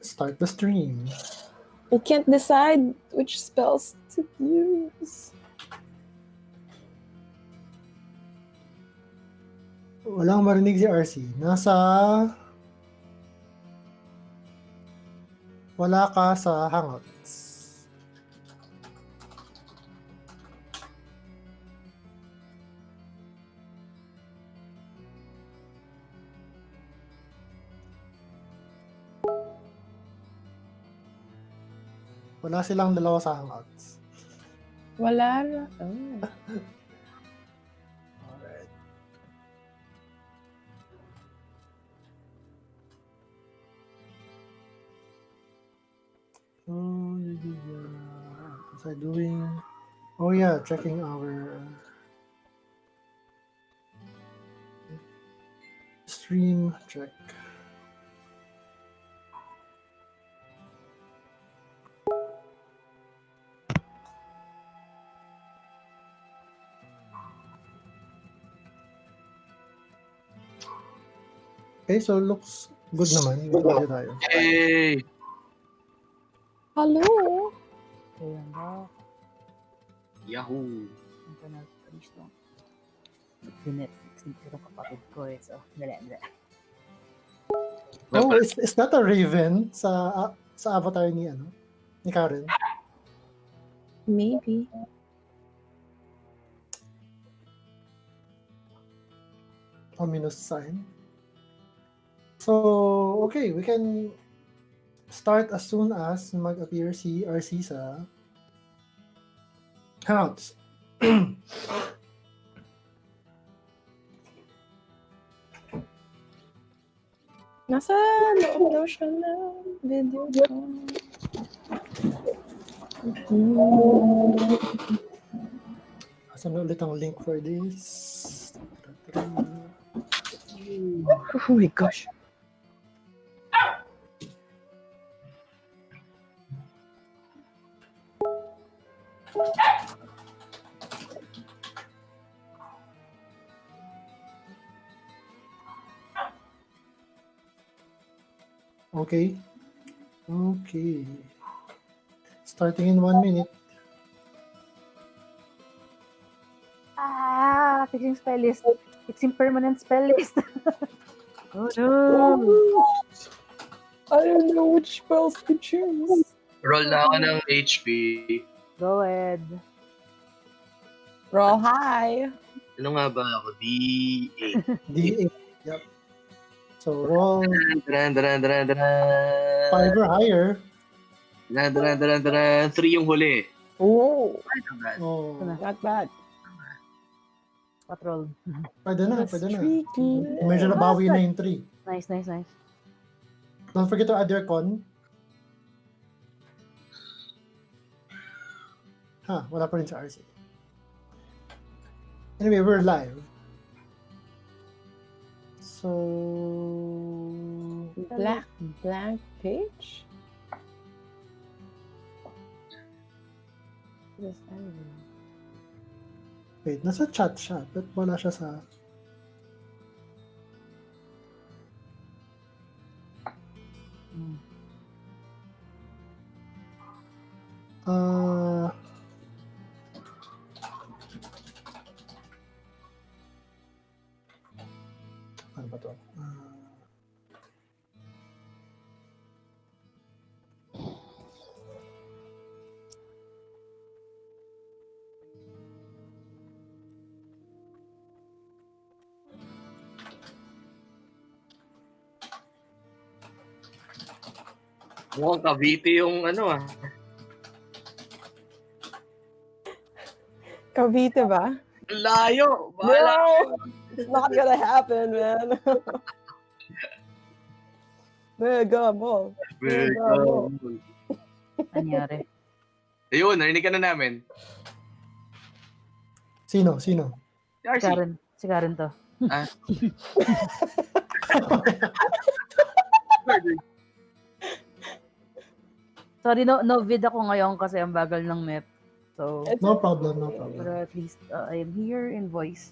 Start the stream. I can't decide which spells to use. Walang marinig si RC. Wala ka sa Hangouts. Wala silang dalawa sa Hangouts. Wala na. Oh. Alright. What's I doing? Oh yeah, checking our stream check. Okay, so looks good naman. Pwede tayo. Hey! Hello? Ayan ba? Yahoo! Ang kanal ko dito. Netflix dito ng kapatid ko eh. So, dali. Oh, is that a raven sa avatar ni Karen? Maybe. Ominous sign. So, okay, we can start as soon as mag-appear si RC sa Hangouts. Nasa loob daw siya ng video ko. Asan na ulit ang link for this? Oh my gosh. Okay. Starting in 1 minute. Fixing spell list. Fixing permanent spell list. Oh no! I don't know which spells to choose. Roll na ako ng HP. Go ahead. Roll high. Ano nga ba ako? D8. D8. Yep. So roll Daran. 5 or higher. Daran. 3 yung huli. Oh, Ay, not bad. Oh, not bad. Patrol. pwede na. Tricky. Medyo nabawi na yung 3. Nice. Don't forget to add your con. Wala pa rin sa RC. Anyway, we're live. So... Blank page? Yes, Wait, nasa chat siya. But wala siya sa... Ano ba to? Mukhang Cavite yung Cavite ba? Layo! No! It's not gonna happen, man. Mega mo. Anyari. Ayun, narinig ka na namin. Sino? Si RC. Si Karen to. Sorry, no vid ako ngayon kasi ang bagal ng net. So, No problem. pero at least I am here in voice.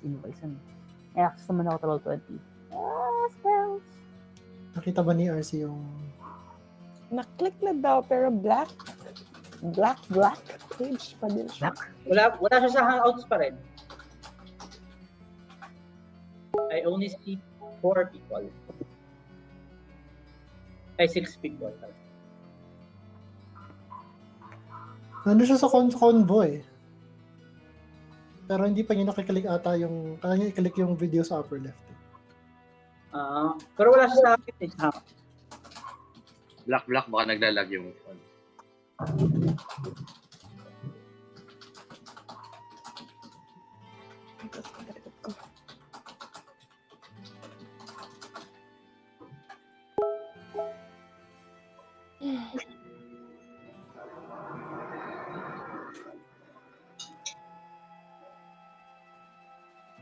May access naman ako to roll 20. Spells. Nakita ba ni RC yung Na-click na daw, pero black page pa din siya. Wala siya sa hangouts pa rin. I only see 4 people. Ay, 6 people. Ano siya sa convo eh. Pero hindi pa niya nakiklik ata yung, kaya niya i-click yung video sa upper left. Pero wala siya sa akin eh. Black, baka naglalag yung phone.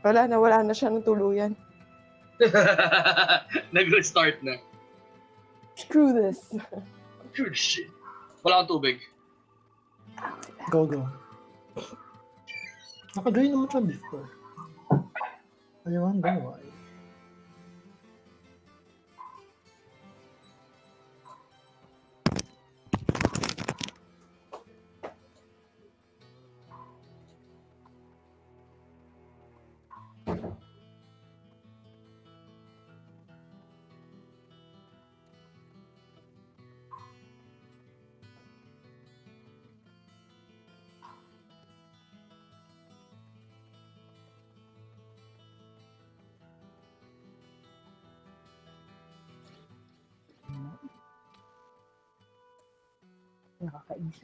Wala na siya ng tuluyan. Nag-restart na. Screw this. Good shit. Wala akong tubig. Go. Nakajoin naman siya before. I wonder why. Nakakainis.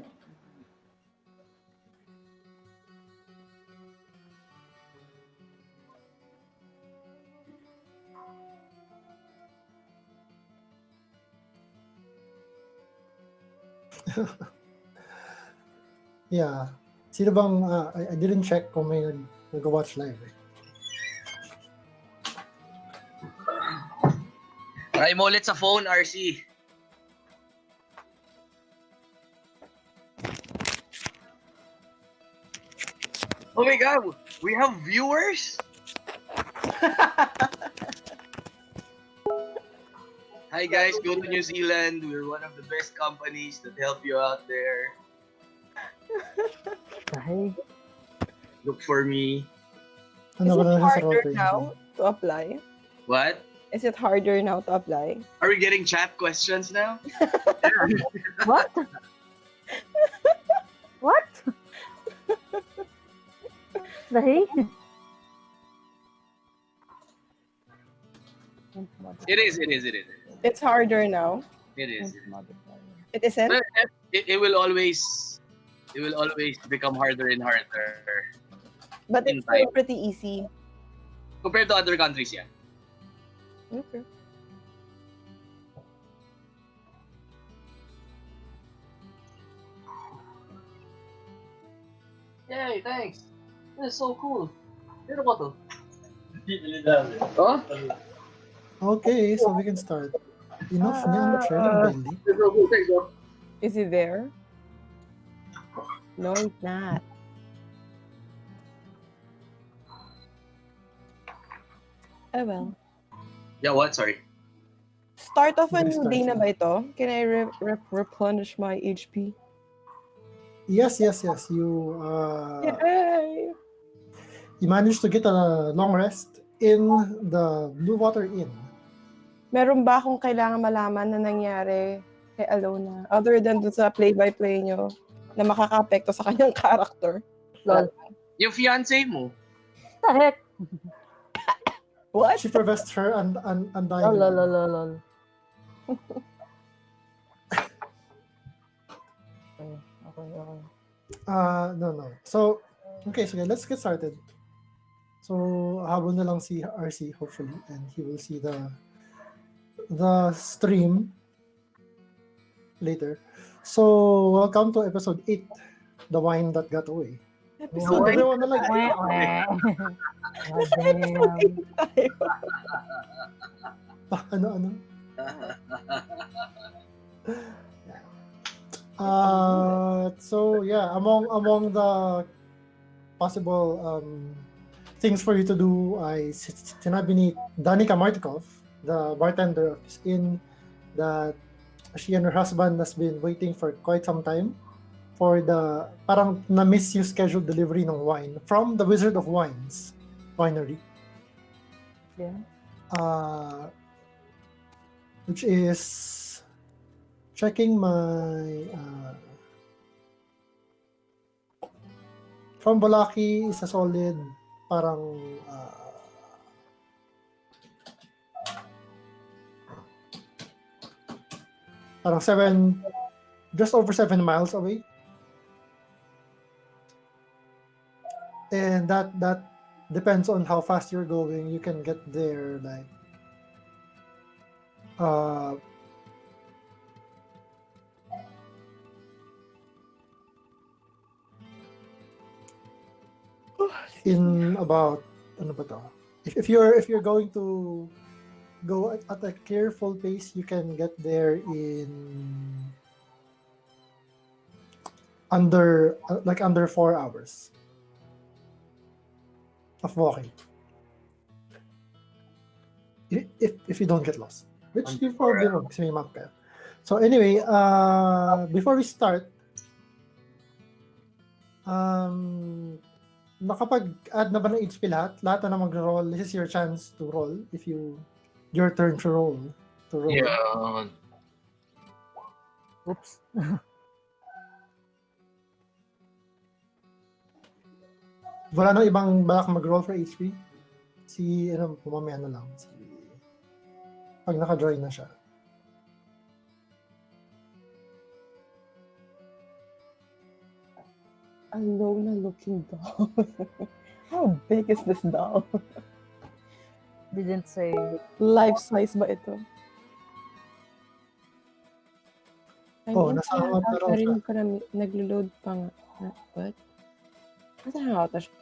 Yeah. Sino bang, I didn't check kung may nag-watch live eh. Try mo ulit sa phone, RC. Oh my god, we have viewers? Hi guys, go to New Zealand. We're one of the best companies that help you out there. Dahil, Look for me. Is Ano it ba na sa harder rotation? now to apply? What? Is it harder now to apply? Are we getting chat questions now? what? What? Dahil? It is. It's harder now. It is. It isn't? But it will always become harder and harder But in it's still time. pretty easy. Compared to other countries, yeah. Okay. Yay, thanks. This is so cool. Ano ba to? Oh? Okay, so we can start. Enough niya ang share ng belly. Is it there? No, it's not. Oh well. Yeah, what? Sorry. Start off a Yes, new start day na na. ba ito? Can I replenish my HP? Yes. You Yay! you managed to get a long rest in the Blue Water Inn. Meron ba akong kailangan malaman na nangyari kay Alona? Other than dun sa play-by-play nyo na makaka-apekto sa kanyang character? Lol. Yung fiancé mo. The heck? What? She professed her undying. Lol. Okay. No. So, okay, let's get started. So, habol na lang si RC, hopefully, and he will see the stream later. So, welcome to episode 8, The Wine That Got Away. Episode Everyone na lang. God damn. Ano? So yeah, among the possible things for you to do ay sinabi ni Danica Martikov, the bartender of this inn, that she and her husband has been waiting for quite some time for the parang na-miss yung scheduled delivery ng wine from the Wizard of Wines Winery. Yeah. Which is checking my from Bolaki is a solid parang parang just over 7 miles away. And that depends on how fast you're going. You can get there like in about ano ba to? If you're going to go at a careful pace, you can get there in under 4 hours of walking. If you don't get lost, which you probably won't kasi may map kayo. So anyway, before we start, nakapag-add na ba ng HP lahat? Lahat na mag-roll. This is your chance to roll if your turn to roll. Yeah. Oops. Wala nang ibang balak mag-roll for HP? Pumamaya na lang. Pag naka-join na siya. Alona looking doll. How big is this doll? Didn't say. Life size ba ito? Nasa hangout na raw siya. Narinig ko na naglo-load pa nga. What? Nasa hangout na siya?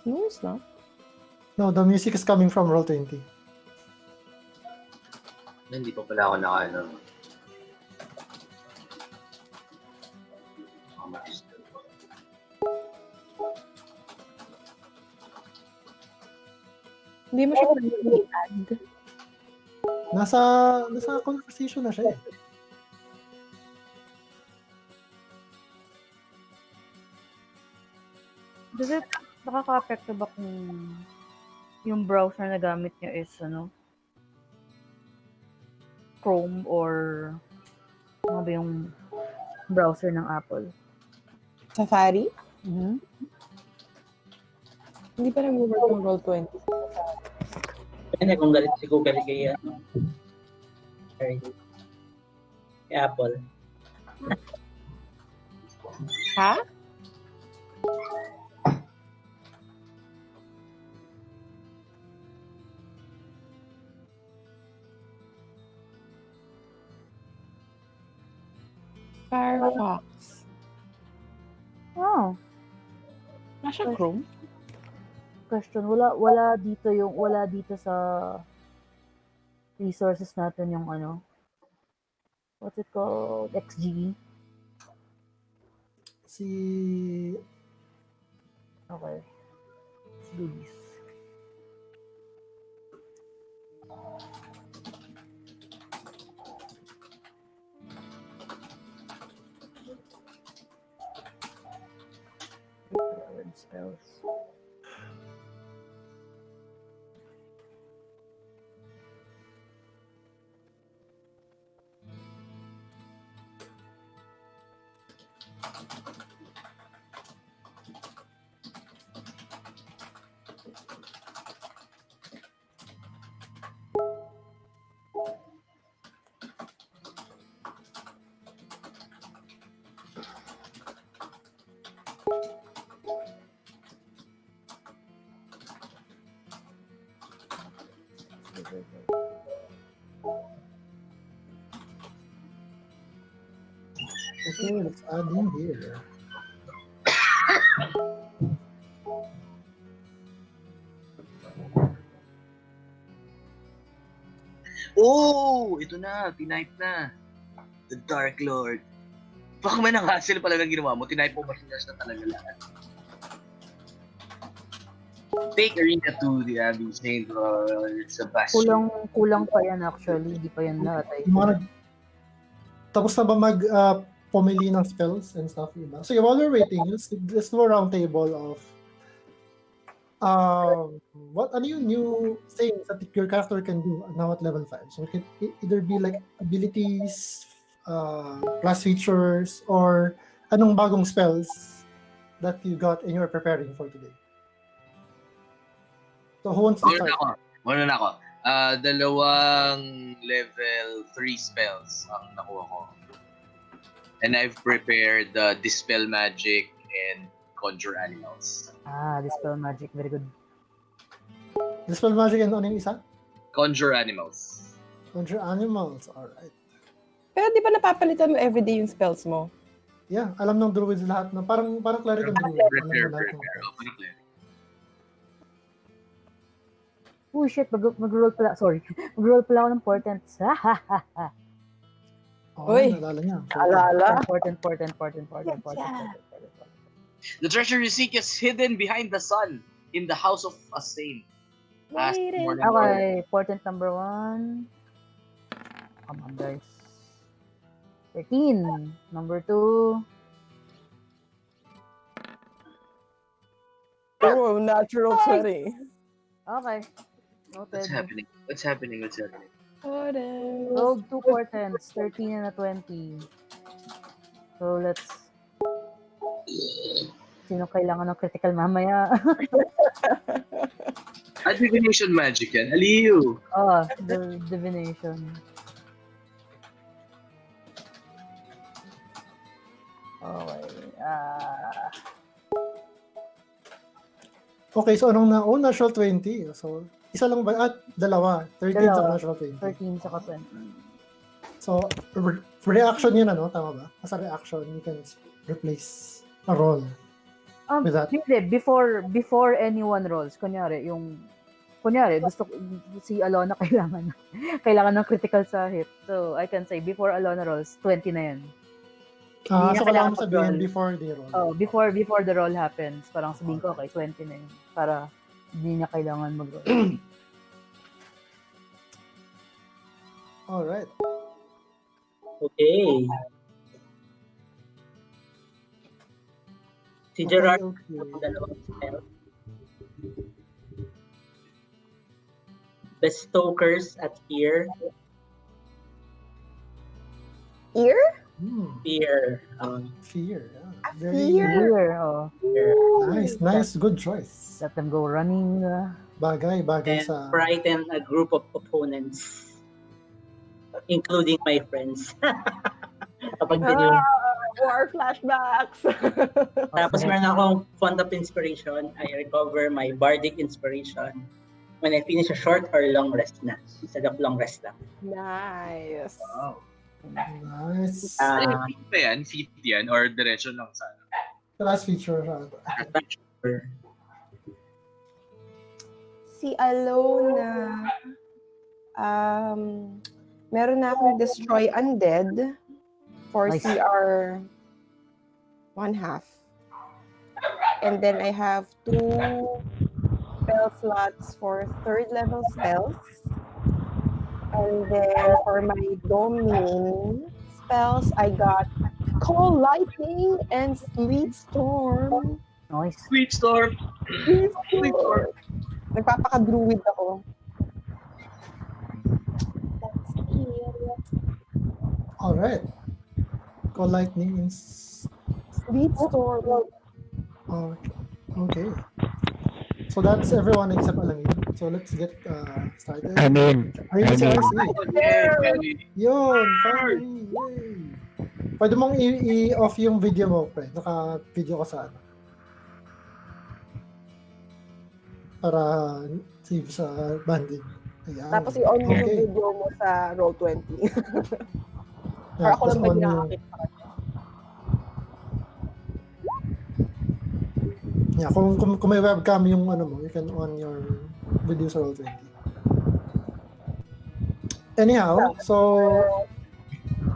No, it's not. No, the music is coming from Roll20. Hindi pa pala ako naka Hindi mo siya i-add. Nasa conversation na siya eh. Does it nakaka-apekto ba kung yung browser na gamit niyo is Chrome or ano ba yung browser ng Apple? Safari? Mm-hmm. Hindi pa nag-work ng Roll20. Kaya kung galit si Google kay Apple. Ha? Firefox. Oh, Nasa Chrome? question. Wala dito sa resources natin yung what's it called? XG. Okay. Let's do this. Word spells. Okay, let's add in here. Oh! Ito na, tinype na. The Dark Lord. Baka may nang-hassle pala ng ginawa mo. Tinype mo ba siya na talaga lahat? Take Arena 2, the Abbey Saint. It's a bastion. Kulang pa yan actually. Hindi pa yan lahat. Yung mga tapos na ba pumili ng spells and stuff, diba? So while we're waiting, let's do a round table of what ano yung new things that your character can do now at level 5. So it can either be like abilities, class features, or anong bagong spells that you got and you're preparing for today. So who wants to start? Muna na ako. Dalawang level 3 spells ang nakuha ko. And I've prepared the Dispel Magic and Conjure Animals. Dispel Magic. Very good. Dispel Magic and ano yung isa? Conjure Animals. Conjure Animals, alright. Pero di ba napapalitan mo everyday yung spells mo? Yeah, alam ng druids lahat na parang cleric ang druid. Prepare. Oh shit, mag-roll pala. Sorry. Mag-roll pala ako ng portents. Uy, naalala niya. Alala. Important. The treasure you seek is hidden behind the sun in the house of a saint. Okay, portent number 1. Come on, guys. 13. Number 2. Oh, natural 20. Okay. Noted. What's happening? Rolled 2 portents, 13 and a 20. So let's... Sino kailangan ng critical mamaya? Divination magic yan. Aliyu! The divination. Okay. Okay, so anong na? Natural 20. So, isa lang ba? Dalawa. 13 sa natural 20. 13 sa 20. So, reaction yun, ano? Tama ba? As a reaction, you can replace a roll with that. Hindi, before anyone rolls, kunyari, gusto si Alona kailangan ng critical sa hit. So, I can say, before Alona rolls, 20 na yan. So kailangan mo sabihin before the roll. Before the roll happens, parang sabihin ko, okay, 20 na yun. Para hindi niya kailangan mag-roll. Alright. Okay. Si Gerard, Okay. dalawang spell. Bestokers at Ear. Ear? Fear. Fear. Yeah. Fear? Nice. Good choice. Let them go running. Bagay And sa... frighten a group of opponents, including my friends. Kapag ganyan. War flashbacks! Tapos meron akong font of inspiration. I recover my bardic inspiration when I finish a short or long rest na. Instead of long rest lang. Nice. Wow. Nice. Feet ba yan? Feet yan? Or direction lang sa ano? Class feature. Si Alona, meron na akong destroy undead for Nice. CR 1/2. And then I have 2 spell slots for 3rd level spells. And then for my domain spells, I got Cold Lightning and Sleet Storm. Nice. Sweet Storm! Sweet Storm! Nagpapaka-druid ako. That's it. Alright. Call lightning in... Sleet Storm. Okay. So that's everyone except Alamid. So let's get started. I'm in. Are you si RC? Yun! Finally. Finally! Yay! Pwede mong i-off yung video mo, pre. Naka-video ka sa ano. Para save sa banding. Ayan. Tapos i-on mo yung Okay. video mo sa Roll20. Or Yeah, ako lang ba on yung- nakakita? Yeah, kung may webcam yung ano mo, you can on your video sa Roll20. Anyhow, so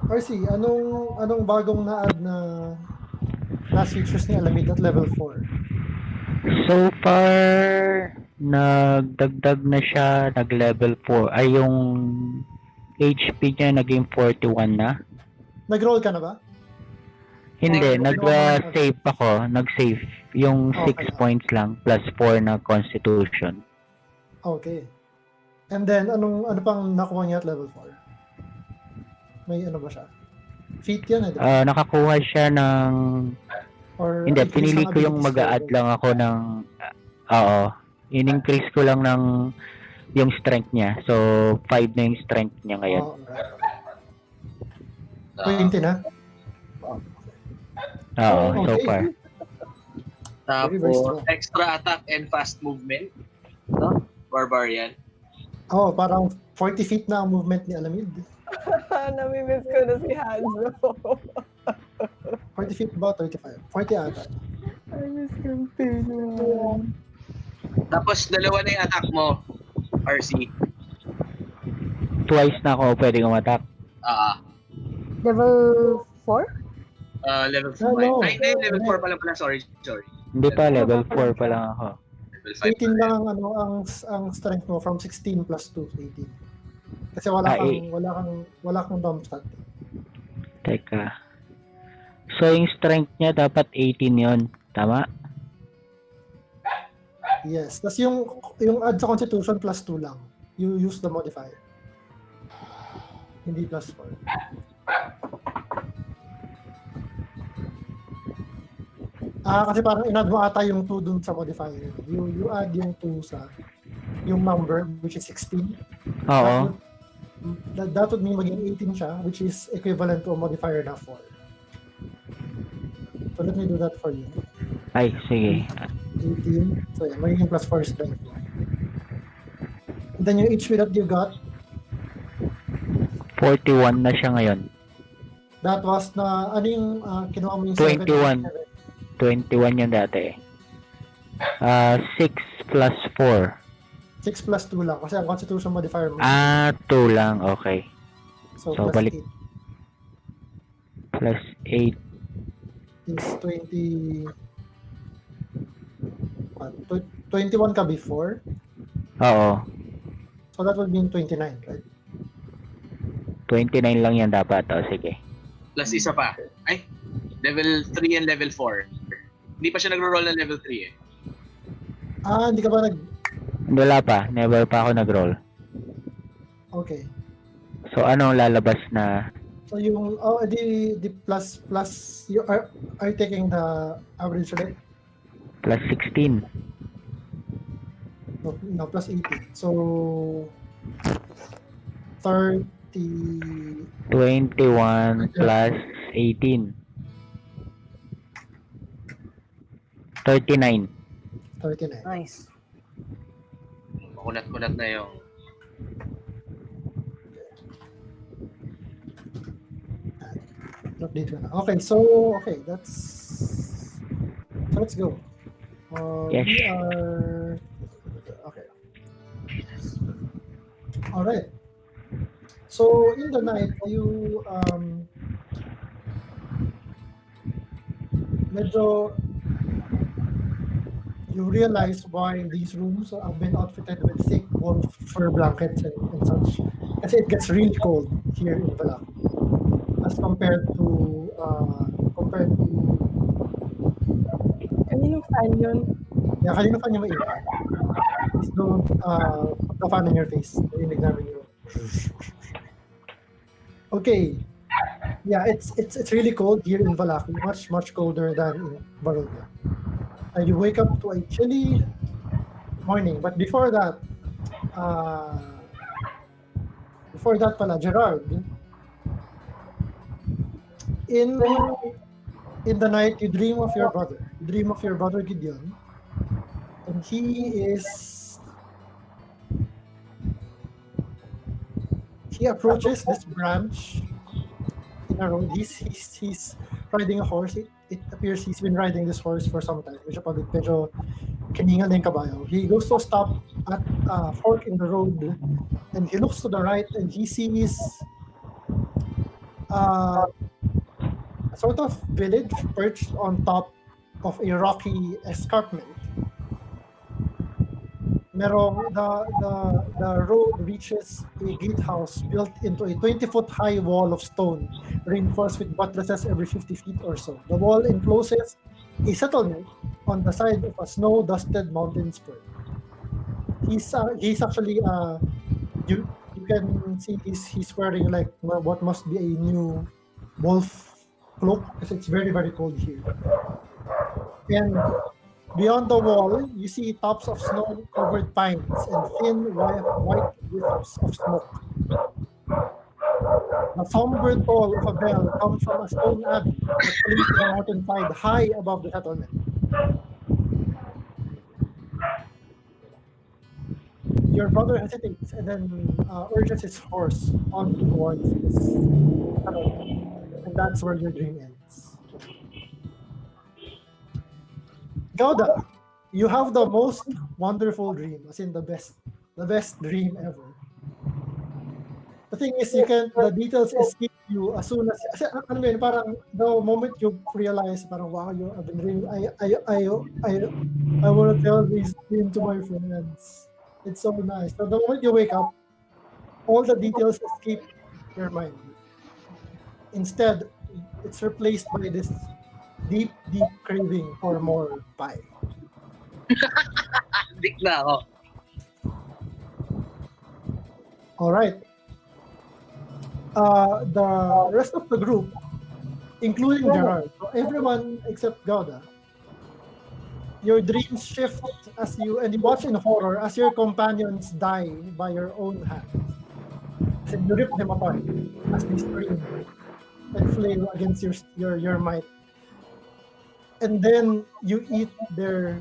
RC, anong bagong na-add na class features ni Alamid at level 4? So far, nagdagdag na siya, nag-level 4. Ay, yung HP niya naging 41 na. Nag-roll ka na ba? Hindi, Or kinuha mo lang nag-save ako. Nag-save. Yung 6 Okay. points lang plus 4 na constitution. Okay. And then, ano pang nakuha niya at level 4? May ano ba siya? Feat yan di ba? Nakakuha siya ng... Or Hindi, increase pinili ng ko yung abilities mag-a-add level? lang ako ng... Oo. In-increase ko lang ng yung strength niya. So, 5 na yung strength niya ngayon. Oh, right. 20 na? Oo, so Okay. far. Very Tapos, strong. extra attack and fast movement. No? Barbarian. Oh, parang 40 feet na ang movement ni Alamid. Namimiss ko na si Hanzo. 40 feet ba? 35? 40 ata. I miss yung pain. Tapos, dalawa na yung attack mo, RC. Twice na ako pwede umattack. Level 4? Level 5. No. Ay, hindi, level 4 pa lang pala. Sorry. Hindi pa, level 4 pa lang ako. Level 5. 18 lang ang strength mo from 16 plus 2, 18. Kasi wala kang dump stat. Teka. So, yung strength niya dapat 18 yon, tama? Yes. Tapos yung add sa constitution plus 2 lang. You use the modifier. Hindi plus 4. Kasi parang in-add mo ata yung 2 dun sa modifier. You add yung 2 sa yung number, which is 16. Oo. That would mean maging 18 siya, which is equivalent to a modifier na 4. So let me do that for you. Ay, sige. 18. So yeah, magiging plus 4 strength. And then yung HP that you got, 41 na siya ngayon. that was na, ano yung kinuha mo yung 21. 21 yung dati. 6 plus 4. 6 plus 2 lang, kasi ang constitution modifier mo. 2 lang, okay. So so plus balik. 8 Plus 8. is 20... 21 ka before, Oo. so that would mean 29, right? 29 lang yan dapat. O, sige. Plus isa pa. Ay, level 3 and level 4. Hindi pa siya nagro-roll ng level 3 eh. Hindi ka ba Wala pa. Never pa ako nag-roll. Okay. So, anong lalabas na... So yung, the plus, you are you taking the average rate? Plus 16. No, plus 18. So, 30... 21 plus 18. 39. 39. Nice. Makunat-kunat na yung... Update ko na. Okay, so, let's go. Yes. We are... Okay. Alright. So, in the night, you, you realize why these rooms have been outfitted with thick wolf fur blankets and such. Kasi it gets really cold here in Balak. As compared to Kaninong fan yun? kanina pa niyo mainit. Please don't put the fan in your face. Narinig namin yun. Okay. Yeah, it's really cold here in Valaki. Much colder than in Barovia. And you wake up to a chilly morning. But before that pala, Gerard, in the night you dream of your brother. You dream of your brother Gideon. And he approaches this branch in a road. He's riding a horse. It appears he's been riding this horse for some time. Medyo kaningal na yung kabayo. He goes to a stop at a fork in the road, and he looks to the right and he sees a sort of village perched on top of a rocky escarpment merong the road reaches a gatehouse built into a 20-foot high wall of stone, reinforced with buttresses every 50 feet or so. The wall encloses a settlement on the side of a snow-dusted mountain spur. He's actually you can see he's wearing like what must be a new wolf cloak because it's very very cold here. And beyond the wall, you see tops of snow-covered pines and thin white wisps of smoke. The somber toll of a bell comes from a stone abbey that clings to the mountainside high above the settlement. Your brother hesitates and then urges his horse on towards this settlement. And that's where your dream ends. Gauda, you have the most wonderful dream, as in the best dream ever. The thing is, the details escape you as soon as, ano yun, parang the moment you realize, parang wow, I've been dreaming, I want to tell this dream to my friends. It's so nice. So the moment you wake up, all the details escape your mind. Instead, it's replaced by this deep craving for more pie. Dik na ako. All right. The rest of the group, including Gerard, so everyone except Gauda, your dreams shift as you watch in horror as your companions die by your own hands. And you rip them apart as they scream and flail against your might. And then you eat their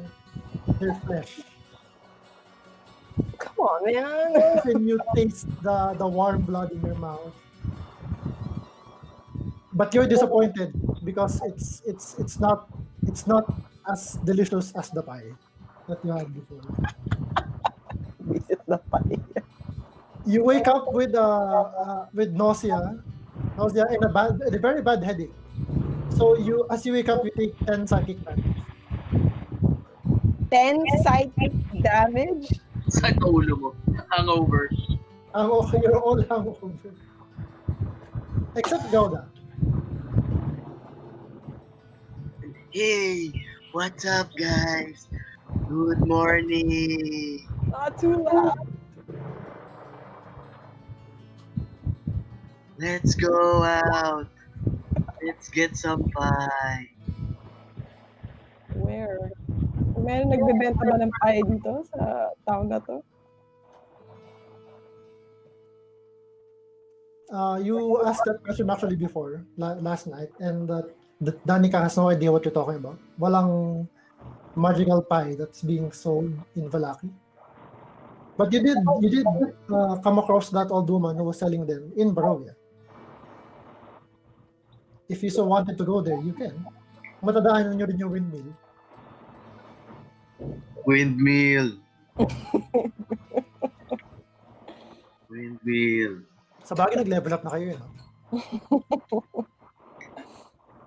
flesh. Come on, man. And you taste the warm blood in your mouth. But you're disappointed because it's not as delicious as the pie that you had before. Visit the pie. You wake up with nausea and a very bad headache. So as you wake up, you take 10 psychic damage. 10 psychic damage? Sa ulo mo. Hangover. You're all hungover. Except Gauda. Hey, what's up, guys? Good morning. Not too loud. Let's go out. Let's get some pie. Where? Meron nagbebenta ba ng pie dito sa town na to? You asked that question actually before, last night, and Danica has no idea what you're talking about. Walang magical pie that's being sold in Valaki. But you did come across that old woman who was selling them in Barovia. If you so wanted to go there, you can. Matadaanan nyo rin yung windmill. Windmill. Windmill. Sa bagay, nag-level up na kayo yun.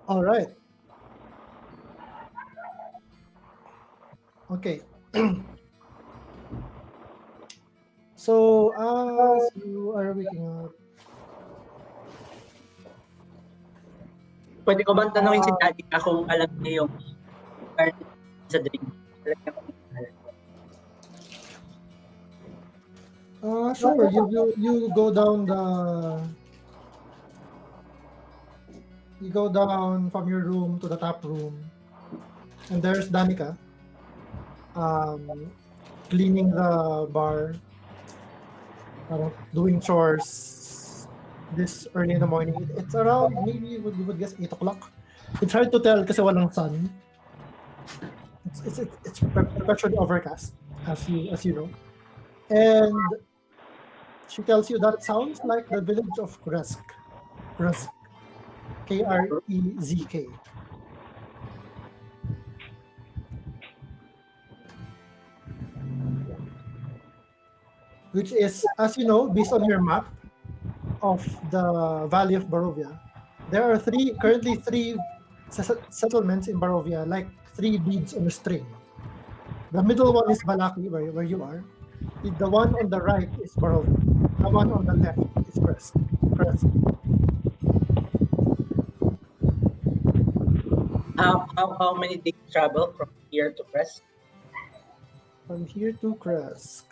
Alright. Okay. So, as you are waking up, Pwede ko bang tanongin si Daddy kung alam niya yung part sa dream? sure, you go down from your room to the top room, and there's Danica cleaning the bar, doing chores this early in the morning. It's around, maybe you would guess 8 o'clock. It's hard to tell kasi walang sun. It's perpetually overcast, as you know. And she tells you that sounds like the village of Kresk. Krezk. Which is, as you know, based on your map of the Valley of Barovia, there are currently three settlements in Barovia, like 3 beads on a string. The middle one is Valaki, where you are. The one on the right is Barovia. The one on the left is Crest. How many days travel from here to Crest? From here to Kresk.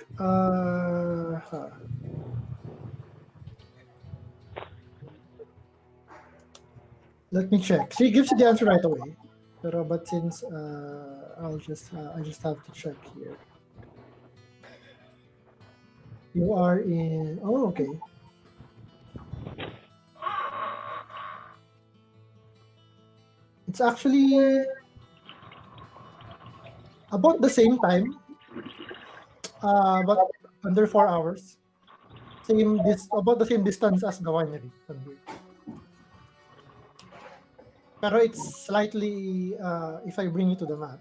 Let me check. She gives you the answer right away. But since I just have to check here. You are in. Oh, okay. It's actually about the same time, but under 4 hours. About the same distance as the winery from here. Pero it's slightly, if I bring you to the map.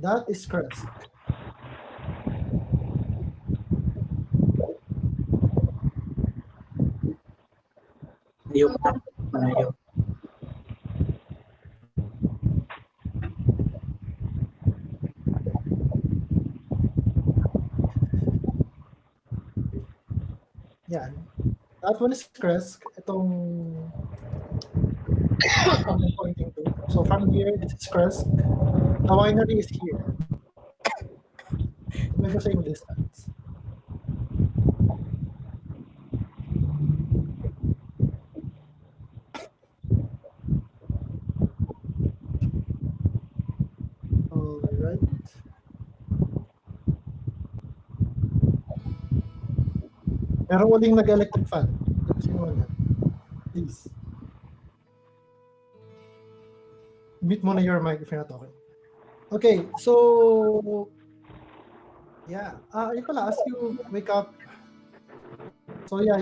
That is Crest. Malayo pa. Malayo. Yan. That one is Crest. Itong I'm pointing to. So from here, this is Crest. The winery is here. With the same distance. All right. Pero waling nag-electric fan. Sino man yan? Please. Mute muna your mic if you're not talking. Okay, so yeah. Yun pala, as you wake up, so yeah,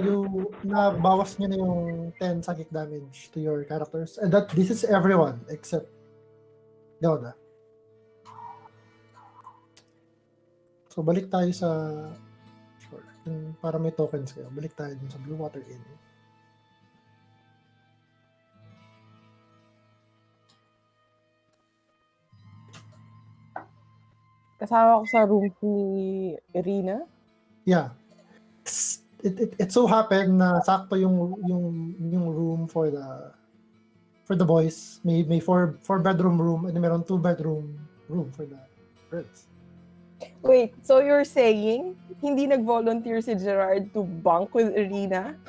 nabawas nyo na yung 10 psychic damage to your characters. And this is everyone except Gauda. So balik tayo sa sure. Para may tokens kayo. Balik tayo dun sa Blue Water Inn. Kasama ko sa room ni Irina. Yeah. It so happened na sakto yung room for the boys. May 4 bedroom room and meron 2 bedroom room for the girls. Wait, so you're saying hindi nag-volunteer si Gerard to bunk with Irina?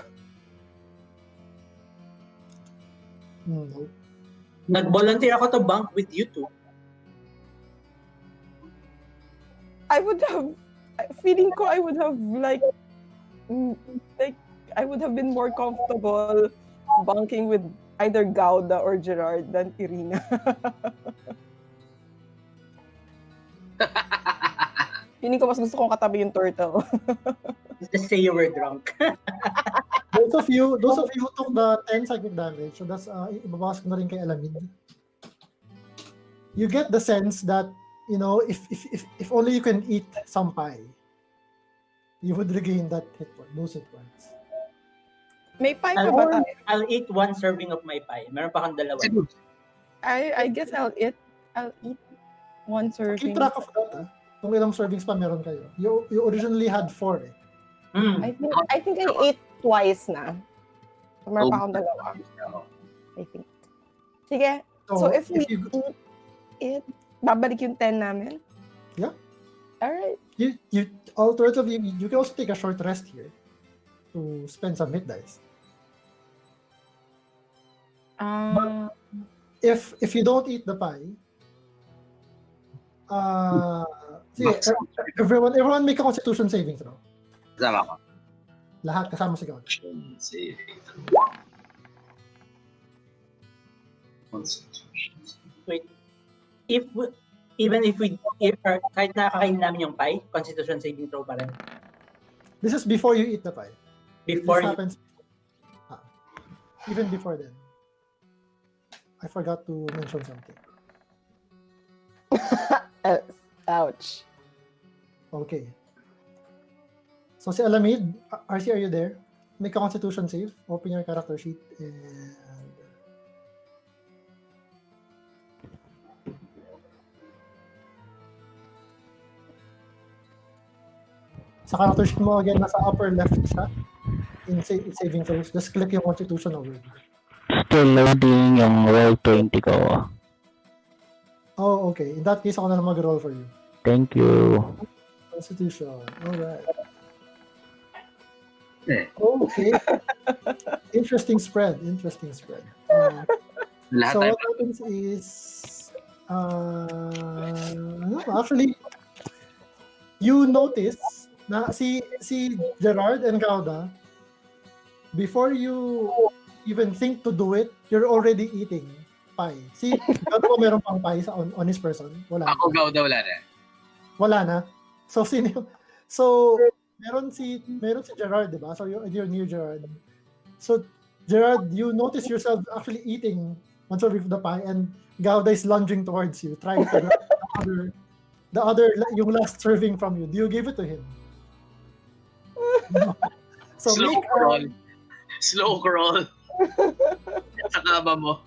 No. Nag-volunteer ako to bunk with you two. I would have I would have been more comfortable bunking with either Gauda or Gerard than Irina. Feeling ko mas gusto kong katabi yung turtle. Just say you were drunk. Those of you who took the 10 psychic damage, so that's ibabawas ko na rin kay Alamid. You get the sense that, you know, if only you can eat some pie, you would regain those hit points. May pie pa ba tayo? I'll eat 1 serving of my pie. Meron pa kang 2. I guess I'll eat 1 serving. Keep track of that, kung ilang servings pa meron kayo. You originally had 4 eh. I think I ate twice na. Meron pa akong 2. I think. Sige. So if we eat it, babalik yung 10 namin? Yeah. Alright. Alternatively, you can also take a short rest here to spend some hit dice. If you don't eat the pie, sige, everyone make a constitution saving throw. Kasama ko. Lahat kasama si Gauda. Saving throw. Wait. Kahit nakakain namin yung pie, constitution saving throw pa rin. This is before you eat the pie. Before This happens even before then. I forgot to mention something. Ouch. Okay. So si Alamid, RC, are you there? make a Constitution save. Open your character sheet and sa character sheet mo again, nasa upper left siya. In saving throws, just click yung Constitution over. Still loading yung roll 20 ko. Oh, okay. In that case, ako na lang mag-roll for you. Thank you. Constitution. Alright. Eh. Okay. Interesting spread. Lahat So tayo. what happens is, actually, you notice na si Gerard and Gauda, before you even think to do it, you're already eating pie. Si Gauda po meron pang pie on his person? Wala. Ako Gauda wala na. Wala na. So meron si Gerard, diba? So you're near Gerard. So Gerard, you notice yourself actually eating one sort of the pie, and Gauda is lunging towards you, trying to grab the other yung last serving from you. Do you give it to him? No. So Slow crawl. Sa kama mo.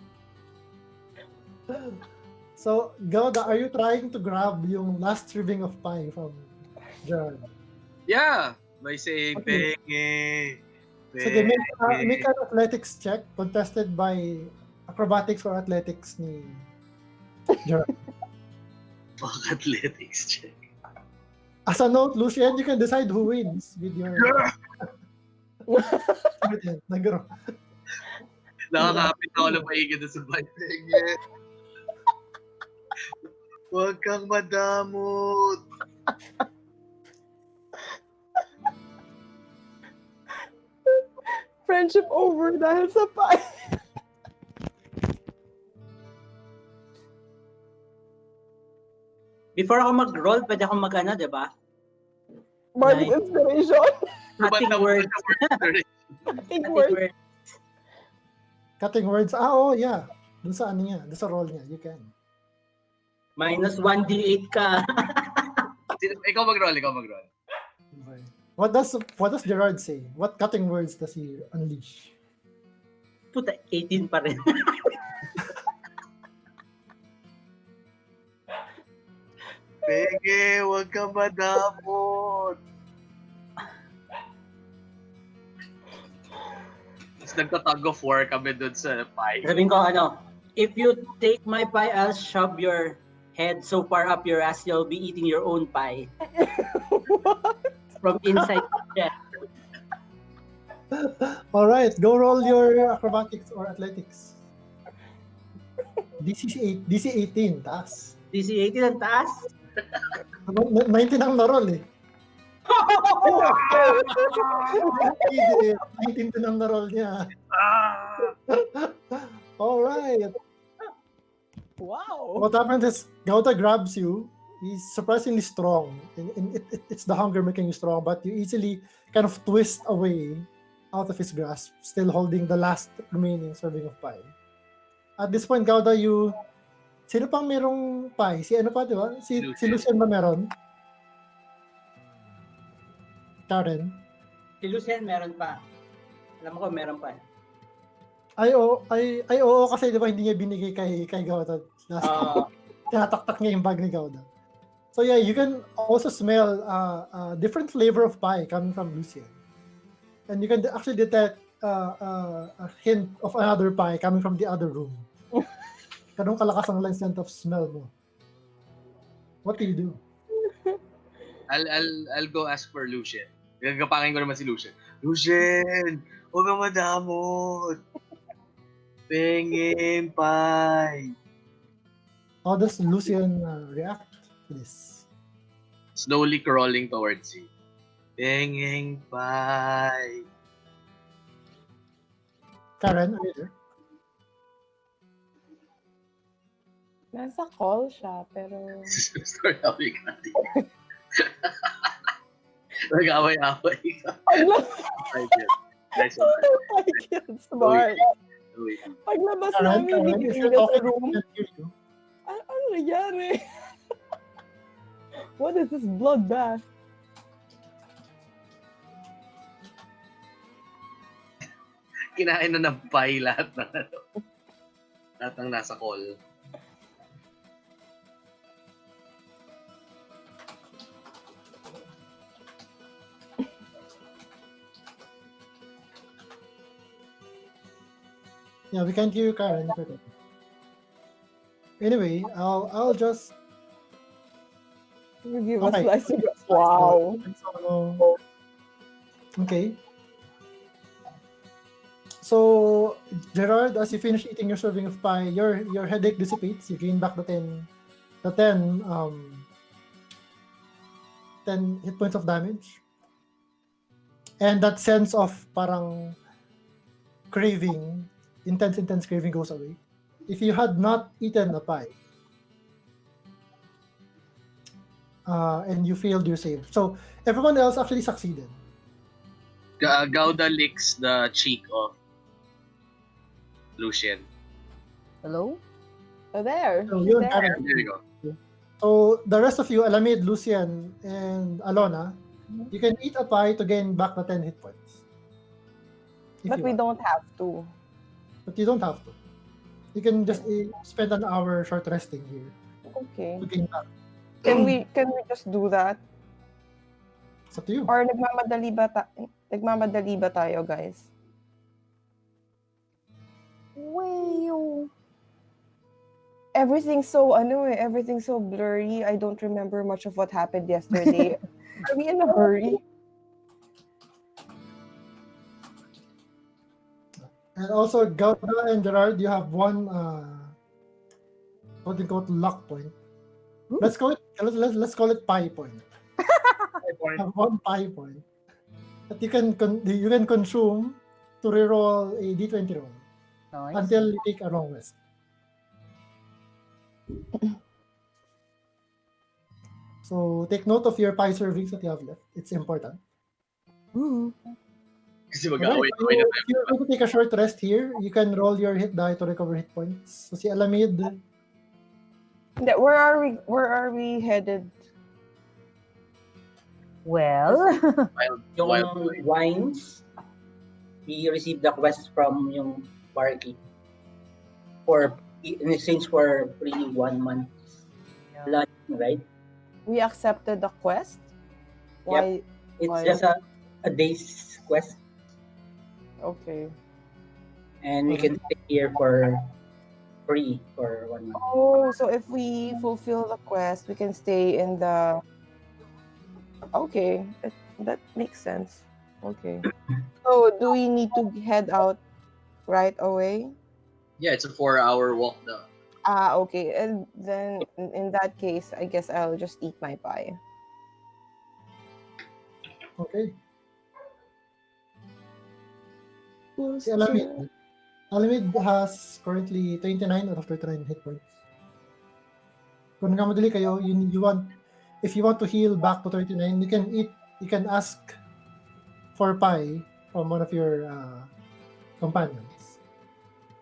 So Gauda, are you trying to grab yung last serving of pie from Gerard? Yeah. May saying, Okay. Penge. Sige, make an athletics check contested by acrobatics or athletics ni Gerard. Fuck athletics check. As a note, Lucien, you can decide who wins with your... Nagro. Nakakapit ako ng paigid na sa bike. Penge. Huwag kang madamot. Friendship over dahil sa pie. Before ako mag-roll, pwede ako mag-ano, di ba? Bardic Nice. inspiration. Cutting words. Cutting words. Cutting words. Oh, yeah. Doon sa ano niya. Doon sa roll niya. You can. Minus 1d8 ka. Ikaw mag-roll. Okay. What does Gerard say? What cutting words does he unleash? Puta, 18 pa rin. Penge, huwag kang madamot. Tapos nagka-tug of war kami doon sa pie. Sabihin ko, if you take my pie, I'll shove your head so far up your ass, you'll be eating your own pie. From inside the chest. All right. Go roll your acrobatics or athletics. DC 18. Taas. DC 18 ang taas. 19 ang naroll eh. 19 din ang naroll niya. All right. Wow. What happens is Gauta grabs you. He's surprisingly strong. And it's the hunger making you strong, but you easily kind of twist away out of his grasp, still holding the last remaining serving of pie. At this point, Gauda, sino pang merong pie? Si ano pa, di ba? Si Lucien ba meron? Karen? Si Lucien meron pa. Alam ko meron pa. Ay, oo, kasi di ba hindi niya binigay kay Gauda last time. Tinataktak niya yung bag ni Gauda. So yeah, you can also smell a different flavor of pie coming from Lucien. And you can actually detect a hint of another pie coming from the other room. Ganun kalakas ang scent of smell mo. What do you do? I'll go ask for Lucien. Gagapangin ko naman si Lucien. Lucien! Huwag kang madamot! Pengeng pie! How does Lucien react to this? Slowly crawling towards you. Pengeng pie! Karen, are you there? Nasa call siya, pero... Sorry, away ka. Nag-away-away ka. Nice one. Smart. Paglabas namin, hindi if ka you're sa talking, room. I can't hear you. Ano nangyari? What is this bloodbath? kinain na ng pie lahat ng lahat ng nasa call. Yeah, we can't hear you, Karen. Anyway, I'll just You give us Okay. slice of bread. Wow. So, okay. So, Gerard, as you finish eating your serving of pie, your headache dissipates. You gain back the 10 hit points of damage. And that sense of parang craving, intense craving goes away. If you had not eaten a pie, and you failed your save. So, everyone else actually succeeded. Gauda licks the cheek of Lucian. Hello? Oh, there. So, She's yun, there. Karen. There you go. So, the rest of you, Alamid, Lucian, and Alona, you can eat a pie to gain back the 10 hit points. If But you we want. don't have to. But you don't have to. You can just spend an hour short resting here Okay. to gain back. Can we just do that? It's up to you. Or nagmamadali ba tayo, guys? Wow. Everything's so blurry. I don't remember much of what happened yesterday. Are we in a hurry? And also, Gauda and Gerard, you have one quote-unquote luck point. Let's call it pie point. You have one pie point that you can consume to reroll a d20 roll Nice. until you take a long rest. So take note of your pie servings that you have left. It's important. Kasi Okay, mag-away so if you're going to take a short rest here, you can roll your hit die to recover hit points. So si Alamid, Where are we headed? Well, Yung wild wines, we received the quest from yung barkeep in exchange for free 1 month lunch, right? We accepted the quest? Why? It's Why? just a day's quest, Okay. and we can stay here for free for 1 month. Oh, so if we fulfill the quest, we can stay in the... Okay, that makes sense. Okay. So do we need to head out right away? Yeah, it's a 4-hour walk down. Okay. And then in that case, I guess I'll just eat my pie. okay. Si Alamid. Alamid has currently 29 out of 39 hit points. Kung nagmamadali kayo, if you want to heal back to 39, you can ask for pie from one of your companions.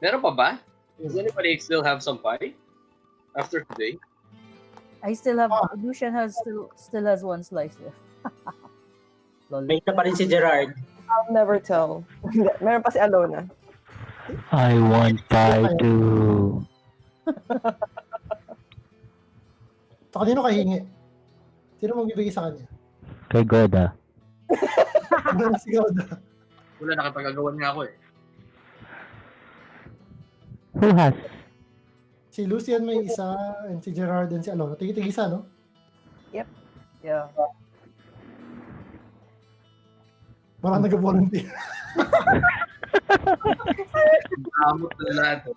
Meron pa ba? Does anybody still have some pie? After today? I still have Lucian still has one slice left. Lol. May isa pa rin si Gerard. I'll never tell. Meron pa si Alona. I want pie too. So, kanino kahingi? Sino magbibigay sa kanya? Kay Goda. Si Gauda. Wala, nakipag-agawan nga ako eh. Who has? Si Lucian may isa, and si Gerard and si Alona. Tigi-tig-isa, no? Yeah. Parang nag-volunteer. Kamot na lahat.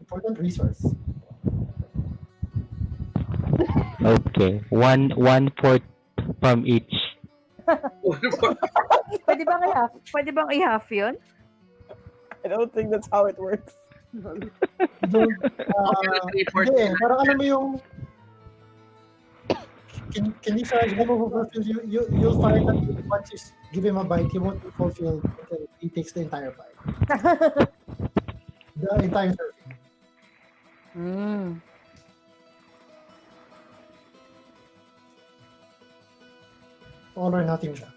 Important resource. Okay. One fourth from each. Pwede bang i-half yun? I don't think that's how it works. Don't, Okay, hindi eh. Parang alam mo yung can you try mo fulfill you'll find that once you give him a bite, he won't be fulfilled until he takes the entire bite. The entire serving. All or nothing siya.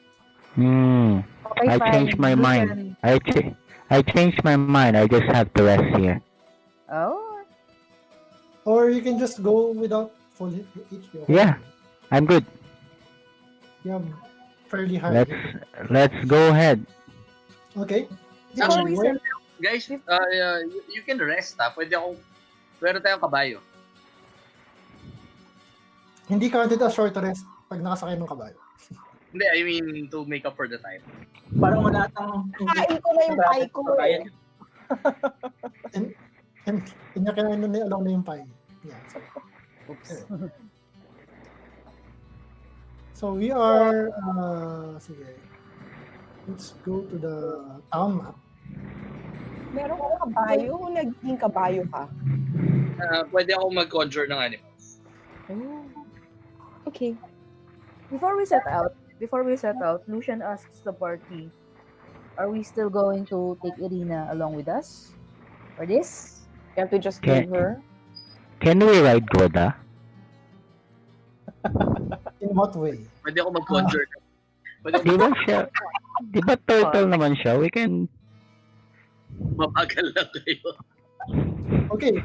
I changed my mind. I changed my mind. I just have to rest here. Oh, Or you can just go without full HP. Okay? Yeah, I'm good. You have fairly high. Let's go ahead. Okay. Before we Where- set Guys, you can rest ha. Meron tayong kabayo. Hindi counted as short rest pag nakasakay ng kabayo. Hindi, I mean to make up for the time. Parang wala tang kain ko na yung pie ko eh. Kanya kaya na along na yung pie. Yeah. oops. So we are, sige. Let's go to the town map. Meron kang kabayo o naging kabayo ka? Pwede ako mag-conjure ng animals. Oh. Okay. Before we set out, Lucian asks the party, are we still going to take Irina along with us? For this? Can't we just Okay. leave her? Can we ride Goda? In what way? Pwede ako mag-conjure. Di ba siya? Di ba turtle naman siya? We can... Mabagal lang kayo. Okay.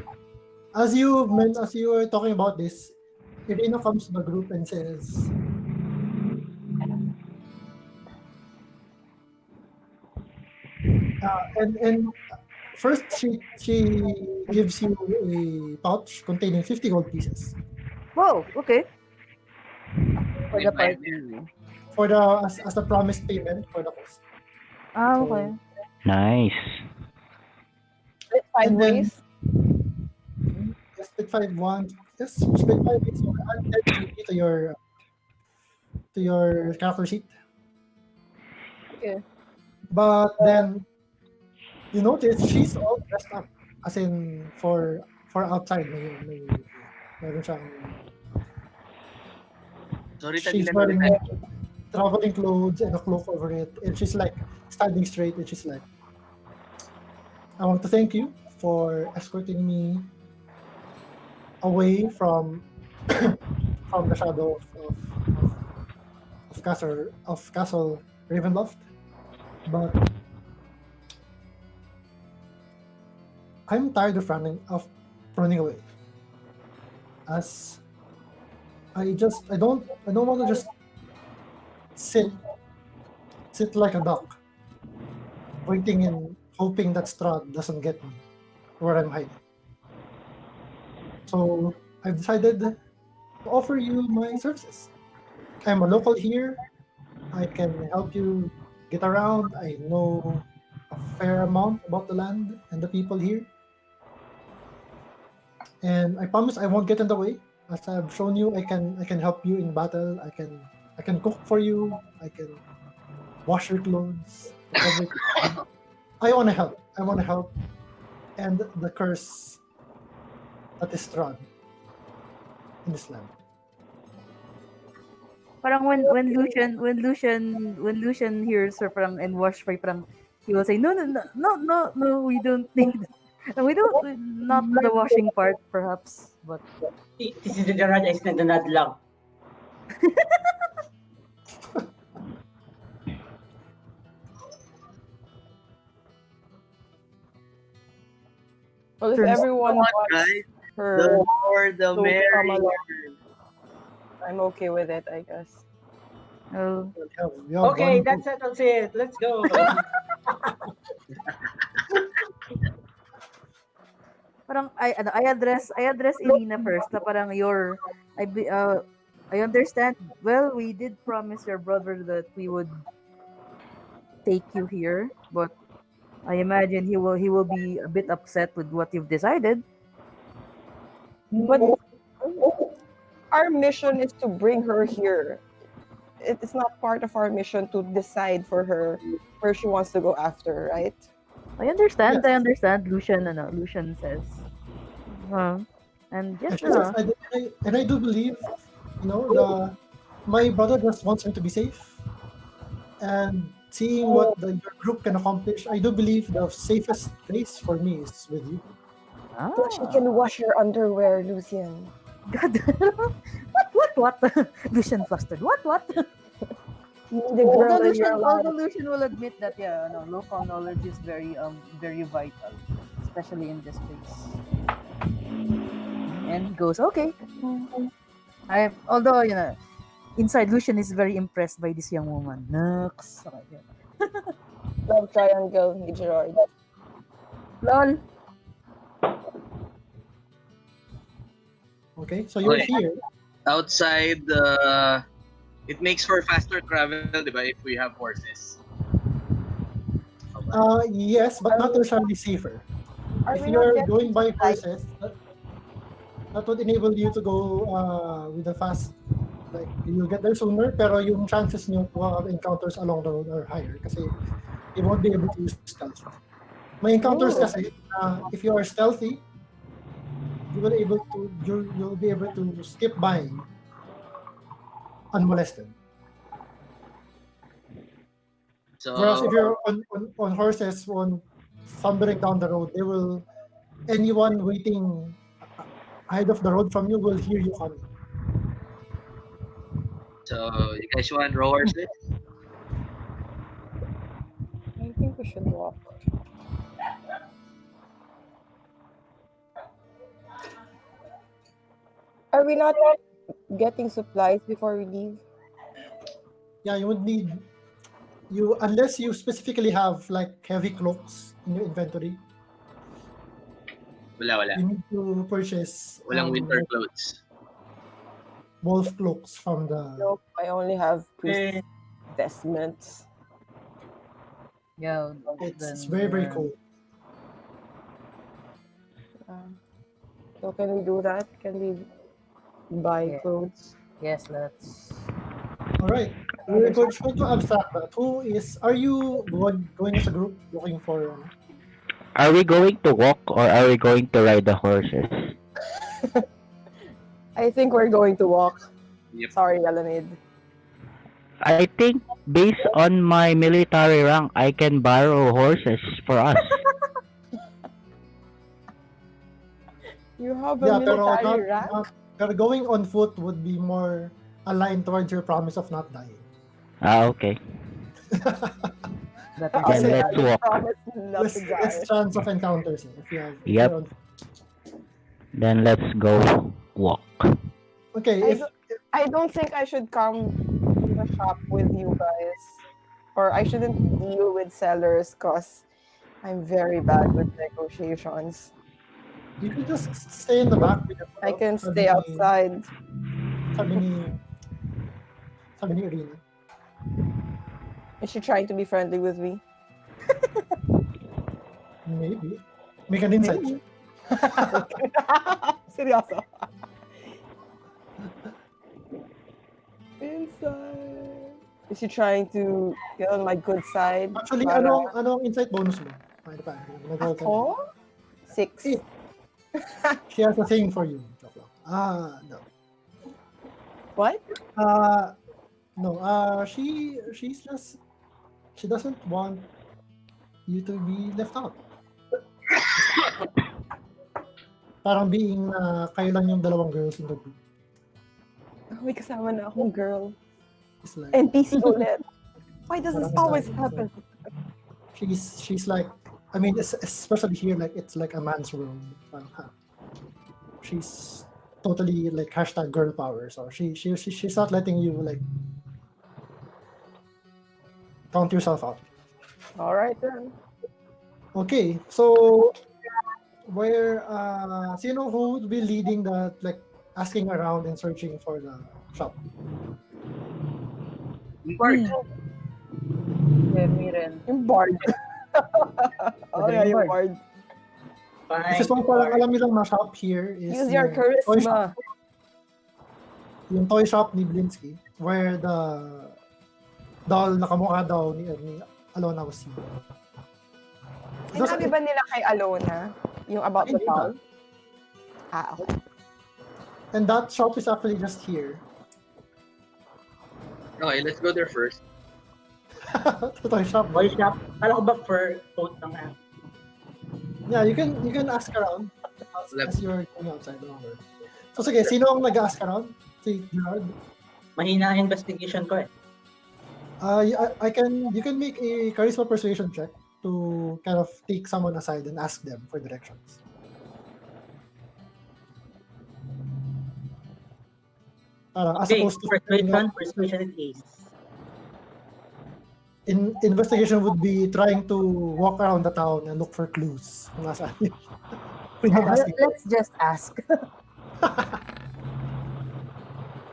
As you were talking about this, Irina comes to the group and says, and first she gives you a pouch containing 50 gold pieces Whoa, okay. For the Wait, party. for the as a promised payment for the cost. Ah, So, okay. Nice. Split 5 And then- ways? Yes, split 5 1. Yes, split 5 ways. So I'll add it to your character sheet. Okay. But then you notice she's all dressed up, as in for outside. Meron siyang Sorry, she's Tadila. wearing traveling clothes and a cloak over it, and she's like standing straight, and she's like, I want to thank you for escorting me away from from the shadow of Castle Ravenloft, but I'm tired of running away. As I don't want to just sit like a duck, waiting and hoping that Strahd doesn't get me where I'm hiding. So I've decided to offer you my services. I'm a local here. I can help you get around. I know a fair amount about the land and the people here. And I promise I won't get in the way. As I've shown you, I can help you in battle. I can cook for you. I can wash your clothes. Everything. I want to help. I want to help end the curse that is Strahd in this land. Parang when Lucian hears her parang and wash by parang he will say no, we don't need we don't not the washing part perhaps, but This is the Gerard is na dunad lang. Well, if Turns- everyone wants Guys, the her more the to come merrier. along, I'm okay with it, I guess. oh, We have Okay, one- that settles it. Let's go. parang I address Irina first na parang I understand. Well, we did promise your brother that we would take you here, but I imagine he will be a bit upset with what you've decided. But our mission is to bring her here. It's not part of our mission to decide for her where she wants to go after, right? I understand. Yes. I understand. Lucian says. And yes, And I do believe, my brother just wants me to be safe. And seeing what your group can accomplish, I do believe the safest place for me is with you. She can wash her underwear, Lucian. God. What? Lucian flustered. What? need a girl in your All life. Lucian will admit that local knowledge is very vital, especially in this place. And he goes, okay. Although inside Lucian is very impressed by this young woman. Nux. Okay. Love triangle ni Gerard. Lol. Okay, so you're Okay. here. Outside, it makes for faster travel, di ba, if we have horses. Yes, but not necessarily safer. Are If we not you're getting going by supplies? horses, that would enable you to go with a fast, like you'll get there sooner, pero yung chances nyo to have encounters along the road are higher kasi you won't be able to use stealth. May encounters Ooh. kasi, if you are stealthy, you'll be able to skip by unmolested. So, Whereas if you're on horses, thundering down the road, anyone waiting ahead of the road from you will hear you coming. so you guys want row horses? I think we should walk. Are we not getting supplies before we leave? Yeah, you would need unless you specifically have like heavy cloaks in your inventory. Wala. You need to purchase Walang winter clothes. wolf cloaks from the. Nope, I only have priest vestments. Yeah. It's very, very cold. So can we do that? Can we buy Yeah. clothes? Yes, let's. All right. We're going to abstract that. Are you going as a group looking for? Are we going to walk or are we going to ride the horses? I think we're going to walk. Yep. Sorry, Alamid. I think based on my military rank, I can borrow horses for us. You have a Yeah, pero military rank? pero going on foot would be more aligned towards your promise of not dying. Okay. That Then is let's walk. Promise not to die. Less chance of encounters if you have. Yep. you're on- Then let's go walk. Okay, I don't think I should come to the shop with you guys. Or I shouldn't deal with sellers because I'm very bad with negotiations. you can just stay in the back. With your I can sabi stay ni- outside. Sabi ni Irina. Is she trying to be friendly with me? Maybe. Make an insight check. Seryoso. Inside. Is she trying to get on my good side? Actually, Para- anong insight bonus mo? Ano pa? Nag-roll ka. Ako? 6. Eh. She has a thing for you. Joke lang. No. What? No. She doesn't want you to be left out. Parang being kayo lang yung dalawang girls in the group. May kasama na akong girl. It's like NPC ulit. Why does this Parang always sabi- happen? she's like, I mean, especially here, like it's like a man's world. Parang, she's totally like hashtag girl power. So she's not letting you like count yourself out. All right then. Okay, so sino who would be leading the like asking around and searching for the shop? Bart, Me rin. Yung bard. Oh yeah, yung bard. Fine. Kasi so parang alam nilang na shop here is Use your toy shop. charisma. Yung toy shop ni Blinsky where the doll na kamukha daw ni Alona was seen. Sinabi ba nila kay Alona yung about the Hindi ba? town? Okay. And that shop is actually just here. okay, let's go there first. Toy shop. Boy shop. Kala ko ba fur coat lang na? Yeah, you can ask around as you're going outside. Longer. So sige, sino ang nag-ask around? Si Gerard? Mahina ang investigation ko eh. You can make a charisma persuasion check to kind of take someone aside and ask them for directions. As Okay, opposed to filling persuasion is ace. investigation would be trying to walk around the town and look for clues. Kung nasaan yun. Let's just ask.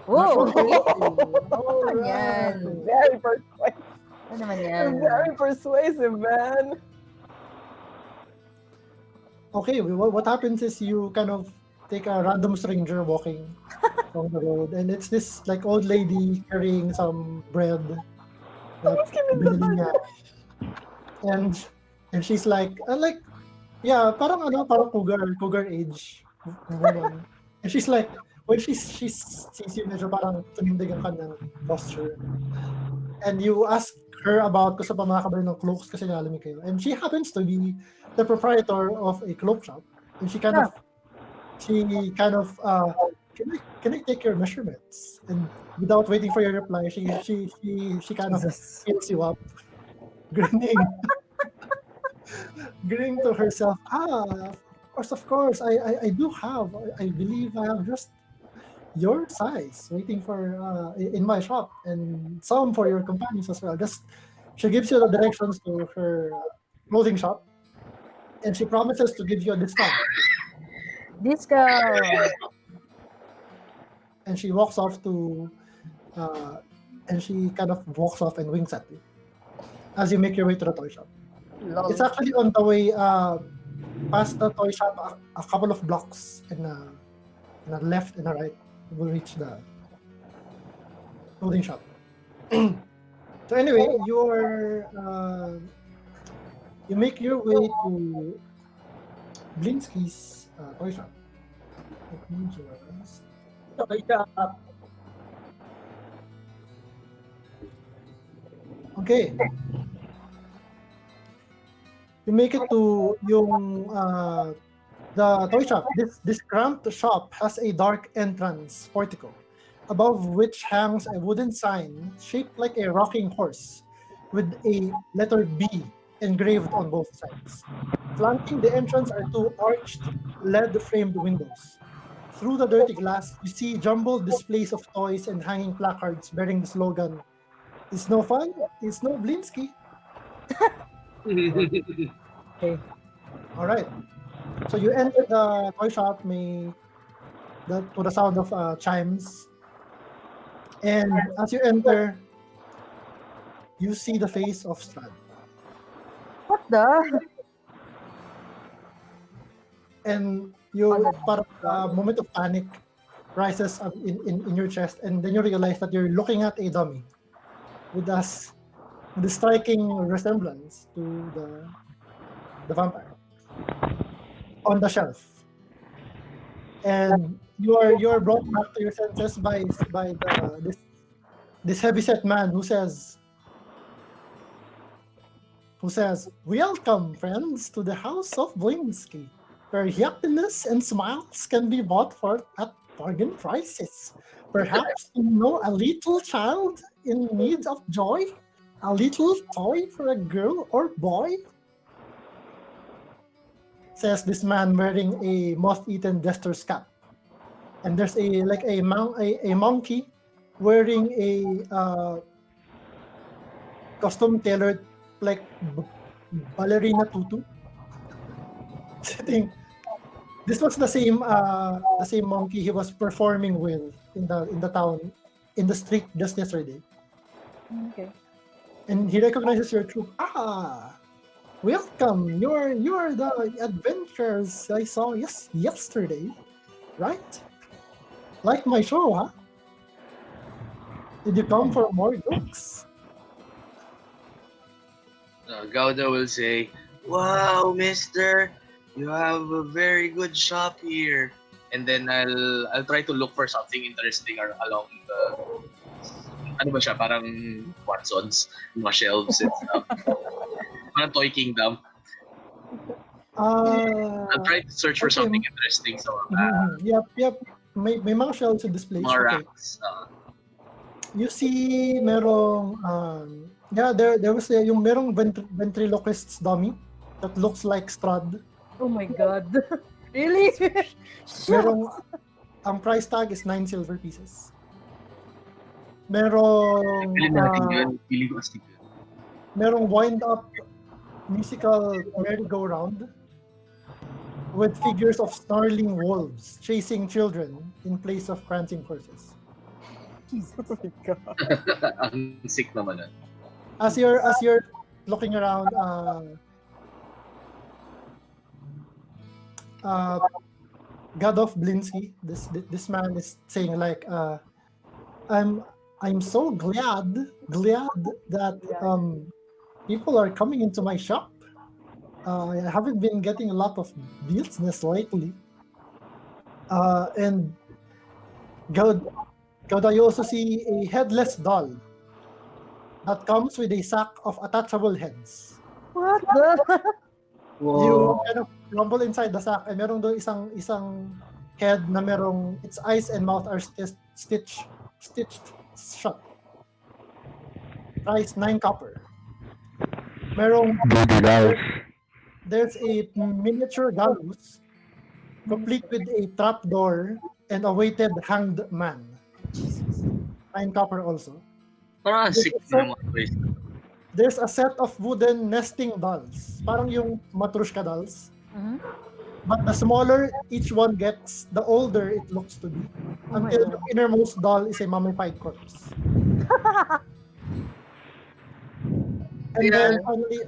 Whoa! Oh, yan. Very persuasive. Ano naman yan? Very persuasive, man. Okay, what happens is you kind of take a random stranger walking along the road, and it's this like old lady carrying some bread. Binili niya. And she's like yeah, parang cougar age. And she's like, when she sees you, medyo parang tumindig ang kanyang posture. And you ask her about kung sa pa makakabili ng cloaks kasi alam kayo. And she happens to be the proprietor of a cloak shop. And she kind of can I take your measurements? And without waiting for your reply, she kind of fills you up, grinning to herself. Of course, I do have. I believe I have just your size waiting for in my shop, and some for your companions as well. She gives you the directions to her clothing shop, and she promises to give you a discount. And she walks off and she kind of walks off and winks at you as you make your way to the toy shop. Lol. It's actually on the way past the toy shop a couple of blocks in a left and a right. You will reach the clothing shop. So anyway, you make your way to Blinsky's toy shop. Okay. You make it to the toy shop. This cramped shop has a dark entrance portico, above which hangs a wooden sign shaped like a rocking horse, with a letter B engraved on both sides. Flanking the entrance are two arched, lead-framed windows. Through the dirty glass, you see jumbled displays of toys and hanging placards bearing the slogan, "It's no fun, it's no Blinsky." Okay. All right. So you enter the toy shop to the sound of chimes. And as you enter, you see the face of Strahd. What the? And a moment of panic rises up in your chest, and then you realize that you're looking at a dummy with the striking resemblance to the vampire on the shelf. And you are brought back to your senses by this heavyset man who says, "Welcome, friends, to the house of Blinsky, where happiness and smiles can be bought for at bargain prices. Perhaps you know a little child in need of joy, a little toy for a girl or boy," says this man wearing a moth-eaten jester's cap. And there's a monkey wearing a custom tailored like ballerina tutu. Sitting. This was the same monkey he was performing with in the town, in the street just yesterday. Okay. And he recognizes your troop. Welcome. You're the adventurers I saw yesterday, right? Like my show, huh? Did you come for more jokes? Gauda will say, "Wow, mister, you have a very good shop here." And then I'll try to look for something interesting along the ano ba siya, parang Watsons, mga shelves and stuff. Parang Toy Kingdom. I'll try to search for something interesting sa mga Yep. May mga shelves and displays. mga racks. You see, merong, there was yung merong ventriloquist's dummy that looks like Strahd. Oh my God. Really? Merong, ang price tag is 9 silver pieces. Merong, Pili natin yun. Pili ko astig yun. merong wind-up musical merry-go-round with figures of snarling wolves chasing children in place of prancing horses. Oh my God. Ang sick naman nun. As you're looking around, God of Blinsky, this man is saying like, I'm so glad that people are coming into my shop. I haven't been getting a lot of business lately. And God, I also see a headless doll that comes with a sack of attachable heads. What the? You kind of rumble inside the sack and meron doon isang head na merong its eyes and mouth are stitched shut. Price 9 copper. Merong there's a miniature gallows complete with a trapdoor and a weighted hanged man. 9 copper also. Parang ang sick na mga toys. There's a set of wooden nesting dolls. Parang yung Matrushka dolls. Mhm. But the smaller each one gets, the older it looks to be. Oh my Until God. the innermost doll is a mummified corpse. And then finally,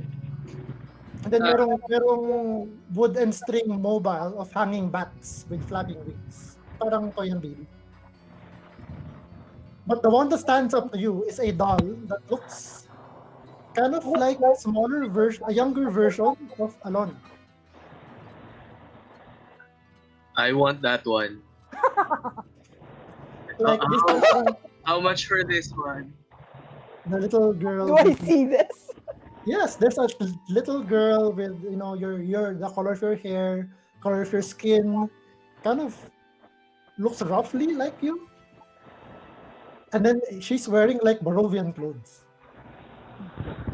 merong wood and string mobile of hanging bats with flapping wings. Parang toy and baby. But the one that stands up to you is a doll that looks kind of like a younger version of Alona. I want that one. Like this one, How much for this one? the little girl. Do I see this? Yes, there's a little girl with the color of your hair, color of your skin, kind of looks roughly like you. And then she's wearing like Barovian clothes.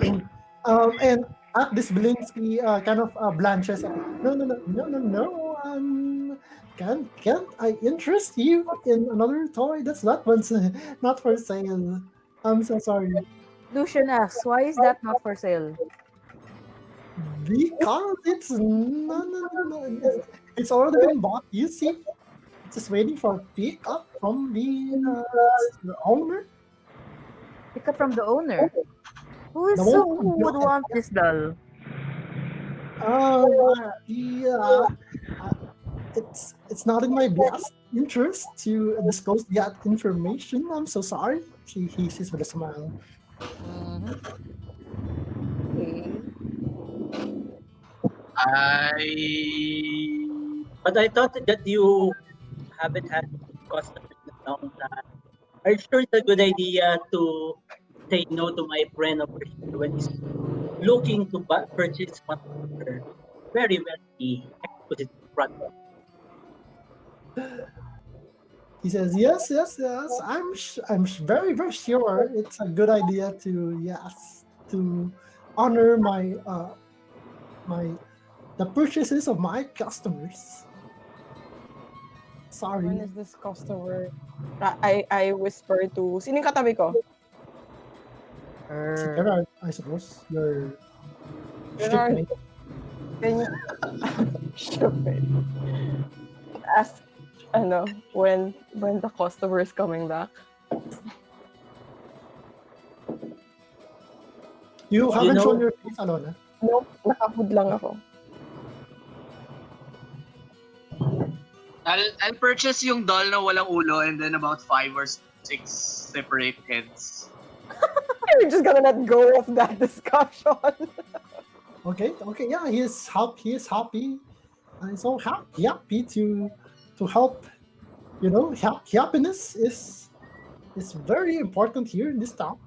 And at this Blinsky kind of blanches. No. Can't I interest you in another toy? That's not for sale. I'm so sorry. Lucian asks, why is that not for sale? Because it's no. It's already been bought. You see, just waiting for pick up from the owner. Pick up from the owner. Who would want this doll? Yeah. It's not in my best interest to disclose that information. I'm so sorry. He says with a smile. But I thought that you haven't had customers in a long time. Are you sure it's a good idea to say no to my friend over here when he's looking to purchase one of her very exquisite product? He says, yes. I'm very, very sure it's a good idea to honor the purchases of my customers. Sorry. When is this customer? I whisper to, sino yung katabi ko? Si Gerard, I suppose. Your Gerard. shipmate. Can you... Stupid. Ask, when the customer is coming back. You haven't shown your face, Alona. Nope, nakahood lang ako. I'll purchase yung doll na walang ulo and then about 5 or 6 separate heads. We're just gonna let go of that discussion. Okay, yeah, he is happy. I'm so happy to help. Happiness is very important here in this town.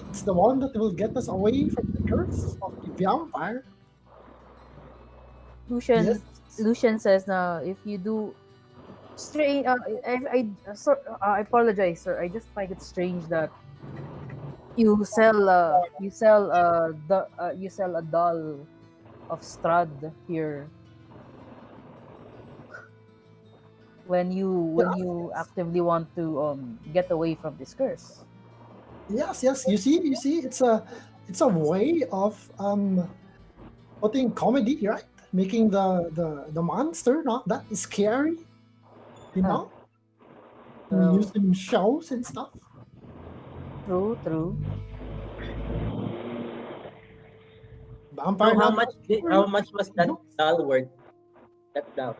It's the one that will get us away from the curse of the vampire. Lucian says na if you do strange, I apologize, sir. I just find it strange that You sell a doll of Strahd here when you actively want to get away from this curse. Yes. You see, it's a way of putting comedy, right? Making the monster not that scary, you Huh. know. Using shows and stuff. True. Vampire. So how much was that doll worth? That doll.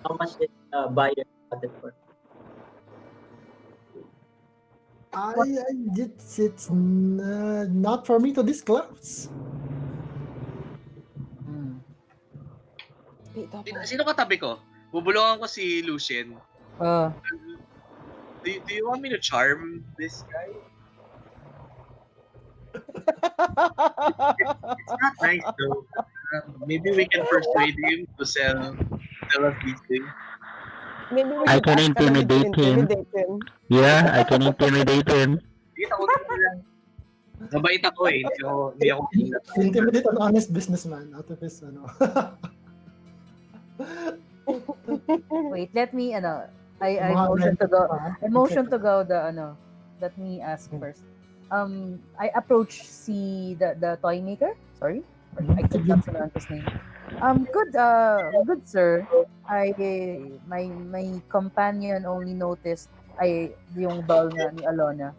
How much did buyer got it for? It's not for me to disclose. Sino katabi ko? Bubulungan ko si Lucien. Uh, Do you want me to charm this guy? It's not nice though. Maybe we can persuade him to sell us these things. Maybe we I should can ask Kanabi to intimidate him. Yeah, I can intimidate him. Kita ko lang. Mabait ako eh. Hindi ako Intimidate an honest businessman out of his Wait, let me I motion to go let me ask first. I approach the toy maker. Sorry, I could not pronounce his name. Good sir. My companion only noticed yung doll nga ni Alona.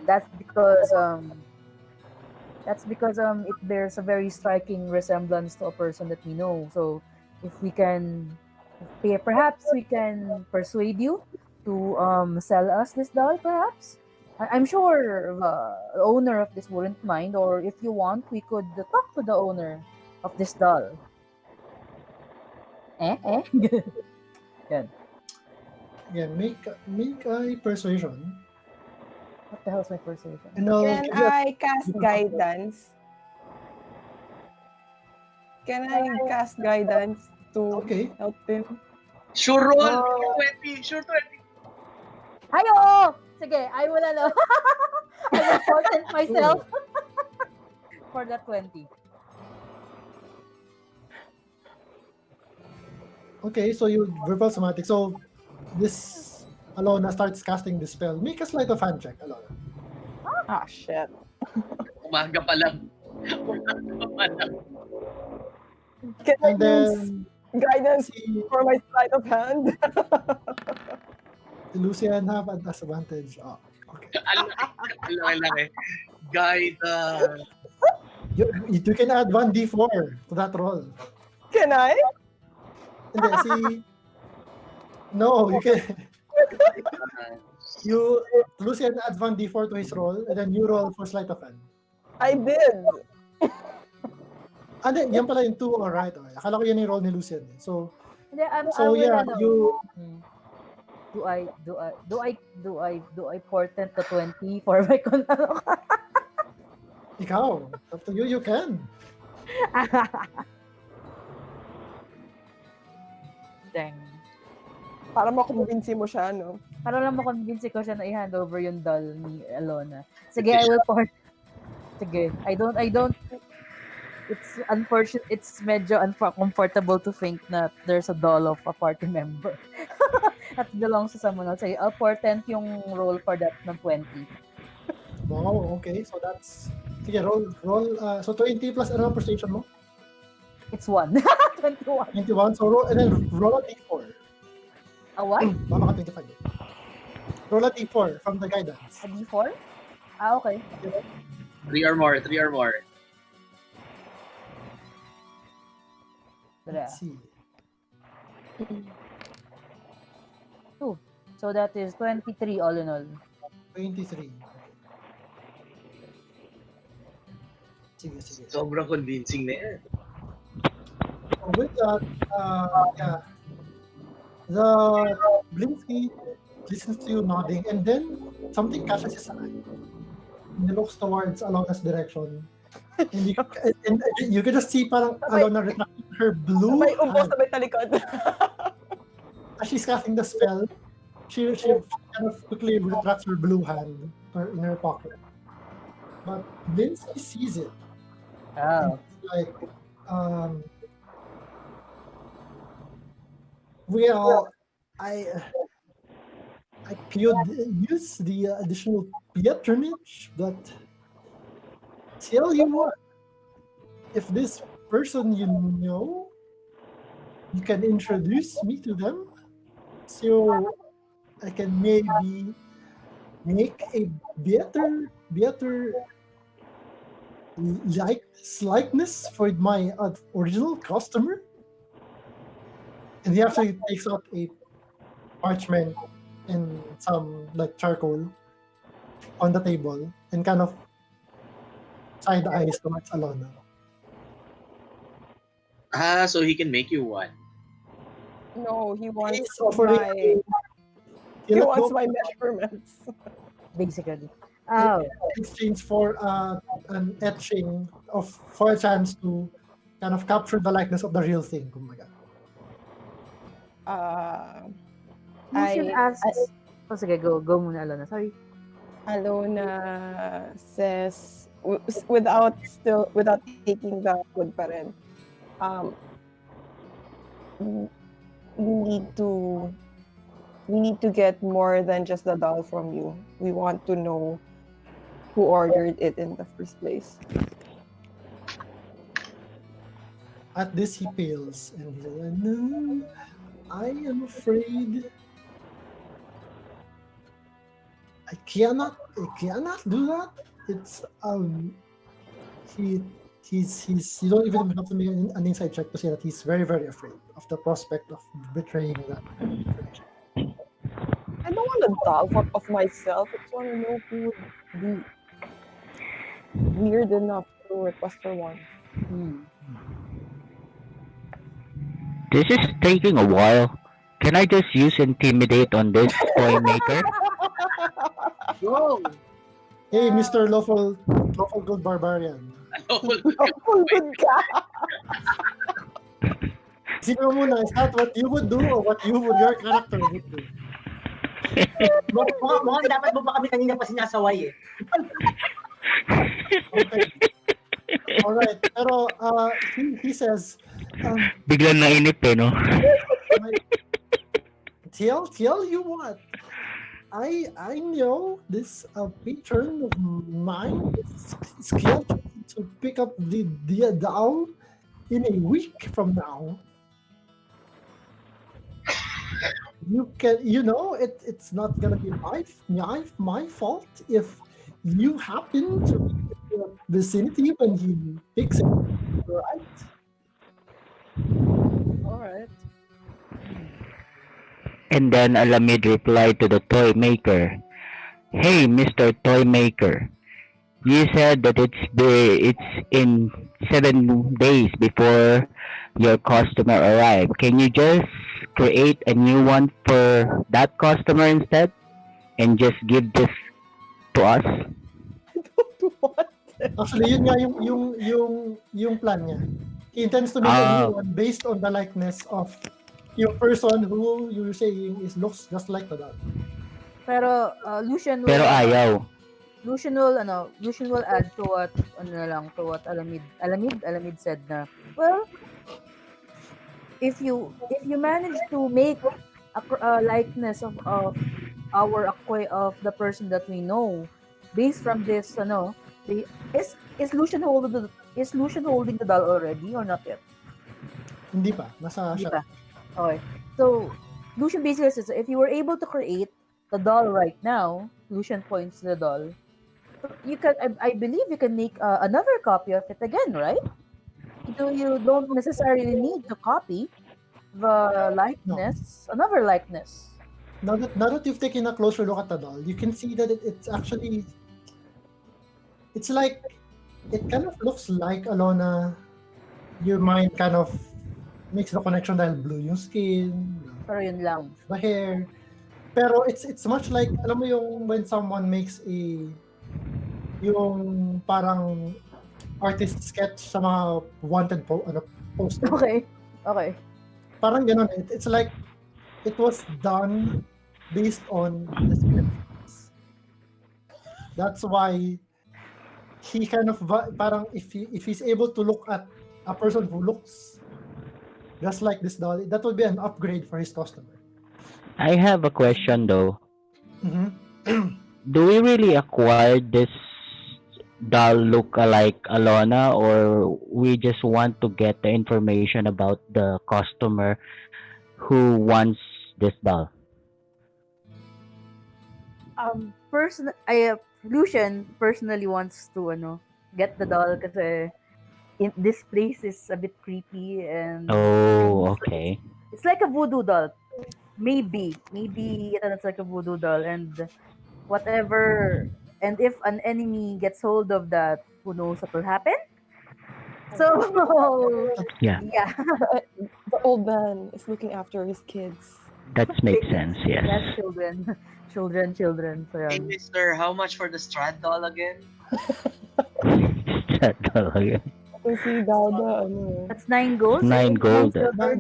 That's because it bears a very striking resemblance to a person that we know. So if we can, perhaps we can persuade you to sell us this doll, perhaps. I'm sure the owner of this wouldn't mind, or if you want, we could talk to the owner of this doll. Good. Yeah, make a persuasion. What the hell's my persuasion? Can I cast guidance? Can I cast guidance to help him? Sure roll! 20! Sure 20! Ayo! Sige, I will I will portent myself for that 20. Okay, so you verbal somatic. So this Alona starts casting the spell. Make a sleight of hand check, Alona. Ah, shit. Umaga pa lang. Can I And use then guidance for my sleight of hand? Lucian have a disadvantage. Oh, okay. Lang eh. Guidance. You can add 1d4 to that roll. Can I? Hindi, no, you can. Lucian adds 1d4 to his roll, and then you roll for sleight of hand. I did. Hindi, yan pala yung 2, alright. Okay. Akala ko yan yung roll ni Lucian. So, Hindi, do I portent the 20 for my ikaw, up to you can. Dang. Para makumbinsi mo siya, no? Para lang makonvince ko siya na i-hand over yung doll ni Alona. Sige, I will port. Sige, I don't it's unfortunate, it's medyo uncomfortable to think that there's a doll of a party member that belongs to someone else. Sige, I'll portent yung roll for that ng 20. Wow, okay. So that's... Sige, roll. So 20 plus ano ang persuasion mo? It's 1. 21. 21. So roll, and then roll a d4. A what? Mama ka 25. Roll a d4 from the guidance. A d4? Ah, okay. 3 or more. Let's see. 2. So that is 23 all in all. 23. Sige. Sobrang convincing na yan. With that, the Blinsky listens to you nodding, and then something catches his eye. And he looks towards Alona's direction. And you can just see parang Alona retracting her blue May ubo hand. sa may talikod. As she's casting the spell, she kind of quickly retracts her blue hand. or in her pocket. But Blinsky sees it. Oh. It's like, well, I could use the additional patronage, but tell you what, if this person you know, you can introduce me to them, so I can maybe make a better likeness for my original customer. And he actually takes out a parchment and some like charcoal on the table and kind of side eyes towards Alona. So he can make you one. No, he wants He's offering my he he let wants go my measurements. Basically. Oh. in exchange for an etching for a chance to kind of capture the likeness of the real thing. Kumbaga. Lucian asks... Oh, sige, go muna, Alona. Sorry. Alona says without taking the wood pa rin. We need to get more than just the doll from you. We want to know who ordered it in the first place. At this, he pales and he says, "No, I am afraid I cannot do that. It's he's you don't even have to make an inside check to say that he's very, very afraid of the prospect of betraying that information. I don't want a doll of myself. I just want to know who would be weird enough to request for one. This is taking a while. Can I just use intimidate on this toymaker? Whoa! Hey, Mr. Lawful Good Barbarian. Good ka! Isipin mo muna, is that what you would do or what your character would do? Mukhang dapat mo pa kami kanina pa sinasaway eh. Okay. Alright, pero he says, Biglang nainip eh, no? tell you what, I know this patron of mine is scheduled to pick up the doll in a week from now. It's not gonna be my fault if you happen to be in the vicinity when he picks it, right? All right. And then Alamid replied to the toy maker, "Hey, Mr. Toy Maker, you said that it's in 7 days before your customer arrive. Can you just create a new one for that customer instead, and just give this to us?" What? Actually, yun nga yung plan niya. He intends to make a new one based on the likeness of yung person who you're saying looks just like the dog. Pero Lucian will... Pero ayaw. Lucian will add to what Alamid said na, well, if you manage to make a likeness of the person that we know based from this, is Lucian holding the doll already or not yet? Hindi pa, nasa Hindi siya. pa. Okay. So Lucian basically says, if you were able to create the doll right now, Lucian points to the doll, you can, I believe you can make another copy of it again, right? You don't necessarily need to copy the likeness, another likeness. Now that you've taken a closer look at the doll, you can see that it's actually, it's like, it kind of looks like Alona. Your mind kind of makes the connection dahil blue yung skin, Pero yun lang. the hair. Pero it's much like, alam mo yung when someone makes yung parang artist sketch sa mga wanted poster. Okay. Parang ganun. It's like it was done based on the script. That's why he kind of parang if he's able to look at a person who looks just like this doll, that would be an upgrade for his customer. I have a question though. Mm-hmm. Do we really acquire this doll look alike Alona, or we just want to get the information about the customer who wants this doll? Lucian personally wants to get the doll kasi this place is a bit creepy and Oh, it's, okay. it's like a voodoo doll. Maybe it's like a voodoo doll, and whatever, and if an enemy gets hold of that, who knows what will happen. So Yeah, yeah, The old man is looking after his kids. that makes sense. Yes. yes, children. So Hey, yan. mister, how much for the Strahd doll again? That doll again. Kasi Dada, ano. That's 9 gold. 9 gold. Silver,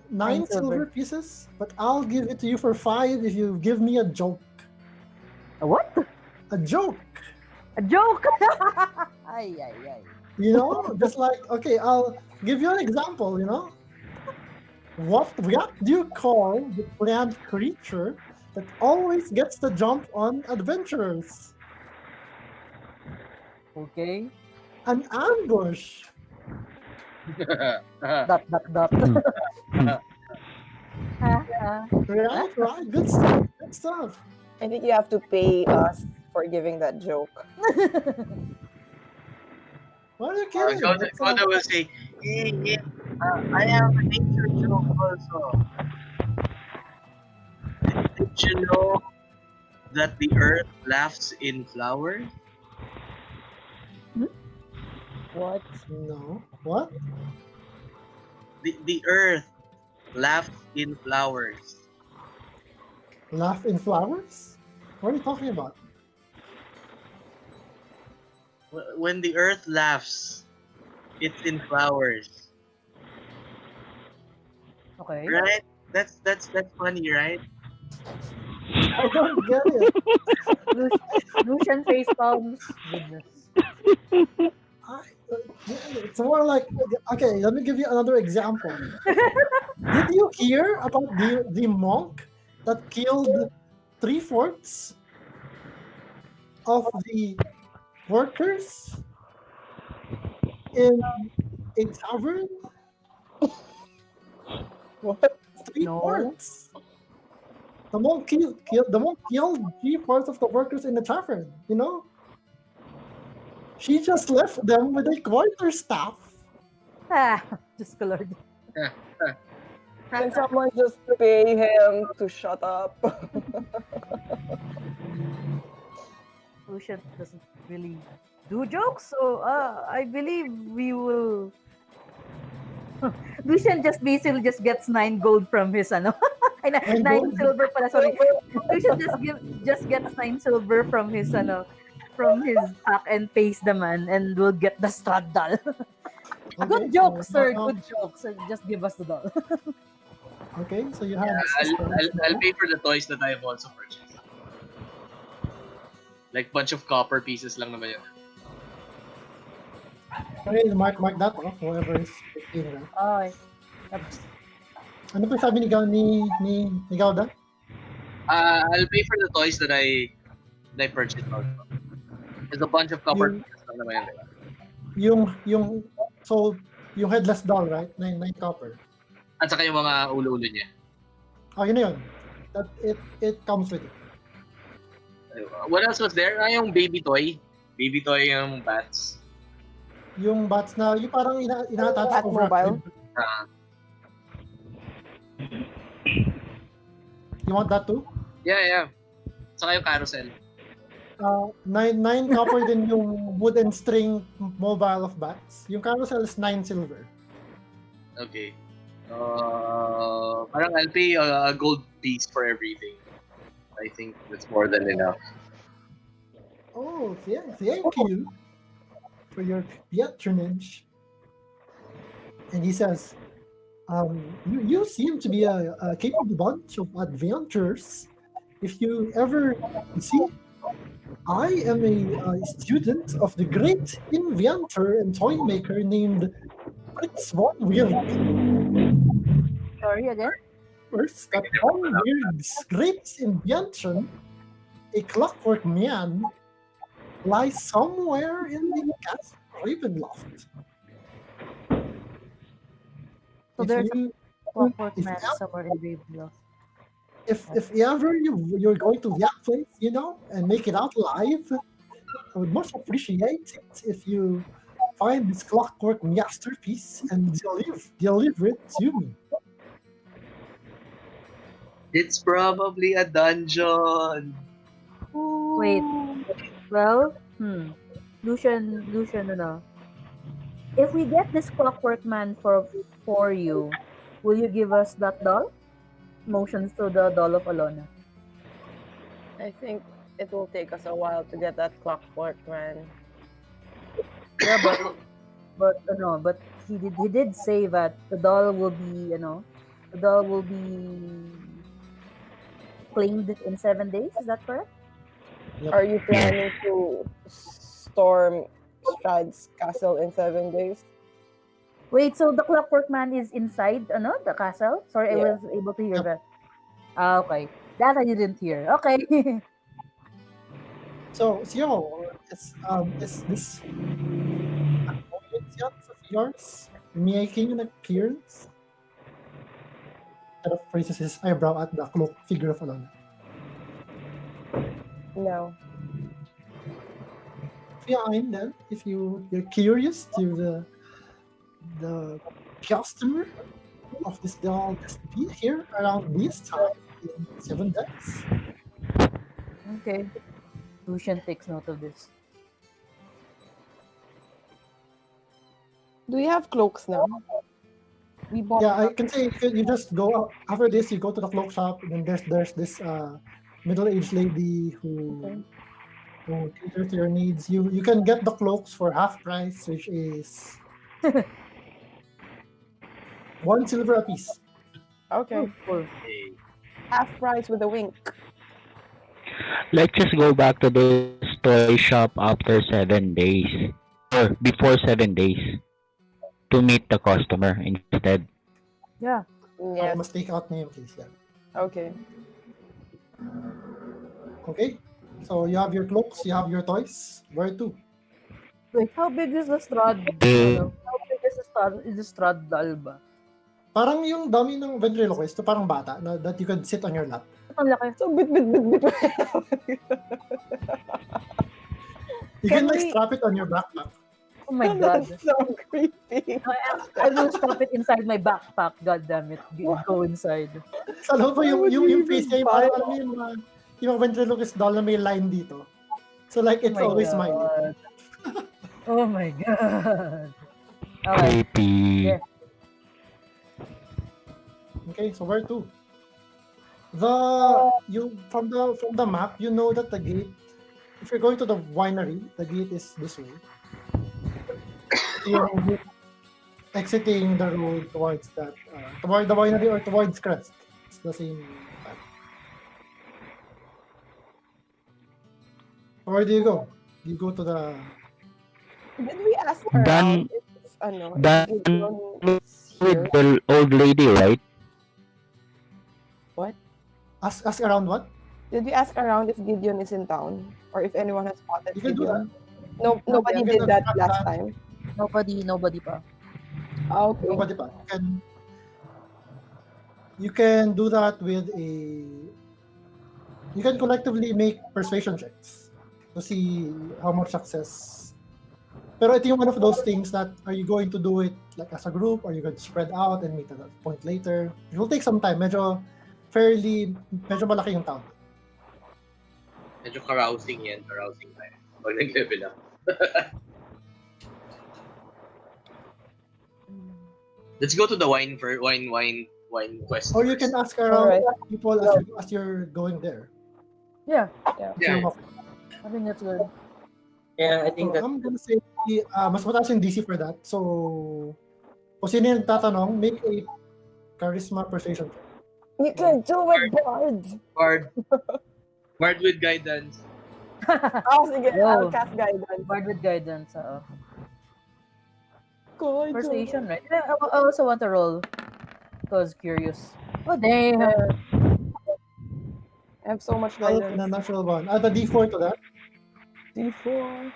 Nine silver pieces, but I'll give it to you for 5 if you give me a joke. A what? A joke. A joke. Ay. You know, just like, okay, I'll give you an example, you know? What do you call the plant creature that always gets the jump on adventurers? Okay. An ambush. Dot. Right? Good stuff. I think you have to pay us for giving that joke. What are you kidding? Koda will say, hey, I have a nature joke also. Did you know that the earth laughs in flowers? What? No. What? The earth laughs in flowers. Laugh in flowers? What are you talking about? When the earth laughs, it's in flowers. Okay. Right? That's funny, right? I don't get it. Lucian face palms. Goodness. It's more like, okay, let me give you another example. Did you hear about the monk that killed 3/4 of the workers in a tavern? What? 3/4. The monk killed 3/4 of the workers in the tavern, you know? She just left them with a quarter staff. Just colored. Can someone just pay him to shut up? Lucian doesn't really do jokes, so I believe we will. Lucian basically gets 9 gold from his Ay, 9 silver pala, sorry. Lucian just gets 9 silver from his from his pack and pays the man and will get the Strahd doll. Good joke, sir. Good joke. So just give us the doll. Okay, so you have. I'll pay for the toys that I have also purchased. Like bunch of copper pieces lang naman yun. Okay, mark that off. Whoever is paying that. Okay. Ano pa sabi ni Gauda? I'll pay for the toys that I purchased also. There's a bunch of copper pieces lang naman yun. Yung headless doll, right? 9 copper. At saka yung mga ulo-ulo niya. Oh, yun na yun. That it comes with it. What else was there? Yung baby toy. Baby toy yung bats. Yung bats na, yung parang ina-attach Bat over. mobile? You want that too? Yeah. Saka yung carousel. 9 copper din yung wooden string mobile of bats. Yung carousel is 9 silver. Okay. Parang I'll pay a gold piece for everything. I think that's more than enough. Oh, thank you for your patronage. And he says, you seem to be a capable bunch of adventurers. If you ever see I am a student of the great inventor and toy maker named Fritz von Wirg. Sorry again? First, that von Wirg's great invention, a clockwork man, lies somewhere in the castle Ravenloft. So If there's you, a clockwork if, man somewhere in Ravenloft. if ever you're going to that place, and make it out alive, I would much appreciate it if you find this clockwork masterpiece and deliver it to me. It's probably a dungeon. Wait. Well, Lucian, if we get this clockwork man for you, will you give us that doll? Motions to the doll of Alona. I think it will take us a while to get that clockwork man. Yeah, but he did say that the doll will be claimed in 7 days. Is that correct? Yep. Are you planning to storm Strahd's castle in 7 days? Wait, so the clockwork man is inside the castle? Sorry, I Yeah. was able to hear Yep. that. Ah, okay. That I didn't hear. Okay. So, is this acquaintance of yours making an appearance? Kind of raises his eyebrow at the cloaked figure of Alana. No. Fine then, if you're curious to the customer of this doll just be here around this time in 7 days. Okay. Lucian takes note of this. Do we have cloaks now? We bought. Yeah, I can say you just go out. After this, you go to the cloak shop, and then there's this middle-aged lady who caters to your needs. You can get the cloaks for half price, which is 1 silver apiece. Okay. Cool. Half price with a wink. Let's just go back to this toy shop after 7 days. Or before 7 days. To meet the customer instead. Yeah. Yes. Must take out name, please. Yeah. Okay. Okay. So you have your cloaks, you have your toys. Where to? Wait, how big is the Strahd? How big is the Strahd doll ba? Parang yung dummy ng ventriloquist, to parang bata na that you could sit on your lap. Ang laki. So bit. You Can can like we- strap it on your backpack. Oh my god. That's so creepy. I will stop it inside my backpack. God damn it. Go inside. Alam mo yung would face you niya, yung buy parang alam mo yung ventriloquist doll na may line dito. So like it's Oh my always God. smiling. Oh my god. Okay. Creepy. Yeah. Okay, so where to? From the map, you know that the gate, if you're going to the winery, the gate is this way. You're exiting the road towards toward the winery or towards Crest. It's the same path. Where do you go? You go to the Did we ask Done- around if done Gideon is With here? the old lady, right? ask around what? Did we ask around if Gideon is in town or if anyone has spotted You can do Gideon? No, nobody Okay, did that that's last not- time. Nobody pa. Okay. Nobody pa. You can do that with you can collectively make persuasion checks to see how much success. Pero ito yung one of those things that are you going to do it like as a group or you going to spread out and meet at a point later? It will take some time. Medyo malaki yung town. Medyo carousing tayo. Pag nag-level up. Let's go to the wine quest. Or you can ask around Alright. people as you're going there. Yeah. Yeah. I think that's good. Yeah, I think So, that I'm gonna say mas mataas yung DC for that. So, kung sino yung tatanong, make a charisma persuasion check. You can do it, Bard. Bard with guidance. Sige. I'll cast guidance. Bard with guidance. Guidance. Persuasion, right? I also want to roll. Because curious. Oh, damn. I have so much And guidance. a natural one. Add a D4 to that. D4.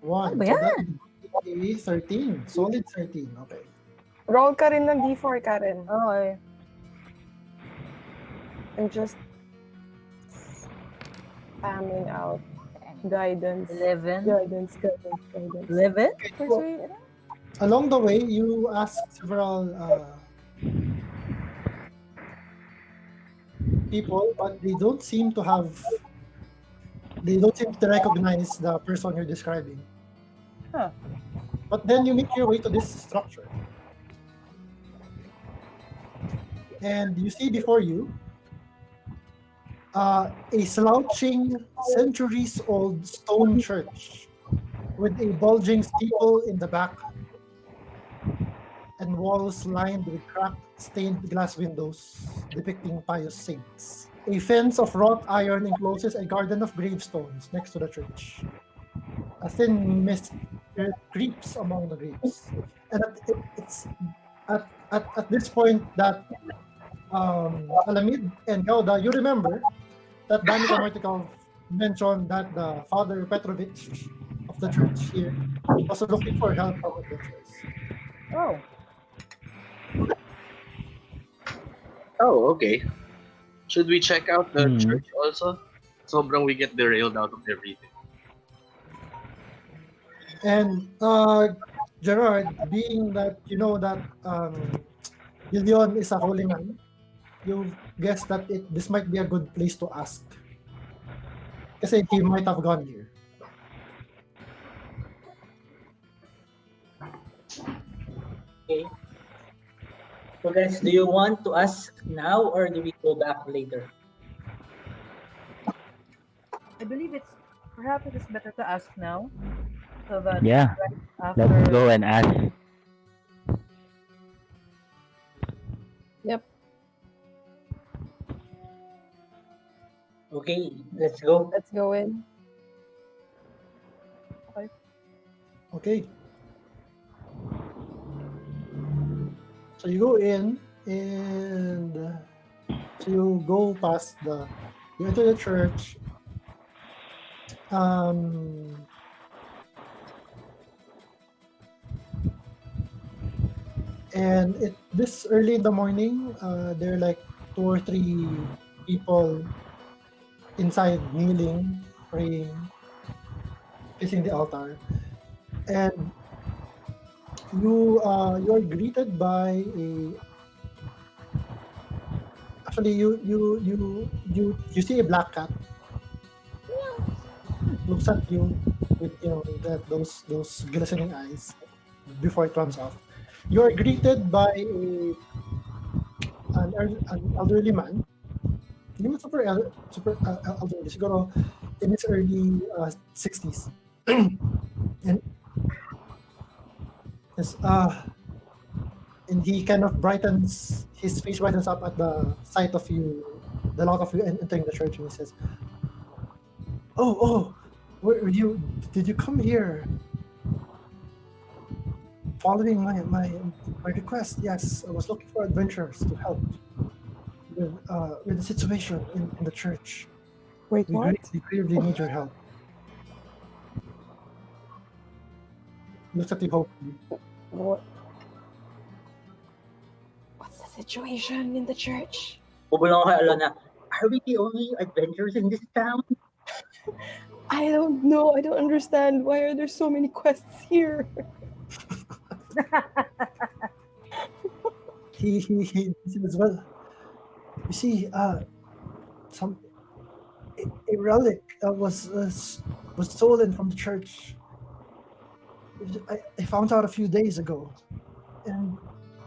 One. Ano ba So yan? that would be 13. Solid 13. Okay. Roll ka rin ng D4, Karen. Okay. I'm just spamming out. Guidance. 11. Guidance. 11? Okay, Persuasion? along the way, you ask several people, but they don't seem to recognize the person you're describing. Huh. But then you make your way to this structure. And you see before you a slouching, centuries-old stone church with a bulging steeple in the back and walls lined with cracked, stained glass windows depicting pious saints. A fence of wrought iron encloses a garden of gravestones next to the church. A thin mist creeps among the graves. And at this point that Alamid and Gauda, you remember that Danica Martikov mentioned that the Father Petrovich of the church here was looking for help from adventurers. Oh. Oh, okay. Should we check out the Mhm. church also? Sobrang we get derailed out of everything. And Gerard, being that you know that Gideon is a holy man, you guess that this might be a good place to ask. Kasi he might have gone here. Okay. So guys, do you want to ask now or do we go back later? I believe perhaps it is better to ask now. So that Yeah. right after. Let's go and ask. Yep. Okay, let's go. Let's go in. Okay. So you go in and so you go past you enter the church. And this early in the morning, there are like 2 or 3 people inside kneeling, praying, facing the altar, and you are greeted by you see a black cat looks at you with those glistening eyes before it runs off. You are greeted by an elderly man. Hindi mo super elderly, siguro in his early 60s. And yes, and he kind of his face brightens up at the sight of you, the lot of you entering the church, and he says, "Oh, where you? Did you come here following my request?" "Yes, I was looking for adventurers to help with the situation in the church. Wait, what? We gravely need your help." Looks at you hopefully. What's the situation in the church? Bubulong kay Alona, are we the only adventurers in this town? I don't know. I don't understand. Why are there so many quests here? He says, "Well, you see, a relic was stolen from the church. I found out a few days ago, and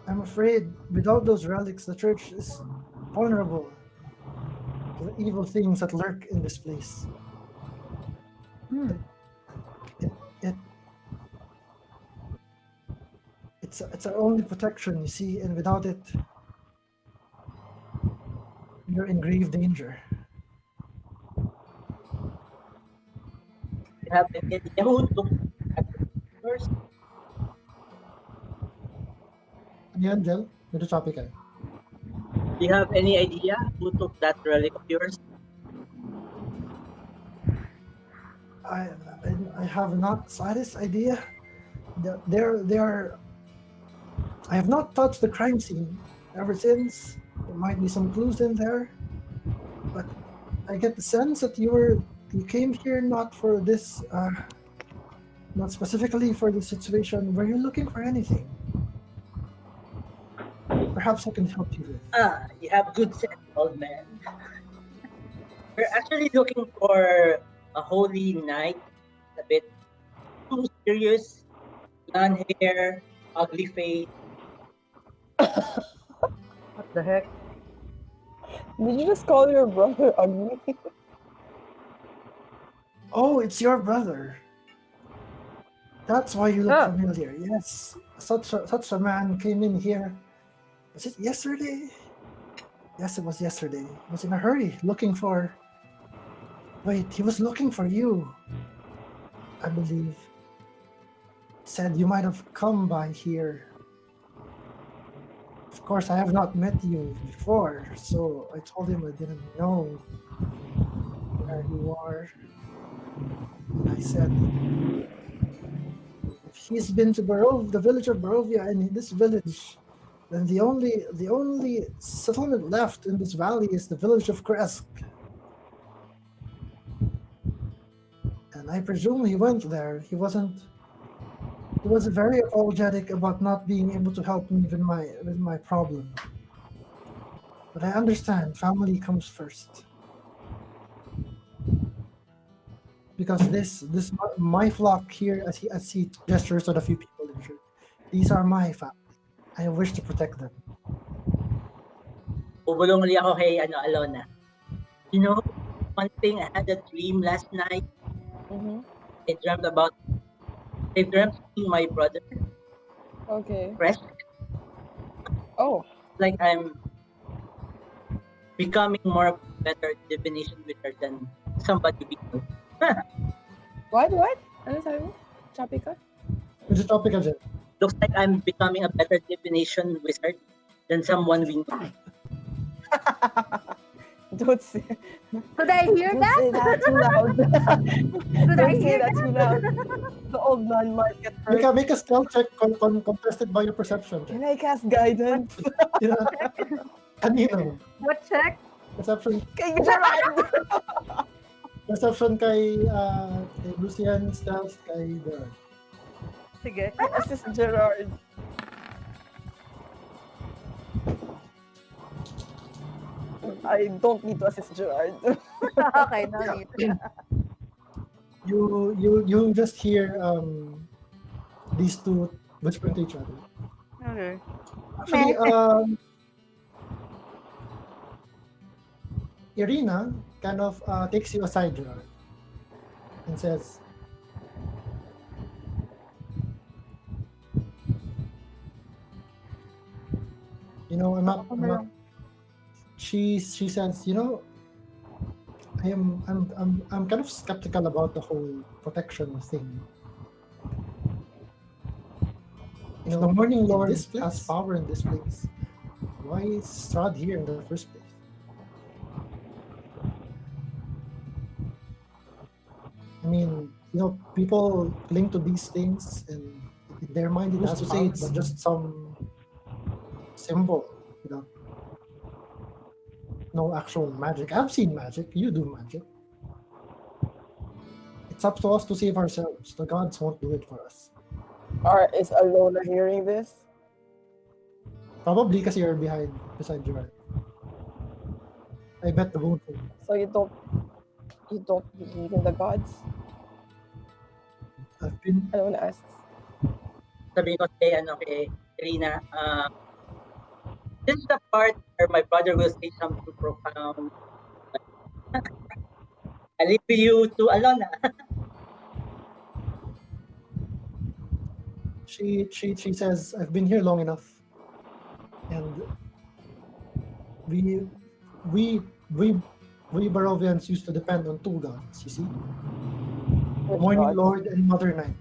I'm afraid without those relics, the church is vulnerable to the evil things that lurk in this place. It's our only protection, you see, and without it, You're in grave danger. You have any idea who took that first? Ano yan, Jel? Medyo choppy ka. Do you have any idea who took that relic of yours? I have not slightest idea. They are. I have not touched the crime scene ever since. There might be some clues in there, but I get the sense that you came here not for this, not specifically for this situation. Were you looking for anything? Perhaps I can help you with. You have good sense, old man. We're actually looking for a holy knight, a bit too serious, blonde hair, ugly face. What the heck? Did you just call your brother ugly? Oh, it's your brother. That's why you look Oh. familiar. Yes, such a man came in here. Was it yesterday? Yes, it was yesterday. He was in a hurry, looking for. Wait, he was looking for you. I believe. Said you might have come by here. Of course, I have not met you before, so I told him I didn't know where you are. And I said, if he's been to the village of Barovia, and in this village, then the only settlement left in this valley is the village of Kresk. And I presume he went there. He was very apologetic about not being able to help me with my problem. But I understand family comes first. Because this my flock here, as he gestures to the few people in church, these are my family. I wish to protect them. Bubulong ulit ako kay Alona. You know, one thing, I had a dream last night. Mm-hmm. I dreamt seeing my brother. Okay. Fresh. Oh. Like I'm becoming more of a better divination wizard than somebody before. What? Ano sabi mo? Choppy ka? Which topic again? Looks like I'm becoming a better divination wizard than someone we know. Don't say. Could I hear Don't that? say that too loud. Could I Don't say hear that too loud. The old man might get hurt. Make a spell check contested by your perception check. Can I cast guidance? Kanino? What check? Perception. Kay Gerard! Perception kay Lucian, stealth kay Gerard. Sige. Assist Gerard. I don't need to assist Gerard. Okay, no need. You just hear these two whispering to each other. Okay. Actually, Irina kind of takes you aside, Gerard, and says, I'm not. She says, I'm kind of skeptical about the whole protection thing. If the Morning Lord has power in this place, why is Strahd here in the first place? I mean, people cling to these things, and in their mind it has to say it's just some symbol, no actual magic. I've seen magic. You do magic. It's up to us to save ourselves. The gods won't do it for us. Is Alona hearing this? Probably because you're beside Gerard. I bet the whole thing. So you don't believe in the gods? Alona asks. Sabi ko kay Irina, this is the part where my brother will say something profound. I leave you to Alona. She says, I've been here long enough, and we we we Barovians used to depend on two gods, you see, Which Morning gods? Lord and Mother Night.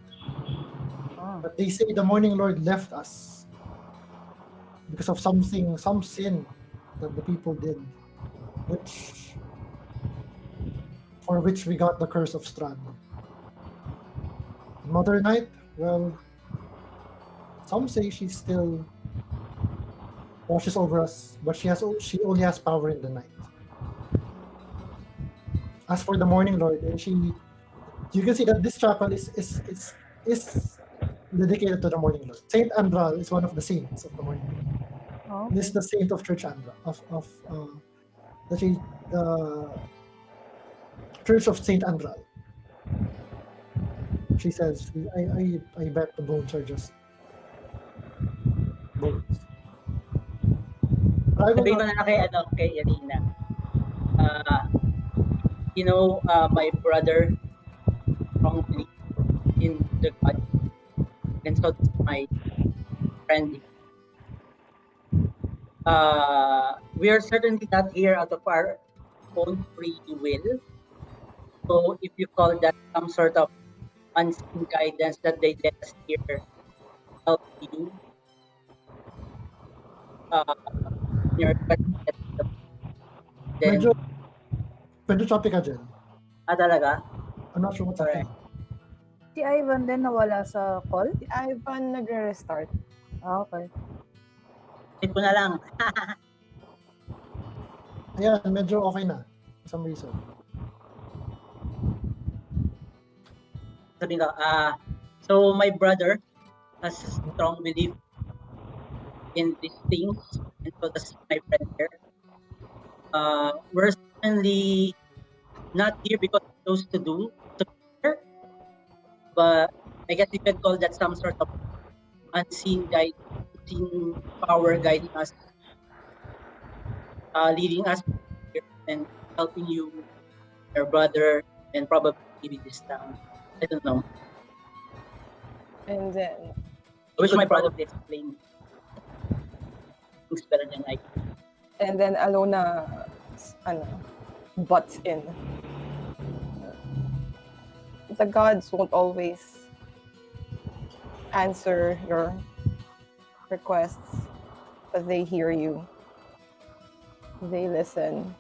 Oh. But they say the Morning Lord left us because of some sin that the people did, which for which we got the curse of Strahd. Mother Night, well, some say she still watches over us, but she only has power in the night. As for the Morning Lord, and you can see that this chapel is dedicated to the Morning Lord. Saint Andral is one of the saints of the Morning Lord. Oh, This is okay. the saint of Church Andral the Church of Saint Andral. She says, I bet the bones are just bones. But I will Sabihin not. ko na lang kay Alina. My brother strongly in the God, and so does my friend. We are certainly not here out of our own free will. So if you call that some sort of unseen guidance that they let us here help you, uh, in your quest to get the then Medyo, medyo choppy ka dyan. talaga? I'm not sure what's happening. Si Ivan din nawala sa call? Si Ivan nagre-restart. Ah, okay. Ito na lang. Ayan, medyo okay na. For some reason. Sabihin ko, so my brother has a strong belief in these things, and so does my friend here. We're certainly not here because we chose to do so here, but I guess you can call that some sort of unseen guide, unseen power guiding us, leading us here and helping you, your brother, and probably maybe this town. I don't know. And then, I wish my brother would explain things better than I can. and then Alona, butts in. The gods won't always answer your requests, but they hear you. They listen.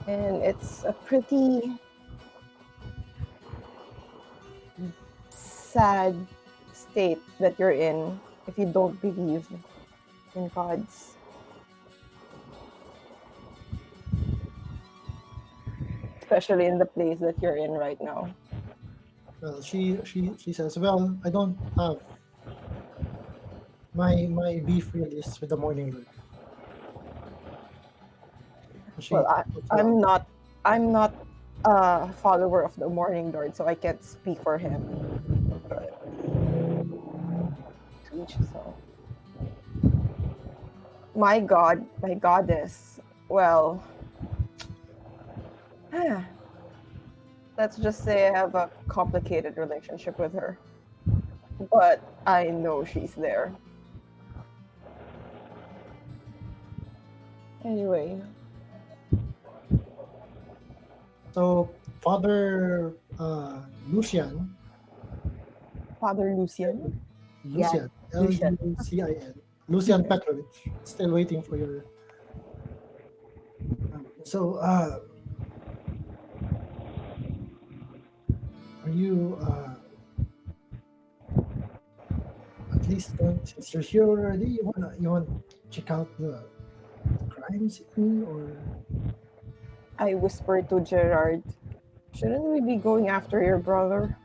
And it's a pretty sad state that you're in if you don't believe in gods. Especially in the place that you're in right now. Well, she says, well, I don't have my beef really is with the Morning Lord. Well, I'm not a follower of the Morning Lord, so I can't speak for him. But to each his own. My god, my goddess. Well, let's just say I have a complicated relationship with her. But I know she's there. Anyway. So Father Lucian. Father Lucian? Lucian. Yeah, Lucian. Lucin. Lucian Petrovich. Still waiting for your. Are you at least since you're here already? You want to check out the crime scene or? I whispered to Gerard, shouldn't we be going after your brother?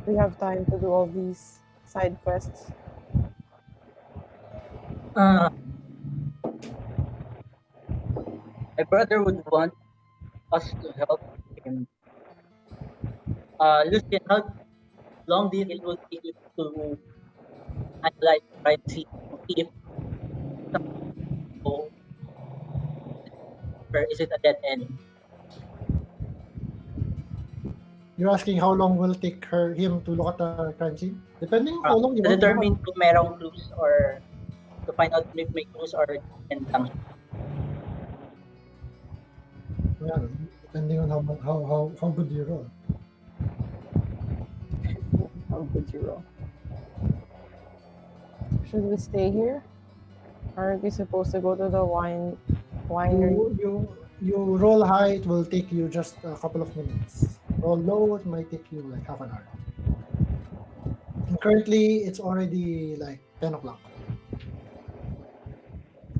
We have time to do all these side quests. My brother would want us to help him. Lucian, how long do you think it will take you to analyze the crime scene to see if so, or is it a dead end? You're asking how long will it take him to look at the crime scene? Depending on how long you To want to determine kung merong clues or to find out if may clues or end lang. Yeah, depending on how good you roll. How good you roll. Should we stay here? Aren't we supposed to go to the winery? You roll high, it will take you just a couple of minutes. Roll low, it might take you like half an hour. And currently, it's already like 10 o'clock.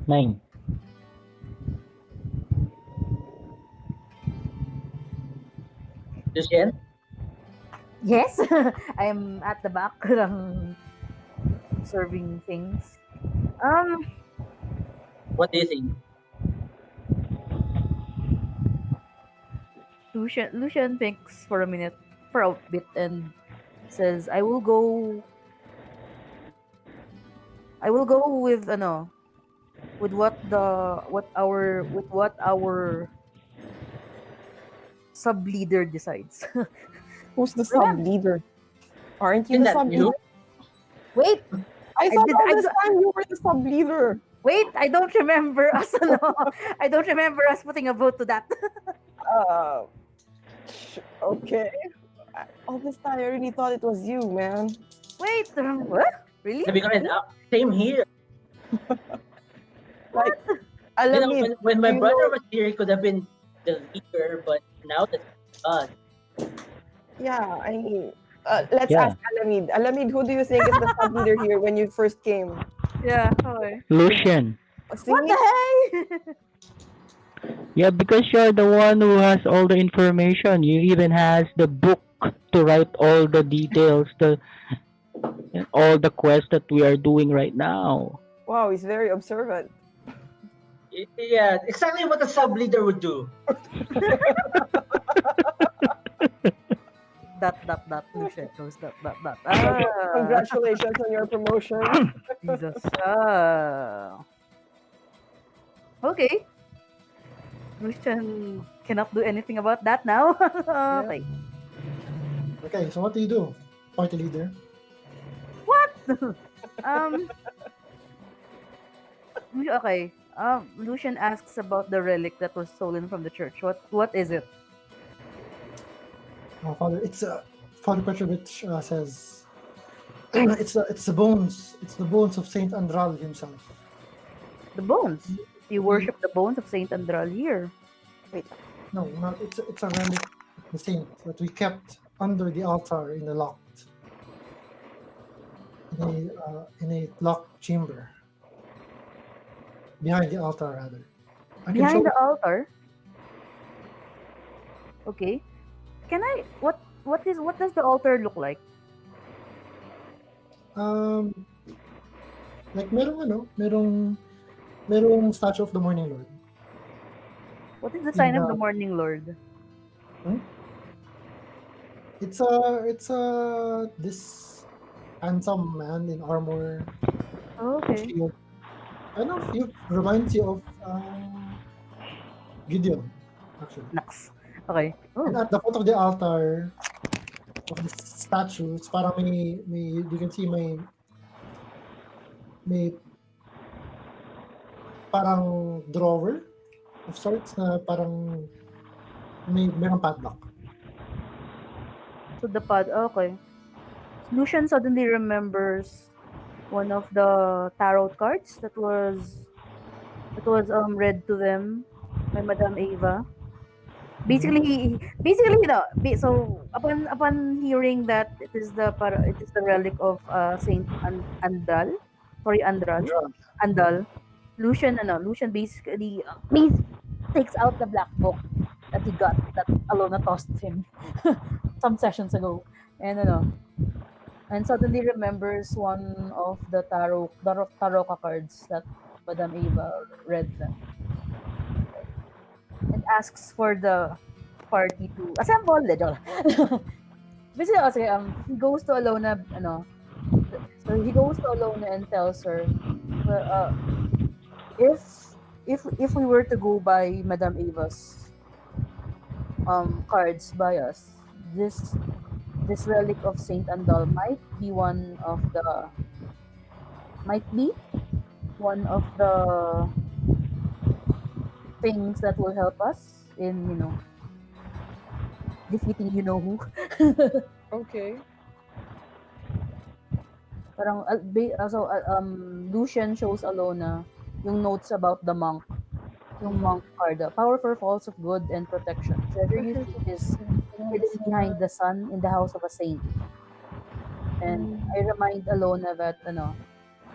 9. Lucien? Yes, I am at the back serving things. What do you think? Lucian thinks for a bit, and says, I will go with with what our sub leader decides. Who's the sub leader? Aren't you Isn't the that sub you? leader? Wait, I thought did- all I this do- time you were the sub leader. wait, I don't remember us. I don't remember us putting a vote to that. Uh, okay. All this time I really thought it was you, man. Wait, what? Really? Sabi ko rin, same here. Like, You know, Alamid, when my you brother know- was here, he could have been the leader, but now that's us. yeah, I mean, let's Yeah. ask Alamid. Alamid, who do you think is the sub leader here when you first came? Yeah. Okay. Lucian. See? What the heck? Yeah, because you're the one who has all the information. You even has the book to write all the details, all the quests that we are doing right now. Wow, he's very observant. Yeah, exactly what a sub leader would do. Dot Lucian goes dot. Congratulations on your promotion. Jesus. Okay. Lucian cannot do anything about that now. Okay. Okay, so what do you do, party leader? Um. Okay. Lucian asks about the relic that was stolen from the church. What is it? Father Petrovich says it's the bones. It's the bones of Saint Andral himself. The bones. You worship the bones of Saint Andral here. No, not it's a relic of the saint that we kept under the altar in a locked chamber behind the altar rather. I can show Behind the altar. Okay. Can I? What does the altar look like? like merong statue of the Morning Lord. What is the sign of the- the Morning Lord? It's this handsome man in armor. Okay. Shield. I don't know if it reminds you of Gideon, actually. Nax. Okay. And Oh. at the foot of the altar of the statue, it's parang you can see may parang drawer of sorts na parang merong padlock. So the pod. Okay. Lucian suddenly remembers one of the tarot cards that was read to them by Madame Ava. Basically, so upon hearing that it is the relic of Saint Andal, sorry Andal, Lucian basically takes out the black book that he got that Alona tossed him some sessions ago, and and suddenly remembers one of the tarot cards that Madame Eva read them, and asks for the party to assemble. Basically, he goes to Alona, so he goes to Alona and tells her, well, if we were to go by Madame Eva's cards by us, this relic of Saint Andal might be one of the things that will help us in, defeating who. Okay. Parang Lucian shows Alona yung notes about the monk. Yung monk card. Power for falls of good and protection. Treasure you seek is hidden behind the sun in the house of a saint. And I remind Alona that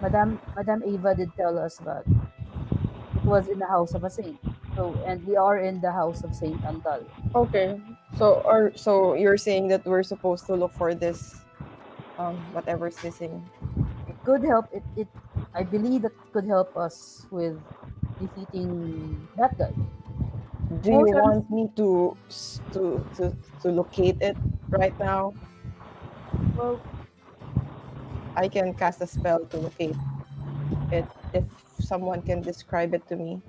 Madame Ava did tell us that it was in the house of a saint. So, and we are in the house of Saint Antal. Okay. So you're saying that we're supposed to look for this whatever's missing. It could help. I believe that it could help us with defeating that guy. Do you want me to locate it right now? Well, I can cast a spell to locate it if someone can describe it to me.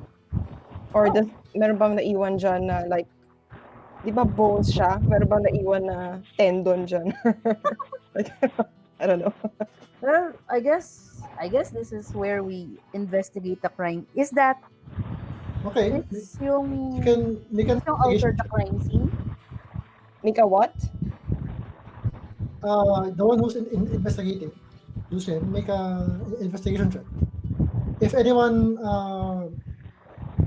Or meron bang naiwan dyan na like, di ba bones siya? Meron bang naiwan na tendon dyan? Like, I don't know. well, I guess this is where we investigate the crime. Is that Okay. yung you can alter the crime scene? Mika what? The one who's investigating, Lucien, make a investigation check. If anyone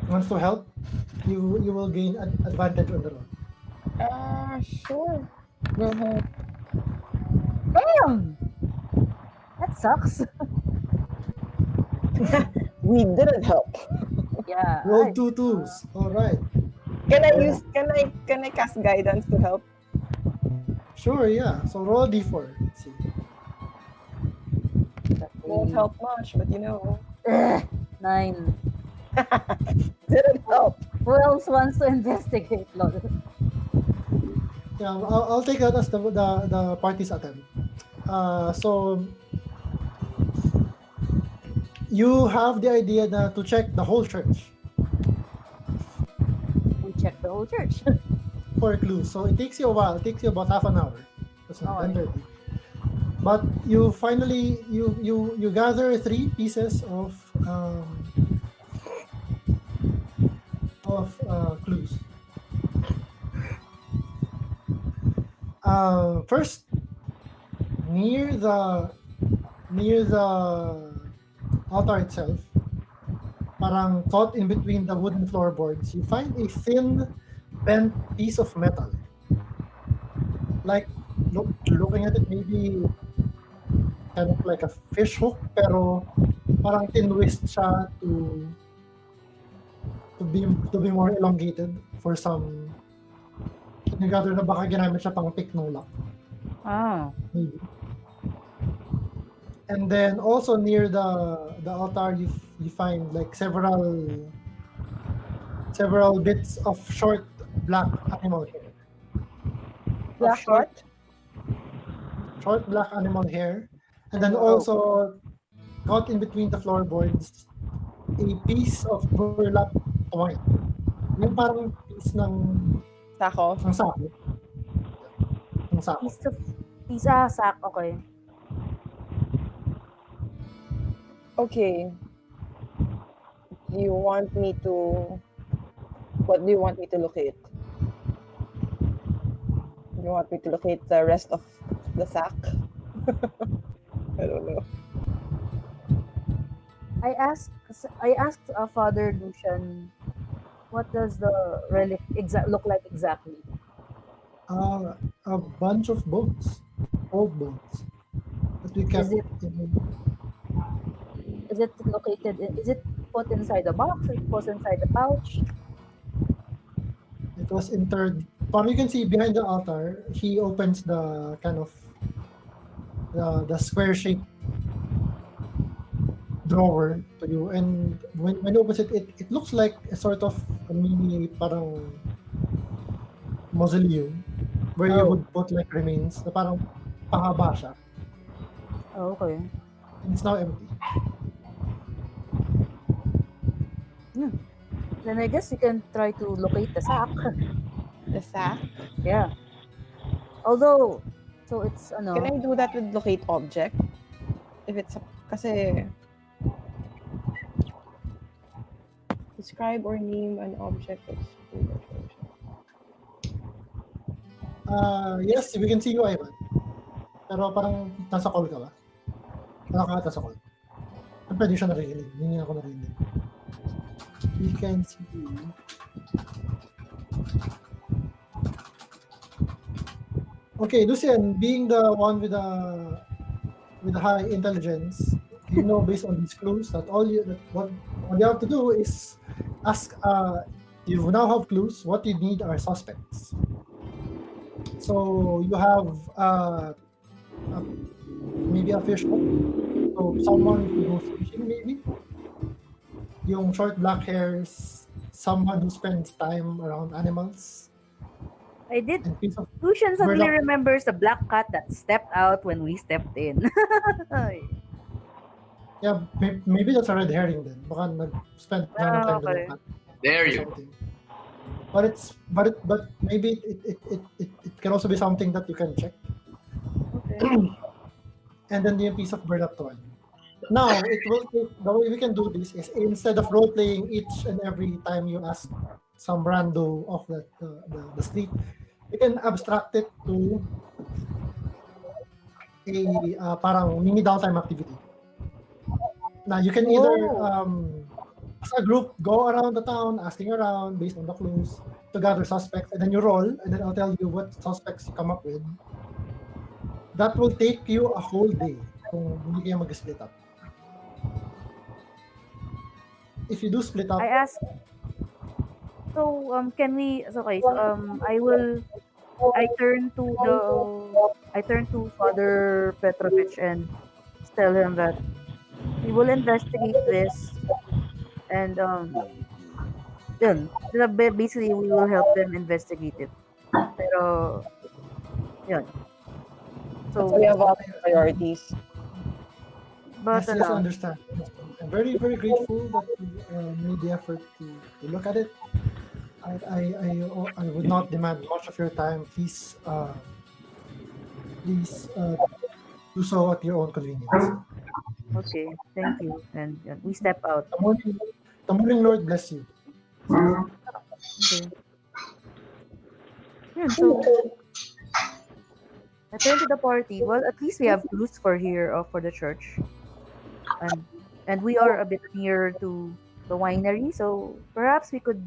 wants to help, you will gain advantage on the roll. Sure. Go ahead. Damn! That sucks. We didn't help. Yeah. Roll 2 2s. All right. Can I cast guidance to help? Sure, yeah. So roll d4. Let's see. Won't help much, but 9. Didn't help. Who else wants to investigate, Lord? Yeah, I'll take that as the party's attempt. So you have the idea to check the whole church. We check the whole church. For clues. So it takes you a while. It takes you about half an hour. That's not 10:30. But you finally you gather 3 pieces of clues. First, near the altar itself, parang caught in between the wooden floorboards, you find a thin, bent piece of metal. Like looking at it, maybe kind of like a fish hook, pero parang tinwist siya to be more elongated for some. Gather na baka ginamit siya pang pick ng lock. Maybe. And then also near the altar, you find like several bits of short black animal hair. Short black animal hair, and then also caught in between the floorboards, a piece of burlap twine. Yung parang piece ng sako. Sack, okay. Okay. What do you want me to locate? You want me to locate the rest of the sack? I don't know. I asked Father Lucian, what does the relic look like exactly? A bunch of bones, old bones that we kept. Is it located? Is it put inside the box? Is it put inside the pouch? It was interred. You can see behind the altar, he opens the kind of the square-shaped drawer to you, and when he opens it, it looks like a sort of a mini parang mausoleum where you would put like remains na parang pahaba siya. Oh, okay. And it's now empty. Then I guess you can try to locate the sack. The sack? Yeah. Although, so it's ano. Can I do that with locate object? If it's kasi Describe or name an object that's in the church. Yes, we can see you, Ivan. Pero parang nasa call ka ba? Parang ka nasa call. Pwede siya narinig. Hindi niya ako narinig. We can see you. Okay, Lucian, being the one with the high intelligence, you know based on these clues that what you have to do is ask. You now have clues. What you need are suspects. So you have maybe a fish hook. So someone who goes fishing, maybe. Yung short black hairs, someone who spends time around animals. I did. And piece of Lucian suddenly burlap. remembers the black cat that stepped out when we stepped in. Yeah, maybe that's a red herring then. Baka nag-spend na ng time okay. doon. There you Something. But maybe it can also be something that you can check. Okay. And then yung piece of burlap toy. Now, the way we can do this is instead of role playing each and every time you ask some rando of the street, you can abstract it to a parang mini downtime activity. Now you can either as a group go around the town asking around based on the clues to gather suspects, and then you roll, and then I'll tell you what suspects you come up with. That will take you a whole day kung hindi kayo mag-split up. If you do split up, I asked. So can we? Okay. I turn to Father Petrovich and tell him that we will investigate this, and yun, basically we will help them investigate it. Pero yun. So we have other priorities. But yes, I understand. I'm very, very grateful that you made the effort to look at it. I would not demand much of your time. Please do so at your own convenience. Okay, thank you. And we step out. The morning Lord bless you. Okay. Yeah, so I turn to the party. Well, at least we have clues for here for the church, and we are a bit near to the winery, so perhaps we could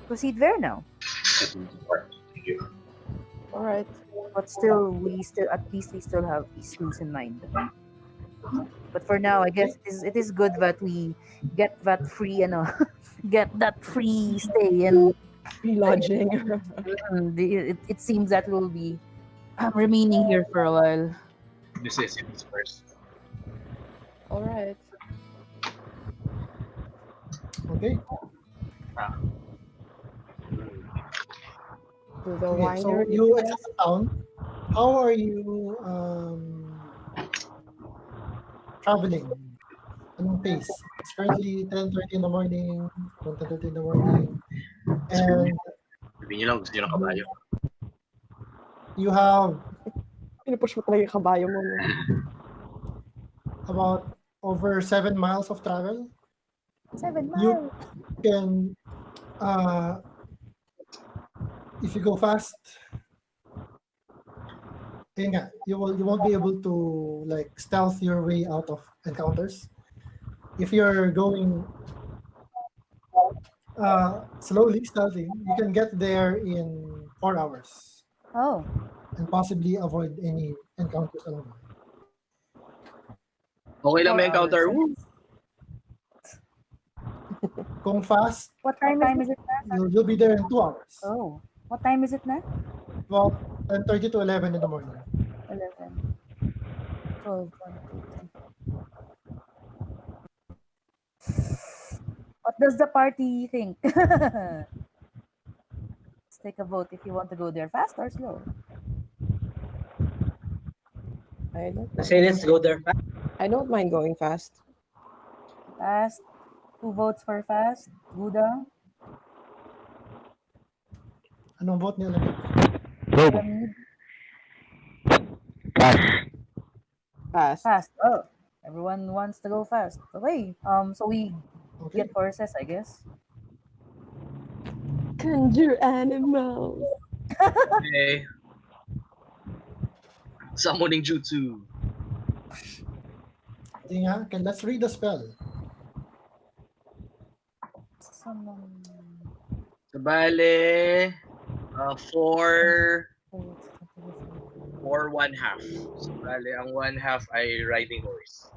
proceed there now. All right. But still, we still have these clues in mind. But for now, I guess it is good that we get that free, get that free stay and free lodging. It seems that we'll be remaining here for a while. Necessities first. All right. Okay. Okay, so you exit the town. How are you traveling? Anong pace? It's currently 10:30 in the morning, 10:30 in the morning, and sabihin niyo lang gusto niyo ng kabayo. You have pinupush mo talaga yung kabayo mo. About over 7 miles of travel. 7 miles. You can if you go fast, you won't be able to like stealth your way out of encounters. If you're going slowly stealthing, you can get there in 4 hours. Oh. And possibly avoid any encounters along the way. Okay lang may encounter. Kung fast. What time is it now? You'll be there in 2 hours. Oh. What time is it now? About 10:30 to 11 in the morning. 11. 12, 1, 2, 3. What does the party think? Let's take a vote if you want to go there fast or slow. Let's go there fast. I don't mind going fast. Fast. 2 votes for fast. Buddha. Anong vote niya? Fast. Oh, everyone wants to go fast. Okay. So we get horses, I guess. Conjure animals. Okay. Summoning jutsu. Okay, let's read the spell. So, bale, 4 or 1/2. So, bale, ang 1/2 ay riding horse.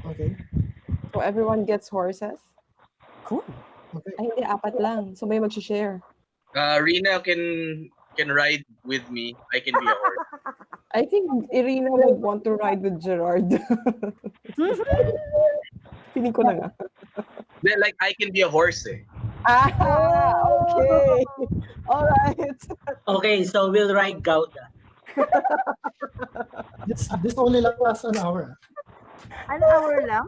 Okay. So everyone gets horses? Cool. Okay. Ay, hindi, 4 lang. So may mag-share. Rina can ride with me. I can be a horse. I think Irina would want to ride with Gerard. Feeling ko na nga. Then, like, I can be a horse eh. Okay. All right. Okay, so we'll ride Gauda. This only lasts an hour. An hour lang?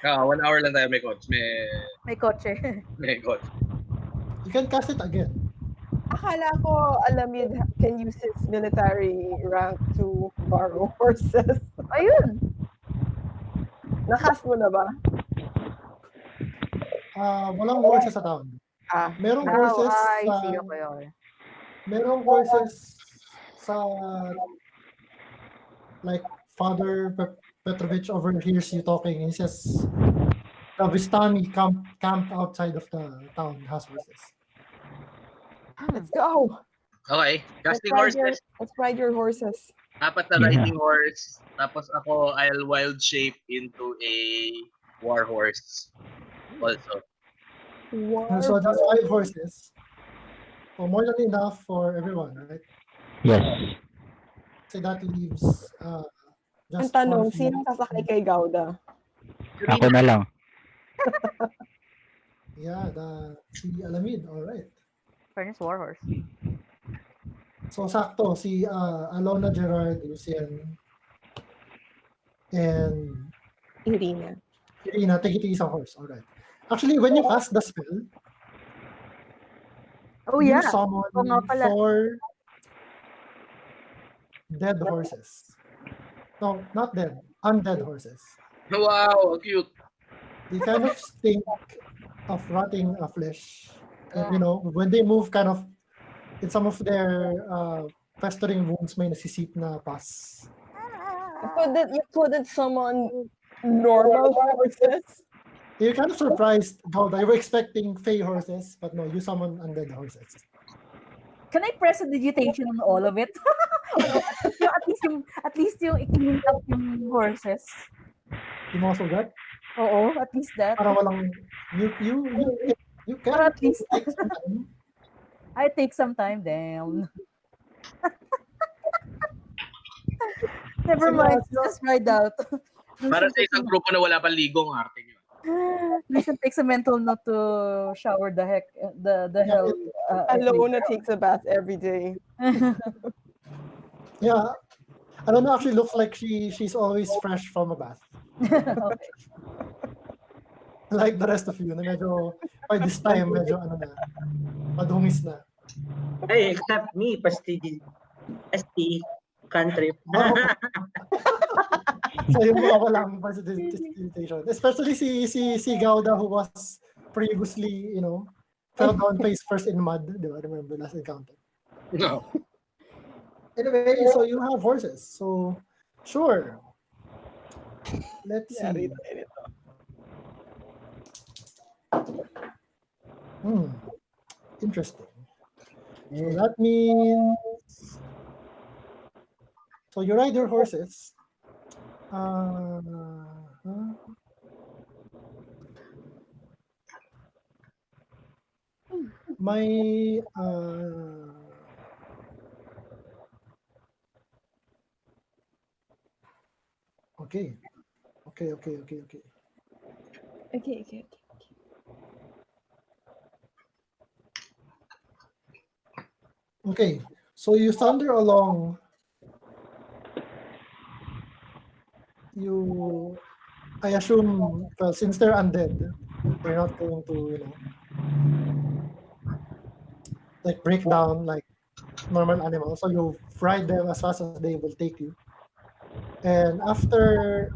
1 hour lang tayo may coach. May kotse. May coach. You can cast it again. Akala ko Alamid can use his military rank to borrow horses. Ayun. Nakas mo na ba? Walang horses sa town. Merong horses Ay, sa... sige ko yun. Merong horses sa... Like, Father Petrovich overhears you talking. He says, the Vistani camp outside of the town has horses. Let's go. Okay. Casting Let's horses. let's ride your horses. 4 na riding horse. Tapos ako, I'll wild shape into a war horse. Also. So that's 5 horses. So more than enough for everyone, right? Yes. So that leaves Ang just tanong, one few- sino sasakay kay Gauda? Ako na lang. Yeah, si Alamid, all right. Furnace Warhorse. So sakto si Alona, Gerard, Lucien, and Irina. Irina, tigiti isang horse. All right. Actually, when you cast the spell, Oh you yeah. summon Oo nga pala. 4 dead horses. No, not dead. Undead horses. Wow, cute. They kind of stink of rotting flesh. And, when they move, kind of, in some of their festering wounds, may nasisip na pus. You couldn't summon normal horses? You're kind of surprised, Gauda. You were expecting fey horses, but no, you summon undead horses. Can I press a digitation on all of it? at least yung i-clean up yung horses. You also got? Oo, at least that. Para walang, you can. Para at least. Take some time. I take some time, damn. Never mind, just ride out. Para sa isang grupo na wala pang ligong, arte nyo. Lucian takes a mental note to shower the hell. Alona takes a bath every day. Yeah. Alona actually looks like she's always fresh from a bath. Okay. Like the rest of you, na medyo, by this time, medyo madungis na. Hey, except me, ST country. So yung mga walang precipitation. Especially si Gauda, who was previously, fell down face first in mud. Di ba? Remember last encounter. No. Anyway, so you have horses. So, sure. Let's see. Interesting. So that means... So you ride your horses. Okay. Okay. Okay, so you thunder along. I assume, well, since they're undead, they're not going to, like break down like normal animals. So you ride them as fast as they will take you. And after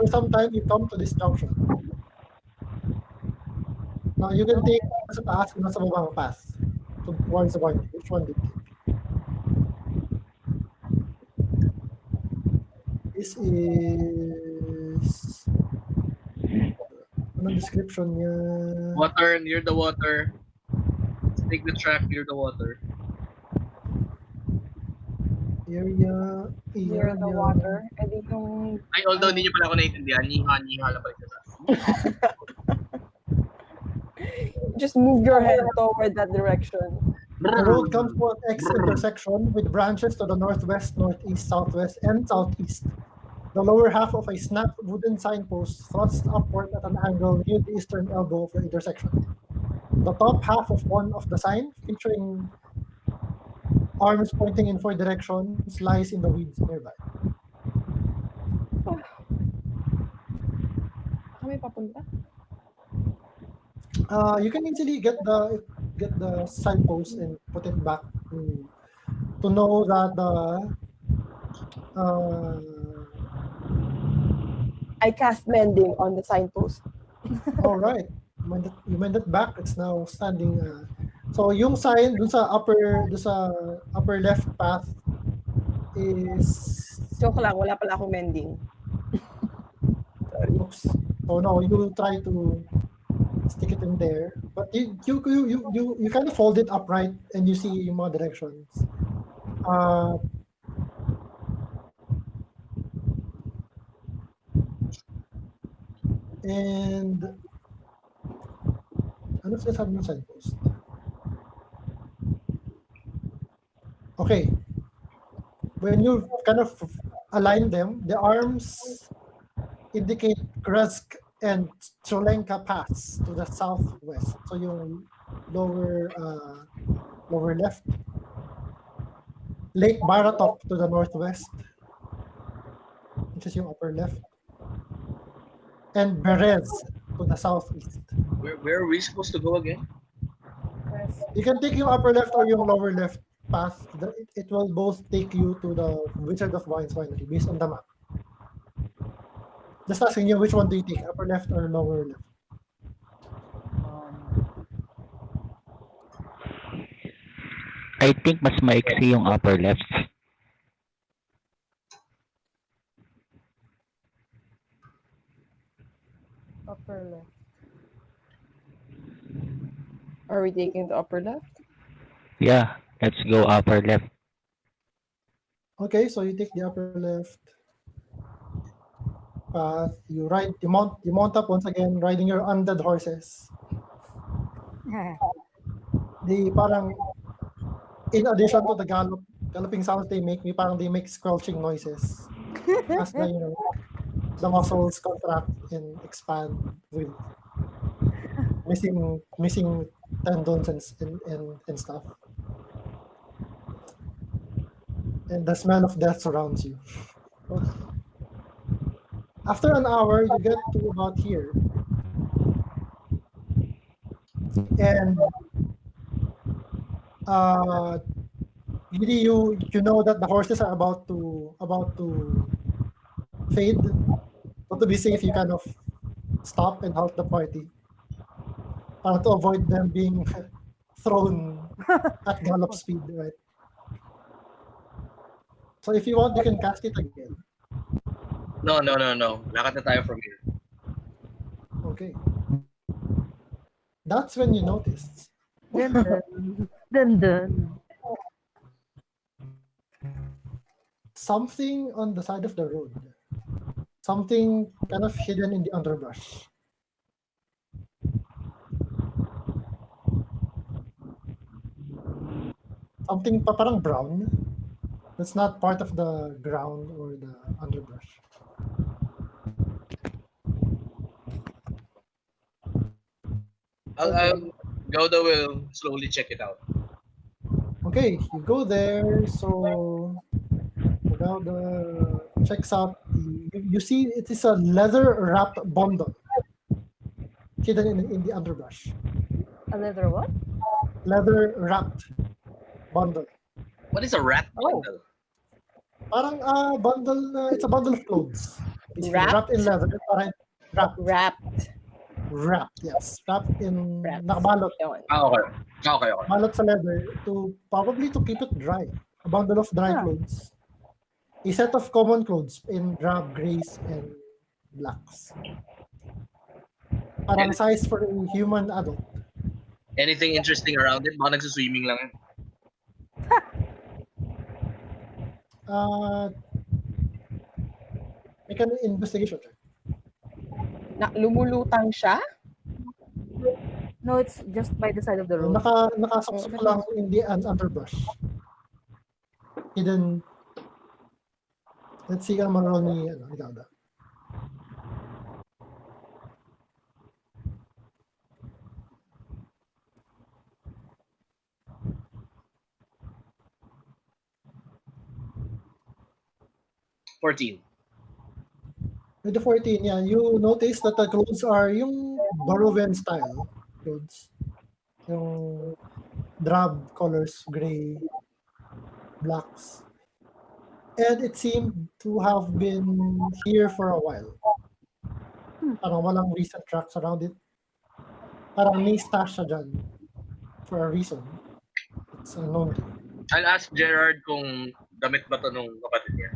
some time, you come to this junction. Now you can take sa taas and sa babang path towards the winery. Which one do you take? This is anong description niya? Water, near the water. Take the track near the water. Area. Near the water. Edi yung... Ay, although hindi niyo pala ako naiintindihan, niha lang pala sa taas. Just move your head toward that direction. The road comes to an X intersection with branches to the northwest, northeast, southwest, and southeast. The lower half of a snapped wooden signpost thrusts upward at an angle near the eastern elbow of the intersection. The top half of one of the sign, featuring arms pointing in 4 directions, lies in the weeds nearby. Kami papunta? You can easily get the signpost and put it back to know that I cast mending on the signpost. all right. You mend it back. It's now standing. So yung sign dun sa upper left path is. Joke lang, wala pala akong mending. Sorry. Oops. So no, you try to stick it in there, but you kind of fold it upright and you see yung mga directions. And ano sinasabi ng signpost? Okay. When you kind of align them, the arms indicate Kresk and Cholenka Pass to the southwest. So yung lower left. Lake Baratok to the northwest, which is yung upper left. And Berez to the southeast. Where are we supposed to go again? You can take yung upper left or yung lower left path. It will both take you to the Wizards of Wine Winery based on the map. Just asking you, which one do you take, upper left or lower left? I think mas maiksi yung upper left. Upper left. Are we taking the upper left? Yeah, let's go upper left. Okay, so you take the upper left path. You mount up once again, riding your undead horses. They parang, in addition to the galloping sounds they make, they make squelching noises as the muscles contract and expand with missing tendons and stuff. And the smell of death surrounds you. After an hour, you get to about here. And you know that the horses are about to fade. But to be safe, you kind of stop and halt the party to avoid them being thrown at gallop speed, right? So if you want, you can cast it again. No. Lakad na tayo from here. Okay. That's when you notice. Dun. Something on the side of the road. Something kind of hidden in the underbrush. Something parang brown. That's not part of the ground or the underbrush. Gouda will slowly check it out. Okay, you go there. So Gouda checks out. You see it is a leather wrapped bundle hidden in the underbrush. A leather what? Leather wrapped bundle. What is a rat bundle? Parang bundle. It's a bundle of clothes. Wrapped? Wrapped in leather. Parang wrapped. Wrapped. wrapped, yes. Wrapped in Wrapped. nakabalot. Okay. Balot sa leather to probably to keep it dry. A bundle of dry clothes. A set of common clothes in drab grays and blacks. Parang size for a human adult. Anything interesting around it? Baka nagsuswimming lang. Make an investigation check. Lumulutang siya? No, it's just by the side of the road. Nakasuksok lang in the underbrush. Hidden. Let's see kung maroon ni Gauda. $14. With the 14, yeah, you notice that the clothes are yung Barovian style clothes. Yung drab colors, gray, blacks. And it seemed to have been here for a while. Parang walang recent tracks around it. Parang may stash siya dyan for a reason. It's unknown to you. I'll ask Gerard kung damit ba to nung kapatid niya.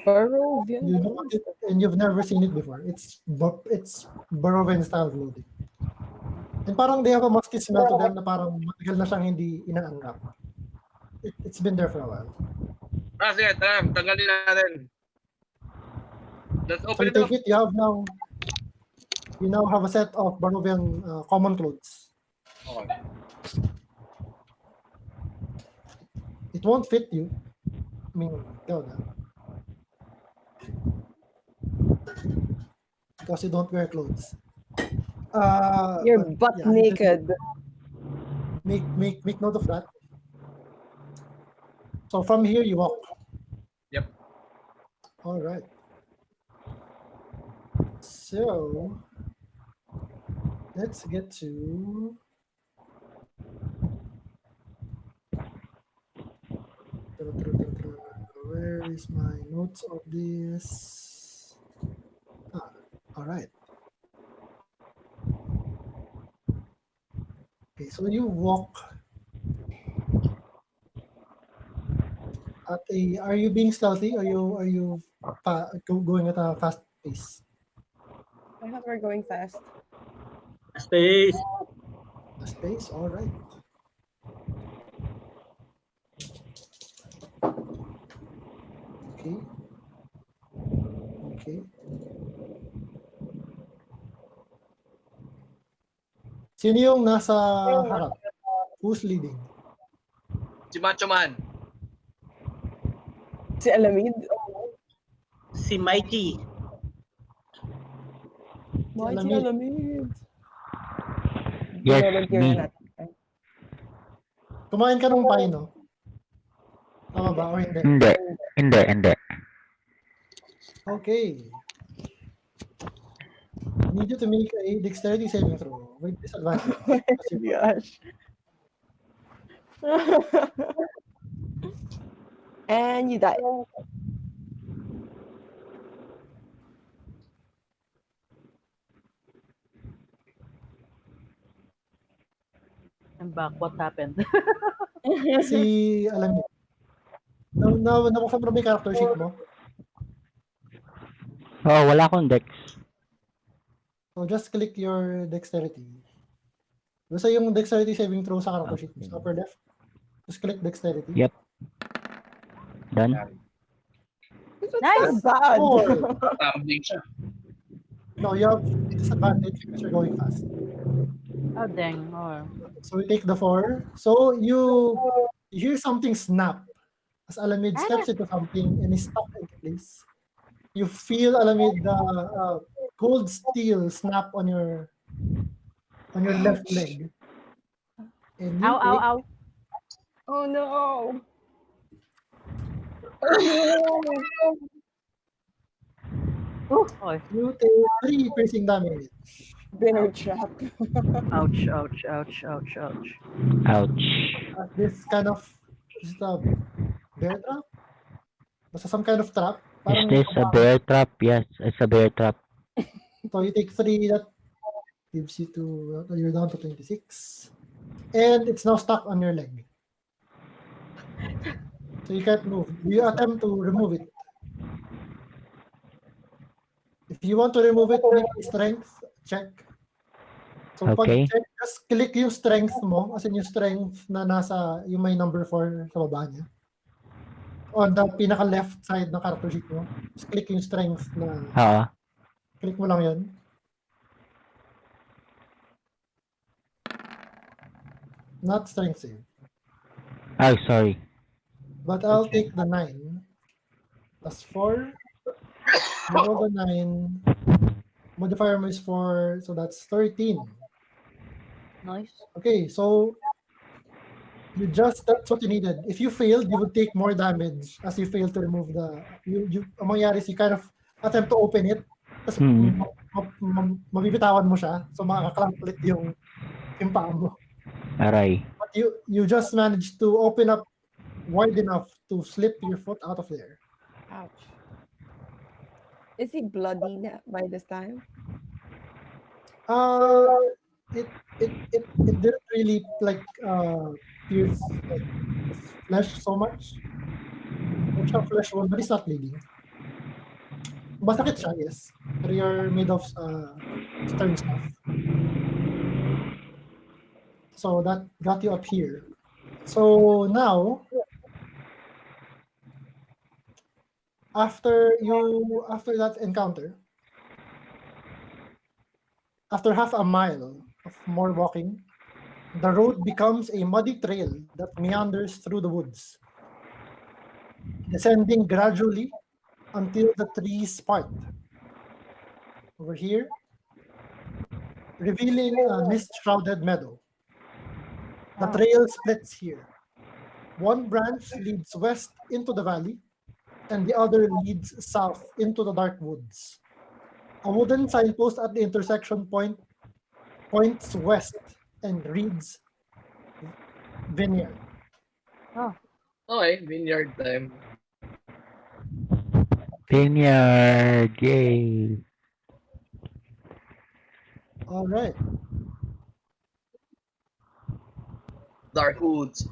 Barovian. You know it, and you've never seen it before. It's Barovian style clothing. And parang they have a musky smell to them na parang matagal na siyang hindi inaanggap. It's been there for a while. Sige, tara, tanggalin natin. Let's So open you it take up. it, you now have a set of Barovian common clothes. Okay. It won't fit you. I mean, go na. Because you don't wear clothes. You're butt naked. Make note of that. So from here you walk. Yep. All right. So let's get to where is my notes of this? All right. Okay, so you walk at are you being stealthy? Are you going at a fast pace? I thought we're going fast. Space. Fast pace, all right. Okay. Sino yung nasa harap? Who's leading? Si Macho Man. Si Alamid? Si Mikey. Bakit si Alamid? Yes, me. Kumain ka ng pie, no? Tama ba? Or hindi? Hindi. Okay. Need you to make a dexterity saving throw with disadvantage. Gosh. And you die. I'm back. What happened? Si alam niyo. Nabuksan mo na ba yung character sheet mo? Oh, wala akong dex. So just click your dexterity. Basta yung dexterity saving throw sa character sheet mo. Sa upper left. Just click dexterity. Yep. Done. Nice. Bad. Tumbling siya. No, you have disadvantage because you're going fast. Oh, dang. Oh. So we take the 4. So you hear something snap as Alamid steps into something and is stuck in place. You feel Alamid cold steel snap on your left leg. And you Ow. Oh no. Oh no. You take 3 piercing damage. Dinner trap. Ouch. This kind of just a bear trap. Basta some kind of trap. Is this a bear trap? Yes, it's a bear trap. So you take 3, that gives you to, you're down to 26. And it's now stuck on your leg. So you can't move. You attempt to remove it. If you want to remove it, make a strength check. So pag Okay. check, just click yung strength mo, as in yung strength na nasa, yung may number 4 sa baba niya. On the pinaka left side ng character sheet mo, just click yung strength na, click mo lang yun. Not strength save. Oh, sorry. But I'll take the 9. Plus 4. Roll the 9. Modifier mo is 4, so that's 13. Nice. Okay, so that's what you needed. If you failed, you would take more damage as you failed to remove the, ang mangyari is you kind of attempt to open it, tapos mabibitawan mo siya, so makakaklamp ulit yung paa mo. Aray. But you just managed to open up wide enough to slip your foot out of there. Ouch. Is he bloody by this time? It didn't really like pierce like flesh so much. Siya flesh wound, but it's not bleeding. Masakit siya, yes. But you're made of stern stuff. So that got you up here. So now, after that encounter, after half a mile of more walking, the road becomes a muddy trail that meanders through the woods, descending gradually until the trees part. Over here, revealing a mist-shrouded meadow. The trail splits here. One branch leads west into the valley, and the other leads south into the dark woods. A wooden signpost at the intersection points west and reads Vineyard. Oh. Okay, vineyard time. Vineyard, yay. All right. Dark woods.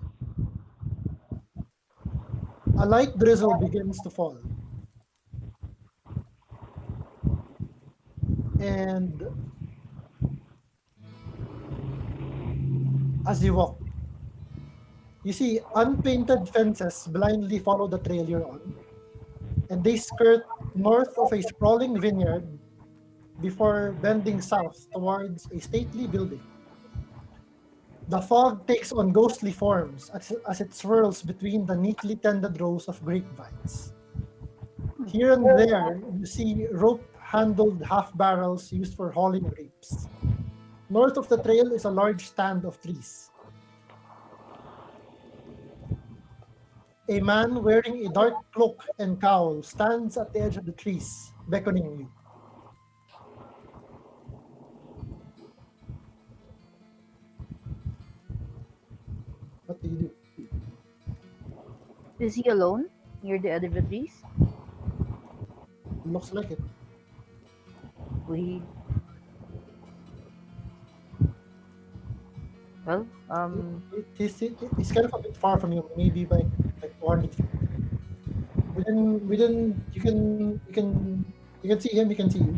A light drizzle begins to fall. And as you walk, you see unpainted fences blindly follow the trail you're on, and they skirt north of a sprawling vineyard before bending south towards a stately building. The fog takes on ghostly forms as it swirls between the neatly tended rows of grapevines. Here and there, you see rope-handled half-barrels used for hauling grapes. North of the trail is a large stand of trees. A man wearing a dark cloak and cowl stands at the edge of the trees, beckoning you. What do you do? Is he alone near the other trees? Looks like it. Well, He's kind of a bit far from you, maybe by like 200 feet. You can see him, he can see you.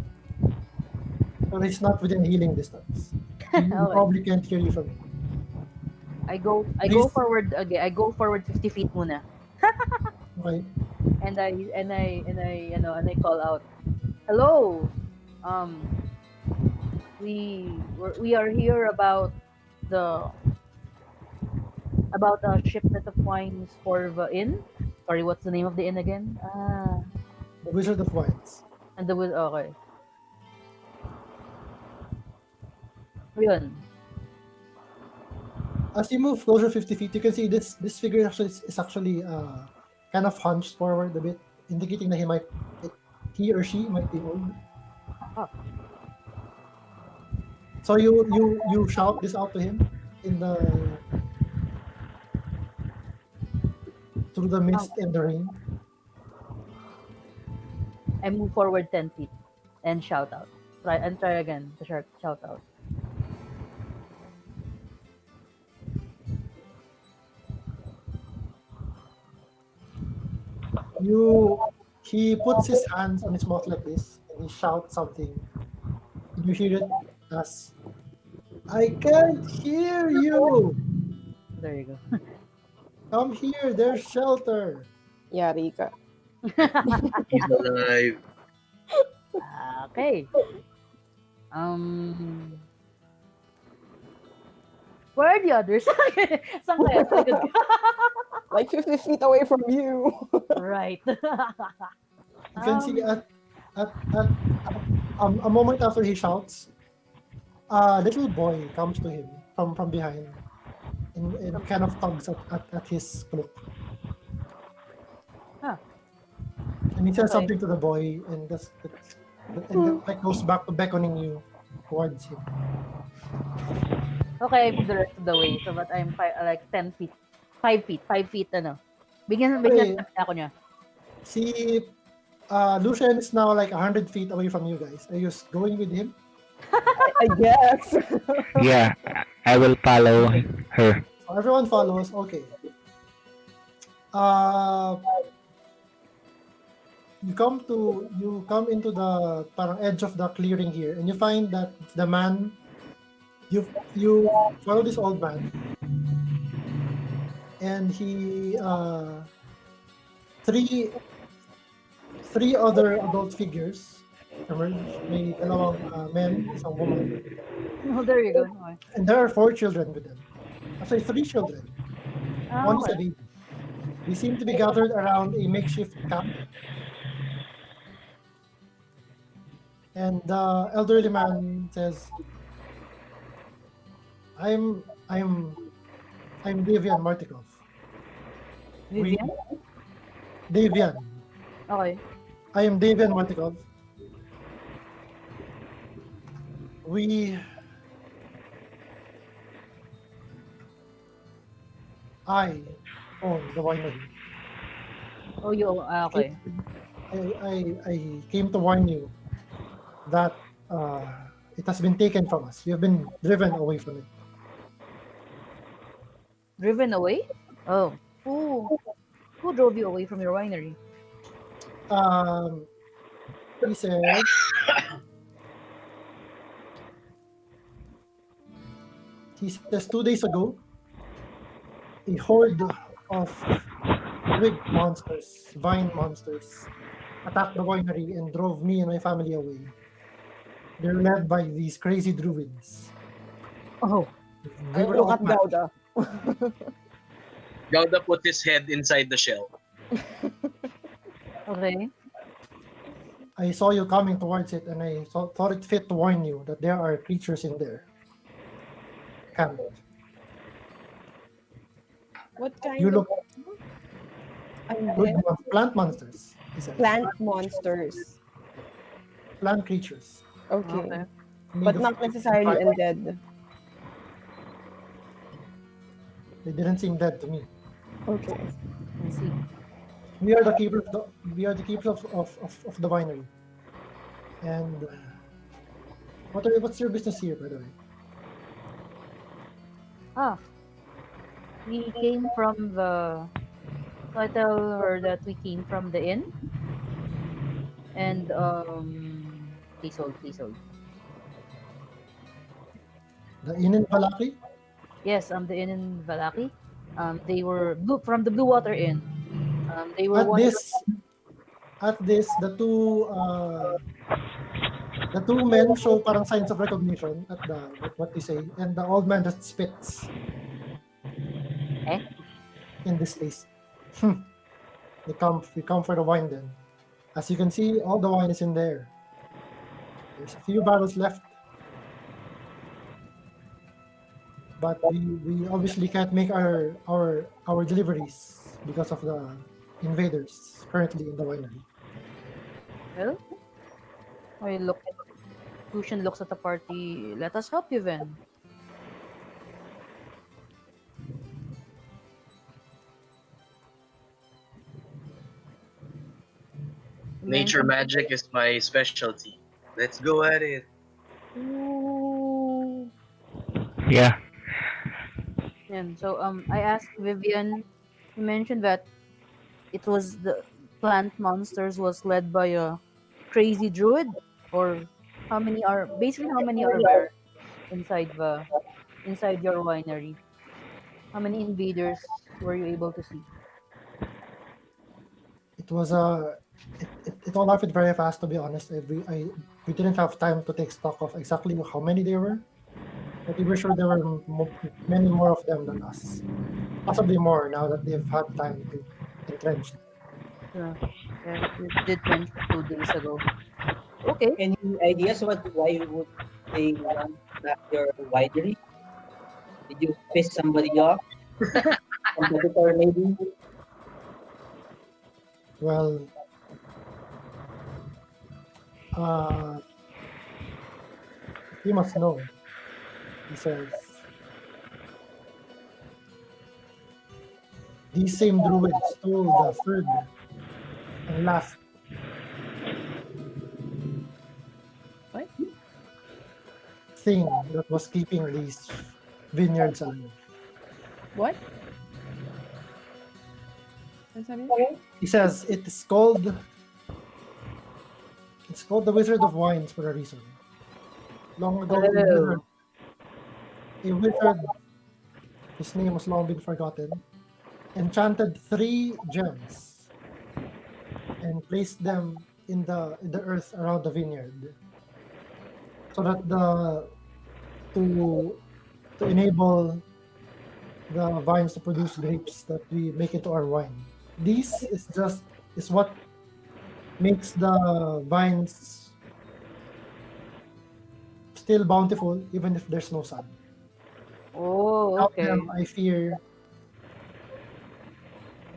But he's not within healing distance. He probably can't hear you from here. I go forward again. I go forward 50 feet muna. Okay. And I call out, "Hello. We are here about a shipment of wines for the inn. Sorry, what's the name of the inn again? The Wizard of Wines. And okay. Yun. As you move closer 50 feet, you can see this figure is actually kind of hunched forward a bit, indicating that he or she might be old. So you shout this out to him through the mist and the rain. I move forward 10 feet and shout out. Try again to shout out. He puts his hands on his mouth like this and he shouts something. And you hear it as, I can't hear you. There you go. Come here, there's shelter. Yari ka. He's alive. Okay. Um, where are the others? Saan kaya? Sa likod ka? Like 50 feet away from you. Right. You can see at a moment after he shouts, a little boy comes to him from behind and kind of tugs at his cloak. Huh. And he says Okay. something to the boy and that like goes back to beckoning you towards him. Okay, I move the rest of the way. So, but I'm like 10 feet. 5 feet. 5 feet, ano. Bigyan ako niya. See, Lucian is now like 100 feet away from you guys. Are you going with him? I guess. Yeah, I will follow her. So everyone follows. Okay. You come into the parang edge of the clearing here, and you find that the man you follow this old man, and he three other adult figures emerge. May dalawang men, isang woman, Oh, there you go. Okay. and there are 4 children with them. Actually, 3 children. One is a Okay. baby. They seem to be gathered around a makeshift camp. And the elderly man says, I'm Davian Martikov. Vivian? Davian. Okay. I am Davian Martikov. I own the winery. Oh, okay. I came to warn you that it has been taken from us. We have been driven away from it. Driven away? Oh. Who drove you away from your winery? He said, he says 2 days ago, a horde of twig monsters, vine monsters, attacked the winery and drove me and my family away. They're led by these crazy druids. Oh. They were Look at outmatched. Gauda. Gauda put his head inside the shell. Okay. I saw you coming towards it, and I thought it fit to warn you that there are creatures in there. Camped. What kind You of look undead? plant monsters. He says. Plant monsters. Plant creatures. Okay. Okay. Made But of not necessarily fire. undead. They didn't seem dead to me. Okay. I see. We are the keepers. We are the keepers of the winery. And what's your business here, by the way? We came from the. So I tell her that we came from the inn. And please hold. The inn in Balaki? Yes, the inn in Valaki. They were from the Blue Water Inn. They were At this, the two men show parang signs of recognition at what they say, and the old man just spits. In this place. We come for the wine then. As you can see, all the wine is in there. There's a few barrels left. But we obviously can't make our deliveries because of the invaders currently in the winery. Well, Lucian looks at the party. Let us help you then. Nature mentioned. magic is my specialty. Let's go at it. Ooh. Yeah. And so I asked Vivian. You mentioned that it was the plant monsters was led by a crazy druid, or how many are there inside the inside your winery? How many invaders were you able to see? It was it all happened very fast, to be honest. We didn't have time to take stock of exactly how many there were, but we were sure there were many more of them than us. Possibly more now that they've had time to entrench. Uh, yeah, you did mention 2 days ago. Okay. Any ideas why would they want back your winery? Did you piss somebody off? Competitor maybe? Well, uh, you must know, he says. These same druids stole the third and last What? thing that was keeping these vineyards alive. What? What's that? He says it's called the Wizard of Wines for a reason. Long ago, Oh, a wizard, his name was long been forgotten, enchanted 3 gems and placed them in the earth around the vineyard, so that the to to enable the vines to produce grapes that we make into our wine. This is what makes the vines still bountiful even if there's no sun. oh, Without okay. them, I fear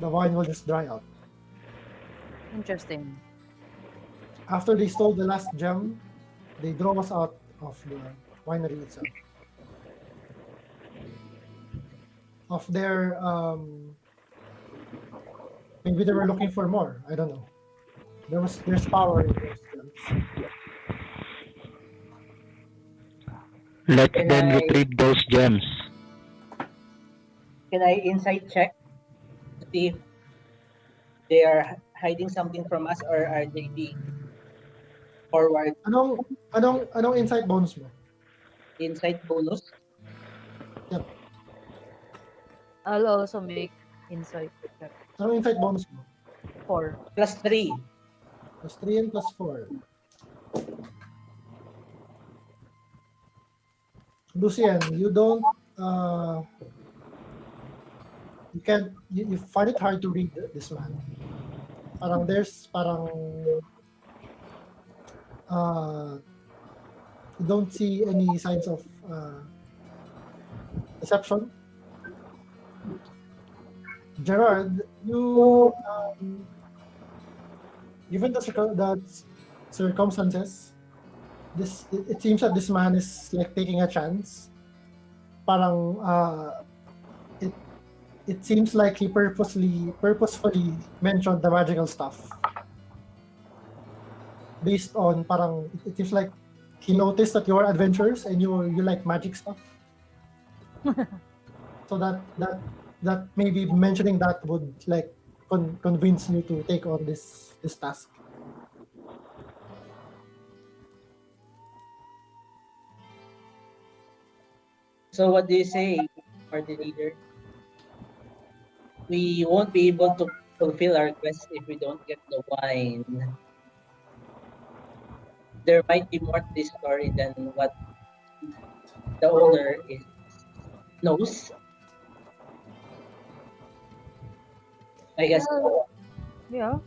the wine will just dry out. Interesting. After they stole the last gem, they drove us out of the winery itself. Of their maybe they were looking for more. I don't know. There's power in those gems. Let Can them I retrieve those gems. can I insight check to see if they are hiding something from us or are they being forward Anong insight bonus mo? insight bonus? Yep. I'll also make insight check. Anong insight bonus mo? 4. +3. Plus 3 and plus 4. Lucian, you don't you can't you find it hard to read this man. Parang uh you don't see any signs of deception. Gerard, given the circumstances, it seems that this man is like taking a chance. Parang it seems like he purposefully mentioned the magical stuff based on parang it seems like he noticed that you're adventurers and you like magic stuff. So that maybe mentioning that would like convince you to take on this task. So what do you say, party leader? We won't be able to fulfill our quest if we don't get the wine. There might be more to this story than what the owner knows. I guess Yeah.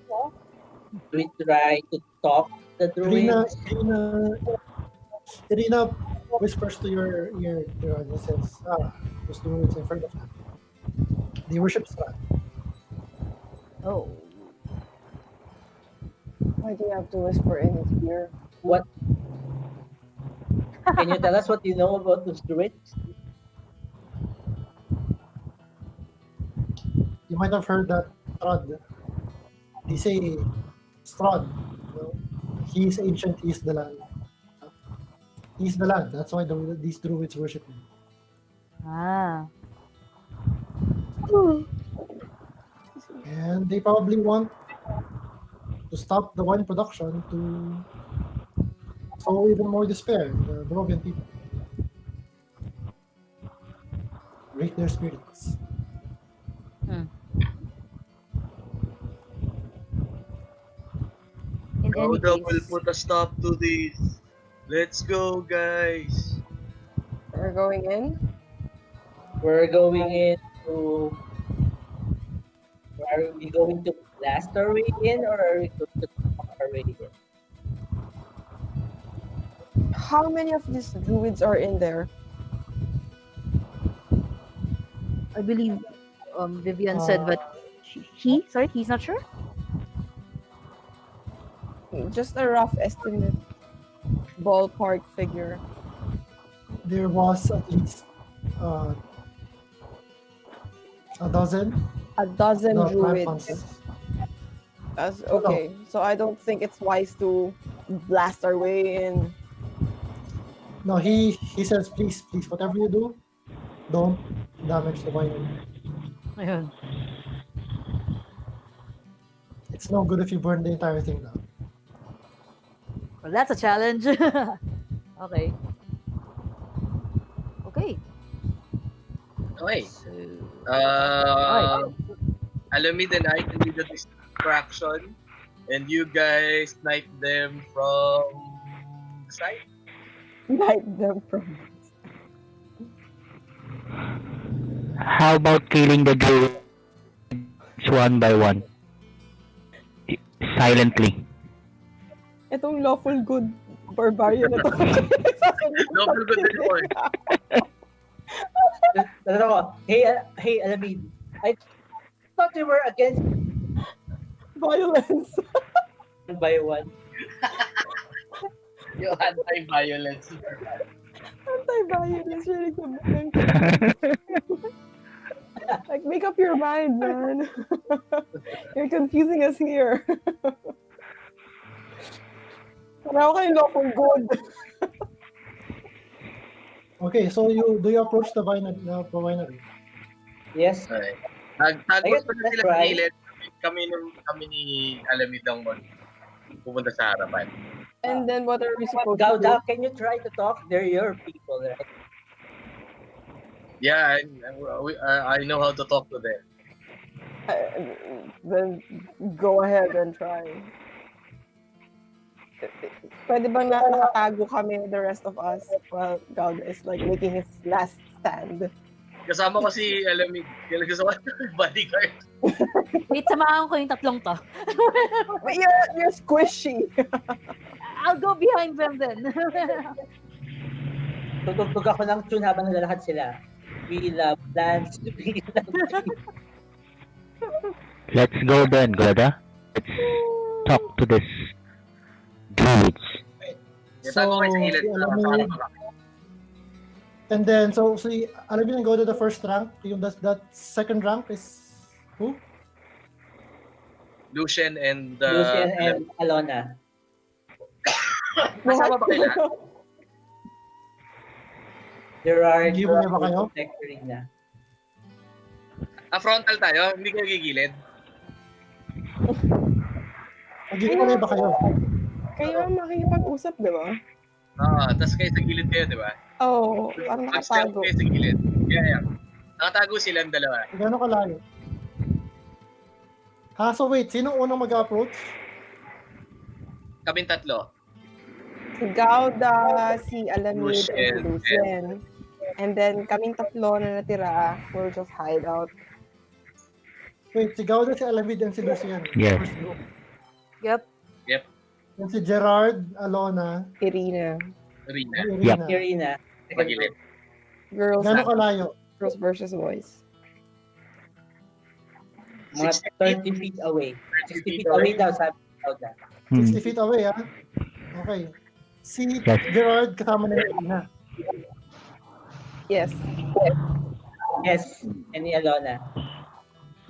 we try to talk the Irina druids. Irina whispers to your ear and says, those druids, I've heard of them. They worship Strahd. Oh. Why do you have to whisper in his ear? What can you tell us what you know about those druids? You might have heard that Strahd, they say Strahd. He's ancient, he's the land. He's the land. That's why these druids worship him. Ah. And they probably want to stop the wine production to sow even more despair in the Barovian people. Break their spirits. In any Rhoda will case, put a stop to this. Let's go, guys. We're going in. We're going into. Are we going to blast our way in, or are we going to talk our way in? How many of these druids are in there? I believe Vivian said that he's not sure. Just a rough estimate, ballpark figure. There was at least a dozen. A dozen The druids. monsters. Okay, so I don't think it's wise to blast our way in. No, he says, please, whatever you do, don't damage the winery. Ayun. It's no good if you burn the entire thing down. Well, that's a challenge. Okay. Okay. So, Alamid and I can do the distraction, and you guys snipe them from the side. Light them from. How about killing the druids one by one? Silently. Itong lawful good barbarian na to. Lawful good din po eh. Hey, Alamid. I thought you were against Violence. by one. Yung anti-violence. Anti-violence really good. Like, make up your mind, man. You're confusing us here. Parang kayo lawful good. Okay, so do you approach the winery? Yes. Okay. Nagtagos pa na That's sila right. gilid. Kami ni Alamid ang pupunta sa harapan. And then what are we supposed to do? Gauda, can you try to talk? They're your people, right? Yeah, I know how to talk to them. Then go ahead and try. Pwede bang nakatago kami, the rest of us, while God is like making his last stand? Kasama ko si Alamid. Kaya gusto ko bodyguard. wait, samahan ko yung tatlong to. But you're squishy. I'll go behind them then. Tutugtog ako ng tune habang nalalakad sila. We love plants. We love trees. Let's go then, Goda. Let's talk to this druids. Tago kayo sa gilid. si Alamid, and then, so Alamid and go to the first rank. Yung that second rank is who? Lucian and Lucian and Alona. Kasama ba kayo? There are Hindi mo niya ba kayo? protectoring na. Frontal tayo, hindi kayo gigilid. Nagigilay ba kayo? Kayo ang makikipag-usap, di ba? Tapos kayo sa gilid kayo, di ba? Oo, parang Mag-stealth nakatago. kayo sa gilid. Yeah. Nakatago silang dalawa. Gano'ng kalayo? So wait, sino unang mag-approach? Kaming tatlo. Si Gauda, si Alamid, Lucian, and si Lucian. And then kaming tatlo na natira, we'll just hide out. Wait, si Gauda, si Alamid, and si Lucian. Yes. First group. Yep. And si Gerard, Alona, Irina. Rina. Irina. Irina. Magilid. Girls, Gano'ng kalayo? girls versus boys. Mga 30 feet away. 60 feet away daw, sabi daw na. 60 feet away, ah. Okay. Si Yes. Gerard, kasama na yung Irina. Yes. Yes, and ni Alona.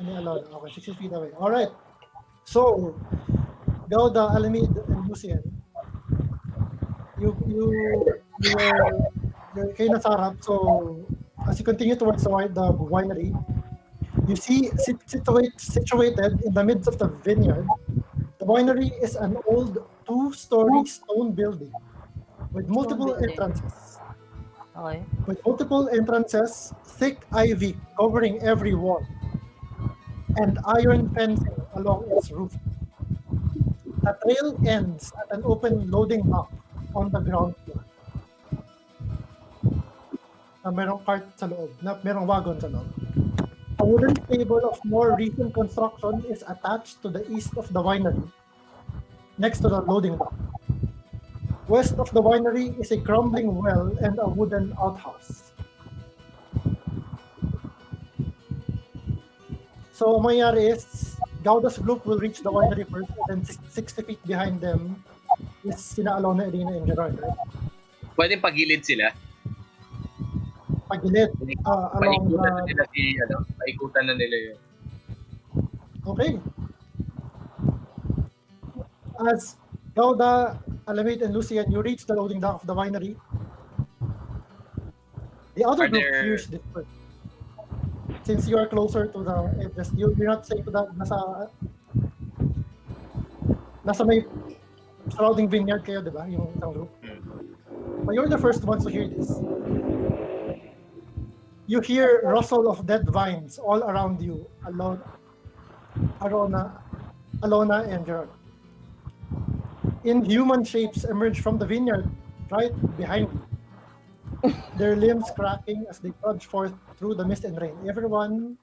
Ano yung Alona? Okay, 60 feet away. Alright. So, Gauda, Alamid, and Lucian, you're kayo nasa harap. So as you continue towards the winery, you see situated in the midst of the vineyard. The winery is an old 2-story stone building with multiple building. entrances. Okay. With multiple entrances, thick ivy covering every wall, and iron fencing along its roof. The trail ends at an open loading dock on the ground floor. Na merong cart sa loob, na merong wagon sa loob. A wooden stable of more recent construction is attached to the east of the winery, next to the loading dock. West of the winery is a crumbling well and a wooden outhouse. So, ang mangyayari is, Gauda's group will reach the winery first, and then 60 feet behind them is sina Alona, Irina, and Gerard, right? Pwede pagilid sila. Pagilid. Along Paikutan na nila paikutan na nila yun. Okay. As Gauda, Alamit, and Lucian, you reach the loading dock of the winery. The other group hears this first. Since you are closer to the edges, you're not safe to that. Nasa may surrounding vineyard kayo, di ba? Yung isang group. But you're the first ones to hear this. You hear rustle of dead vines all around you, Alona, and Gerard. Inhuman shapes emerge from the vineyard right behind you. Their limbs cracking as they trudge forth through the mist and rain. Everyone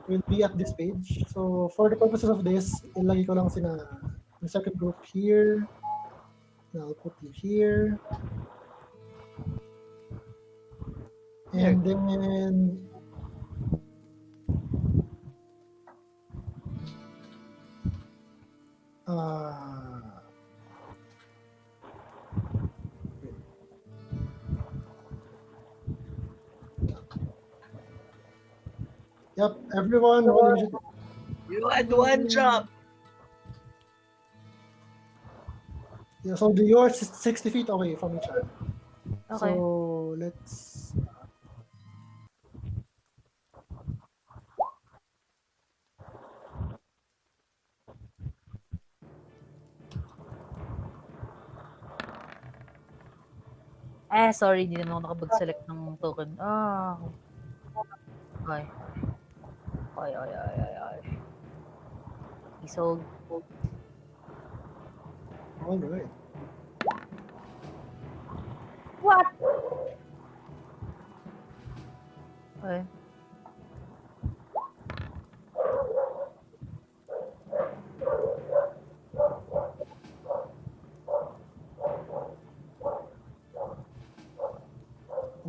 will be at this page. So for the purposes of this, ilagay ko lang the second group here. I'll put you here. And then yep, everyone roll initiative. You had one job. Yeah, so you're 60 feet away from each other. Okay. So let's sorry, hindi naman ako nakapag-select ng token. Okay. So, all right. What? okay.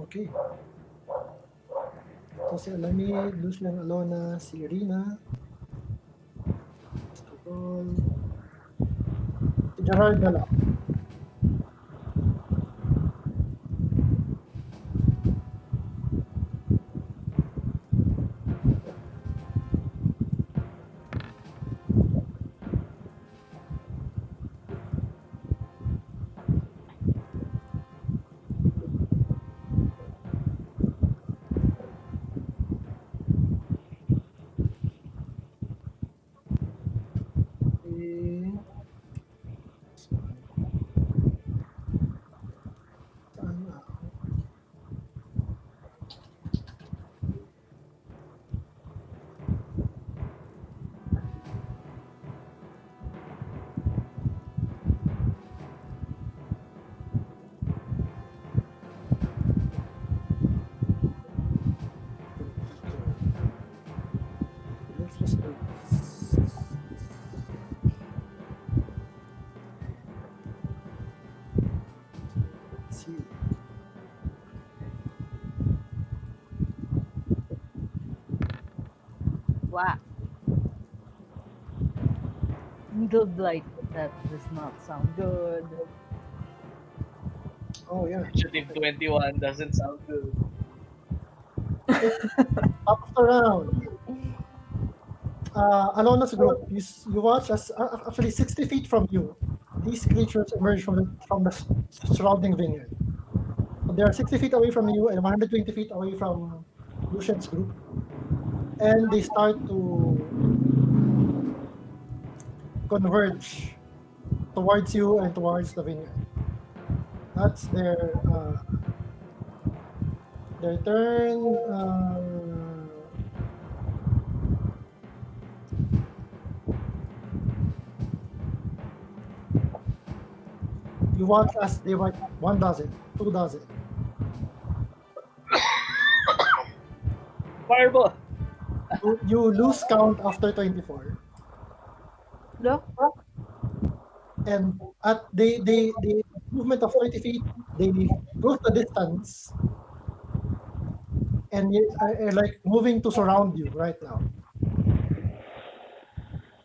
Okay. So si Alamid, Lucian, Alona, si Irina, si Gerard na lang. Let's just do this. Let's see. Wow. Needle blight. That does not sound good. Oh yeah. Initiative 21 doesn't sound good. Top of the round. Alona's group, you watch as actually 60 feet from you, these creatures emerge from the surrounding vineyard. So they are 60 feet away from you and 120 feet away from Lucian's group, and they start to converge towards you and towards the vineyard. That's their turn. You watch as they write 1 dozen, 2 dozen. Fireball! You lose count after 24. No? And at the movement of 30 feet, they close the distance and you are like moving to surround you right now.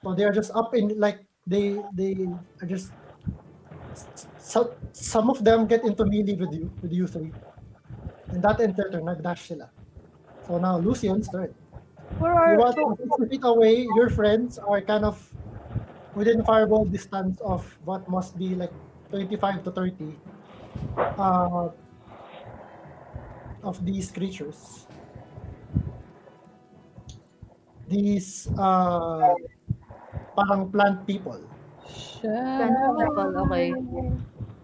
So they are just up in like they are just some of them get into melee with you three. And that ends their turn, nag-dash sila. So now Lucian's turn. Where are You watch 60 feet away, your friends are kind of within fireball distance of what must be like 25 to 30 of these creatures. These parang plant people. Okay.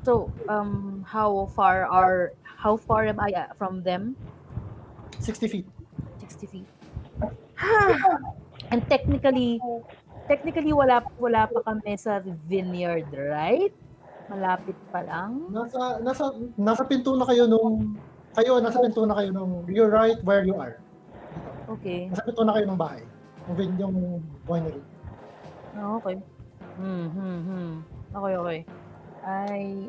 So, how far am I from them? 60 feet. 60 feet. And technically wala pa kami sa vineyard, right? Malapit pa lang. Nasa pinto na kayo nasa pinto na kayo nung you're right where you are. Dito. Okay. Nasa pinto na kayo ng bahay. Yung winery. Oh, okay. Okay. I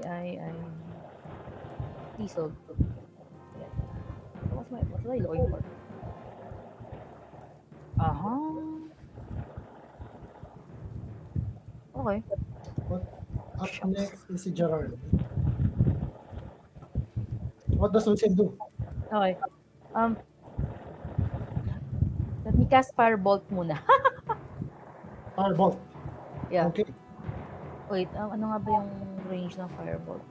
Diesel. What's I looking for? Okay. Up next is si Gerard. What does Lucian do? Okay. Let me cast Firebolt muna. Firebolt. Yeah. Okay. Wait, ano nga ba yung range ng Firebolt?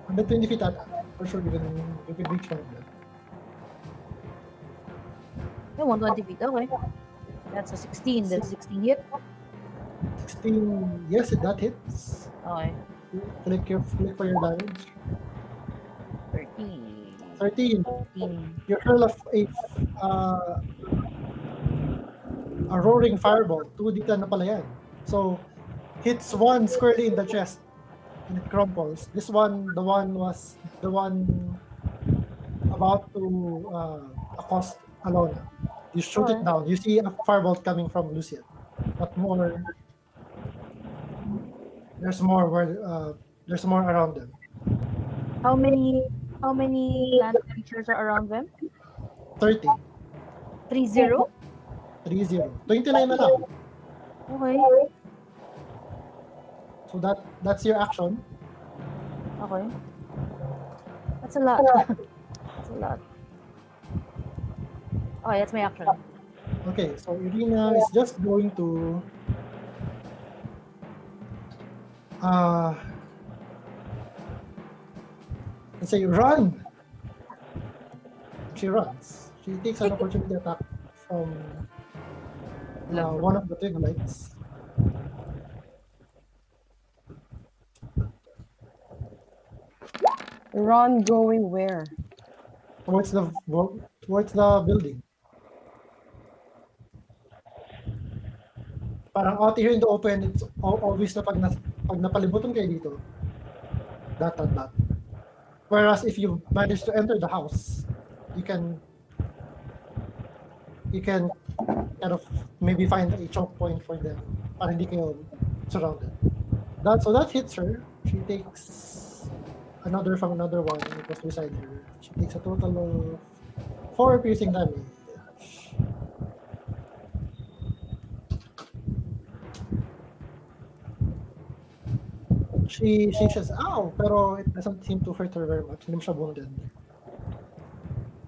120 feet ata. For sure you can reach one of them. Yeah, 120 feet. Okay. That's a 16. That's 16 hit. 16, yes, that hits. Okay. Click for your damage. 13. You hurl a roaring fireball. 2d10 na pala yan. So, hits one squarely in the chest and it crumples. This one, the one about to accost Alona. You shoot it down. You see a firebolt coming from Lucian. But there's more around them. How many plant creatures are around them? 30. 30? 30. 29 na lang. Okay. So that's your action. Okay. That's a lot. That's a lot. Okay, that's my action. Okay, so Irina is just going to let's say run. She runs. She takes an opportunity attack from one of the twig lights. Run going where? Towards the building. Parang out here in the open, it's always na pag napalibutan kayo dito, that. Whereas if you manage to enter the house, you can kind of maybe find a choke point for them para hindi kayo surrounded. So that hits her. She takes another one that was beside her. She takes a total of 4 piercing damage. She says, ow, pero it doesn't seem to hurt her very much. Hindi mo siya wounded.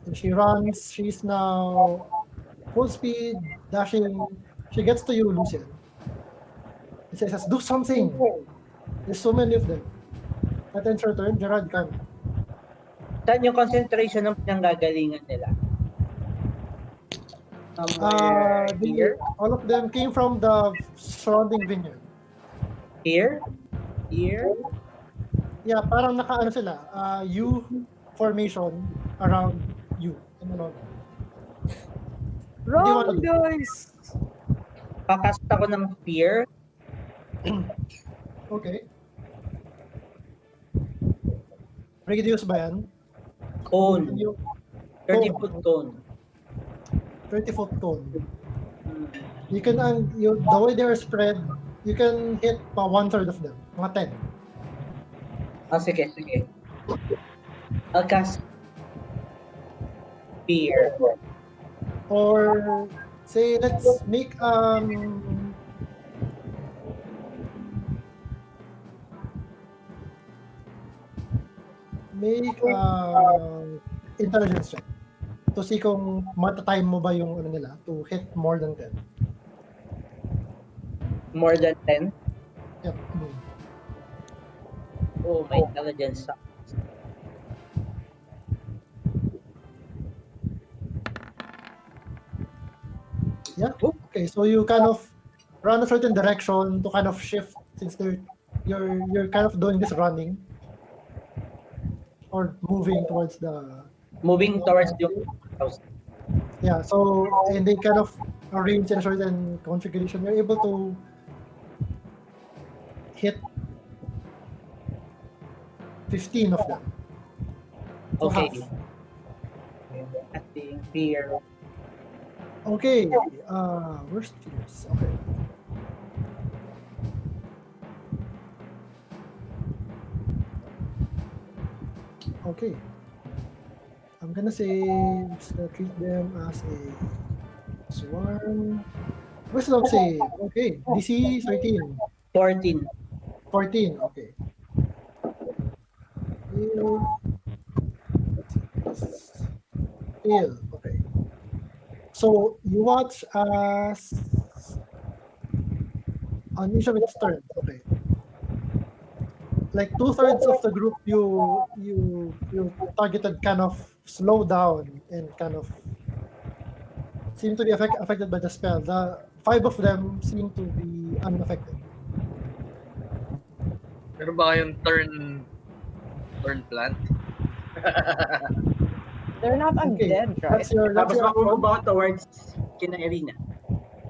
And she runs. She's now full speed dashing. She gets to you, Lucian. It says, do something. There's so many of them. At ends your turn, Gerard, ikaw na. Saan yung concentration ng pinanggagalingan nila? Somewhere here? All of them came from the surrounding vineyard. Here? Here? Yeah, parang naka-ano sila, U formation around you. Wrong, guys! Kakast ako ng fear. Okay. Reduce ba yan? Cone. 30-foot cone. 30-foot cone. You can, the way they are spread, you can hit pa 1/3 of them. Mga 10. Sige. I'll cast fear. Or, say, let's make, intelligence check to see kung mata-time mo ba yung ano nila to hit more than 10. More than 10? Yep. Oh, my intelligence sucks. Yeah. Okay, so you kind of run a certain direction to kind of shift since you're kind of doing this running or moving towards the house. Yeah, so and they kind of arrange in a certain configuration. You're able to hit 15 of them. So Okay. half. Casting fear. Okay, worst fears. Okay. Okay. I'm gonna say, just gonna treat them as a swarm. Wisdom save. Okay. DC 13. 14. 14. Okay. Fail. Okay. So you watch as on each of its turns. Okay. Like 2/3 of the group you targeted kind of slow down and kind of seem to be affected by the spell. The 5 of them seem to be unaffected. Meron ba kayong turn plant? They're not undead, right? That's your Tapos makuha ba towards kina Irina?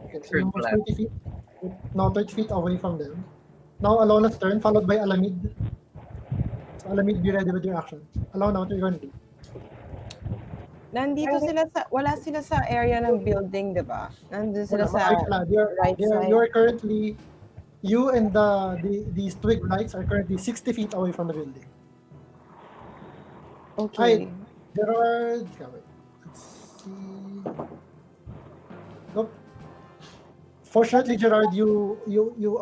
Okay, so you move 30 feet. Now 30 feet away from them. Now Alona's turn, followed by Alamid. So Alamid, be ready with your action. Alona, what are you going to do? Nandito sila wala sila sa area ng building, di ba? Nandito sila sa right side. You're currently, you and these twig lights are currently 60 feet away from the building. Okay. Gerard, let's see. Nope. Fortunately, Gerard, you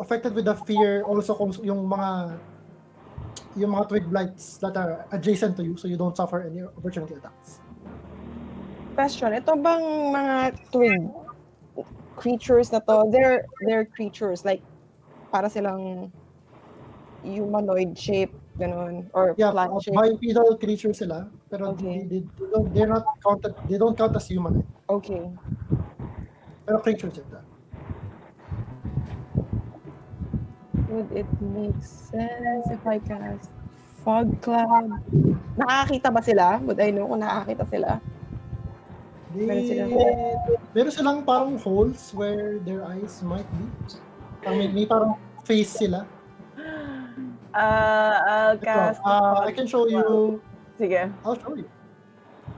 affected with the fear also yung mga twig blights that are adjacent to you, so you don't suffer any opportunity attacks. Question, ito bang mga twig creatures na to, they're creatures, like, para silang humanoid shape, ganun, or plant shape? Bipedal creatures sila, pero Okay. they're not counted, they don't count as human. Okay. Pero creatures sila. Would it make sense if I cast fog cloud? Nakakita ba sila? Would I know kung nakakita sila? Meron silang parang holes where their eyes might be. May parang face sila. I'll cast I can show you. Sige. I'll show you.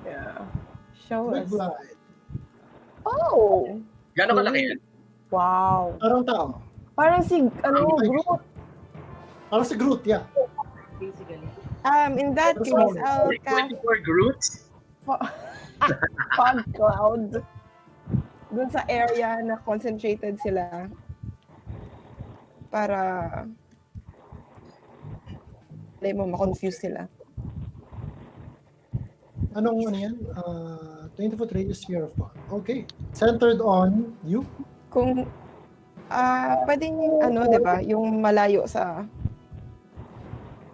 Yeah. Show Twig us. blight. Oh! Gano'ng kalaki yan? Wow. Parang tao. Parang si, Groot. Parang si Groot, yeah. Basically. In that case, I'll cast 24 Groots? fog cloud dun sa area na concentrated sila para ma-confuse sila. Anong ano yan? 20-foot radius sphere of fog. Okay. Centered on you? Kung, pwedeng di ba, yung malayo sa...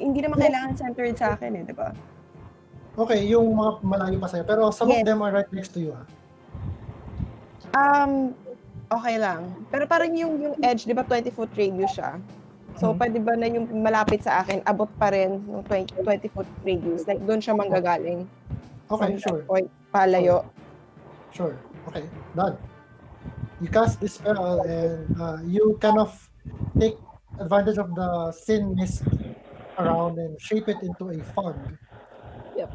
Hindi naman kailangan centered sa akin di ba? Okay, yung mga malayo pa sa'yo. Pero some of them are right next to you, Okay lang. Pero parang yung edge, di ba 20-foot radius siya? So, pwede ba na yung malapit sa akin, abot pa rin yung 20-foot radius? Like, doon siya manggagaling. Okay, From sure. that point, palayo. Sure. Okay, done. You cast this spell and you kind of take advantage of the thin mist around and shape it into a fog. Yep.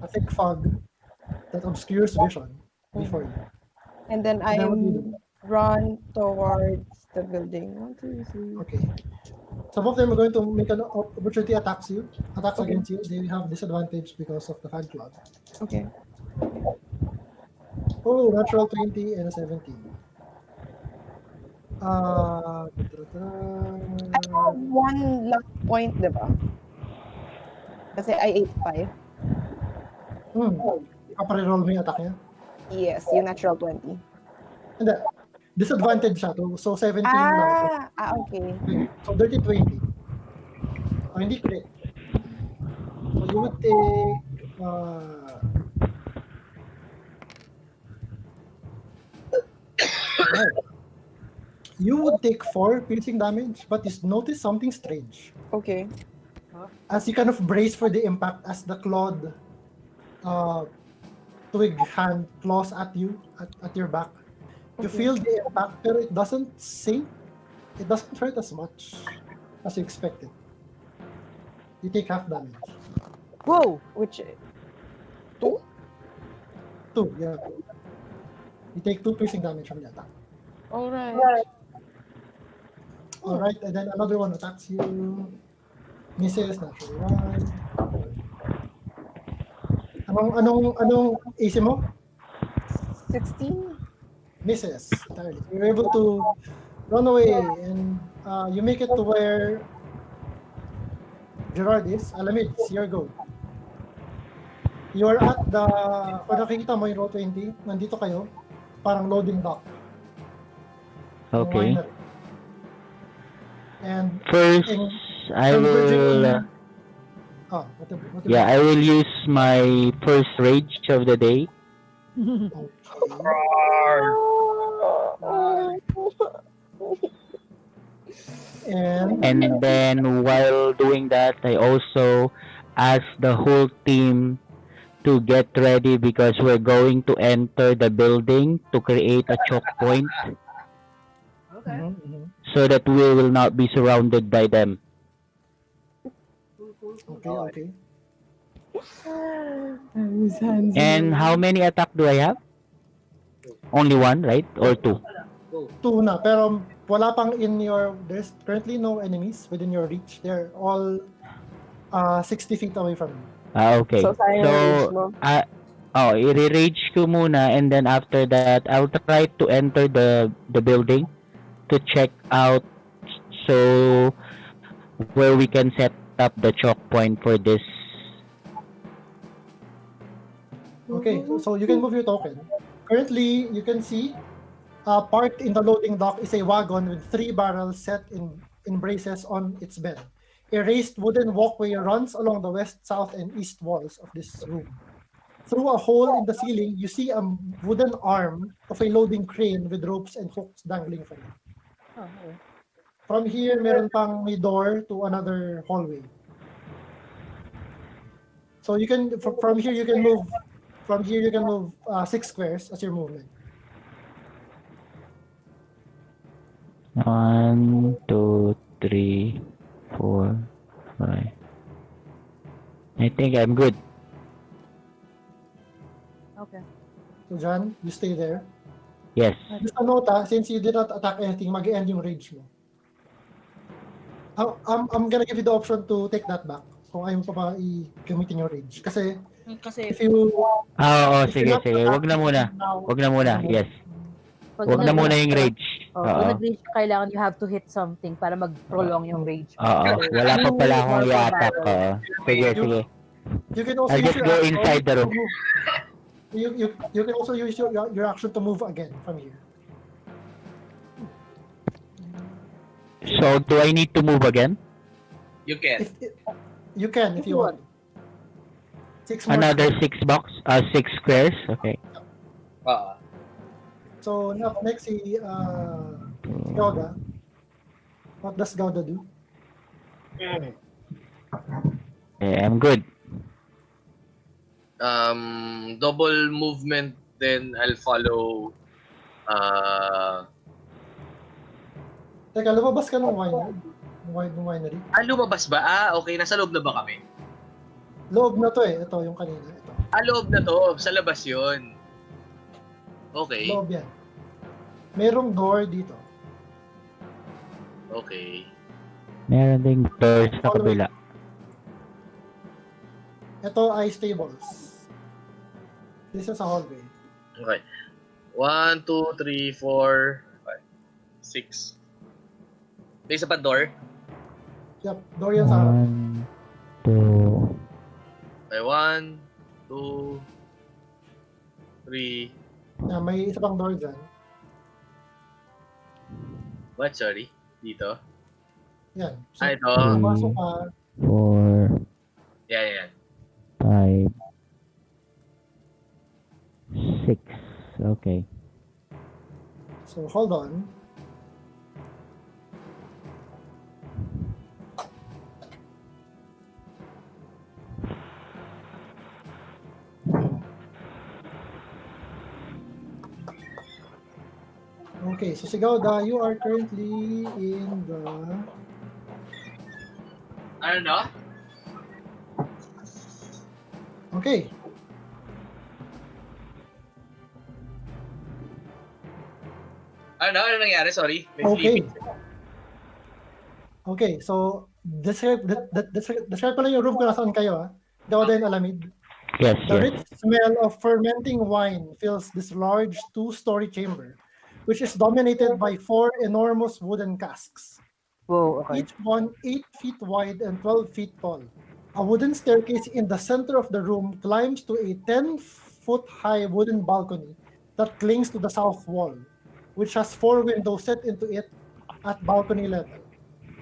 A thick fog that obscures vision before you. And then I run towards the building. 1, 2, 3. Okay. Some of them are going to make an opportunity attacks against you. They have disadvantage because of the fog cloud. Okay. Oh, natural 20 and a 17. I have 1 luck point, di ba? Kasi I ate 5. Ipapare-roll mo yung attack niya? Yes, yung natural 20. Hindi. Disadvantage siya. So 17 lang. Okay. So dirty 20. So hindi crit. So you would take you would take 4 piercing damage, but you notice something strange. Okay. As you kind of brace for the impact, as the clawed twig hand claws at you, at your back, you feel the impact, pero it doesn't sink. It doesn't hurt as much as you expected. You take half damage. Whoa! Which... 2? 2, yeah. You take 2 piercing damage from the attack. Alright. Alright, and then another one attacks you. Misses, naturally 1. Anong AC mo? 16? Misses entirely. You're able to run away and you make it to where Gerard is. Alamid, it's your go. You're at the, kung nakikita mo yung row 20, nandito kayo, parang loading dock. Okay. And first, I will. I will use my first rage of the day. And then while doing that, I also ask the whole team to get ready because we're going to enter the building to create a choke point. Okay. So that we will not be surrounded by them. Okay. And how many attack do I have? Only 1, right? Or 2? 2 na, pero wala pang there's currently no enemies within your reach. They're all 60 feet away from you. Okay. So i-rage ko muna and then after that, I'll try to enter the building to check out so where we can set up the choke point for this. Okay, so you can move your token. Currently, you can see parked in the loading dock is a wagon with 3 barrels set in braces on its bed. A raised wooden walkway runs along the west, south, and east walls of this room. Through a hole in the ceiling, you see a wooden arm of a loading crane with ropes and hooks dangling from it. From here, meron pang may door to another hallway. So you can from here you can move 6 squares as your movement. 1, 2, 3, 4, 5. I think I'm good. Okay. So John, you stay there. Yes. Just a note, since you did not attack anything, mag-end yung rage mo. I'm gonna give you the option to take that back kung ayaw pa i-gamitin yung rage. Kasi if you... sige. Wag na muna. Yes. Wag na muna yung rage. Pag nag-rage ka, kailangan you have to hit something para mag-prolong yung rage. Wala pa pala akong i-attack. Sige. You can also I'll just go inside the room. You can also use your action to move again from here. So do I need to move again? You can. You can if you want. 6 more. Another 6 squares. Okay. So next si Gauda. What does Gauda do? Okay, I'm good. Double movement, then I'll follow. Teka, lumabas ka ng winery. Lumabas ba? Okay. Nasa loob na ba kami? Loob na to eh. Ito, yung kanina. Ito. Loob na to. Sa labas yun. Okay. Loob yan. Merong door dito. Okay. Meron ding door sa kabila. Ito ay stables. This is a hallway. Okay. 1, 2, 3, 4, 5, 6. May isa pa door? Yep, door yan sa harap. 1, 2. Okay, 1, 2, 3. May isa pang door dyan. What? Sorry? Dito? Yan. So, Ito. pumasok ka. 4, Yan. 5, 6. Okay. So, hold on. Okay, so Sigauda, you are currently in the... Ano? Okay. Ano nangyari? Sorry. May Okay. sleeping. Okay, so describe ko lang yung room kung nasaan kayo. Gauda and Alamid. Yes, The yes. rich smell of fermenting wine fills this large 2-story chamber, which is dominated by 4 enormous wooden casks. Whoa, okay. Each one 8 feet wide and 12 feet tall. A wooden staircase in the center of the room climbs to a 10-foot-high wooden balcony that clings to the south wall, which has 4 windows set into it at balcony level.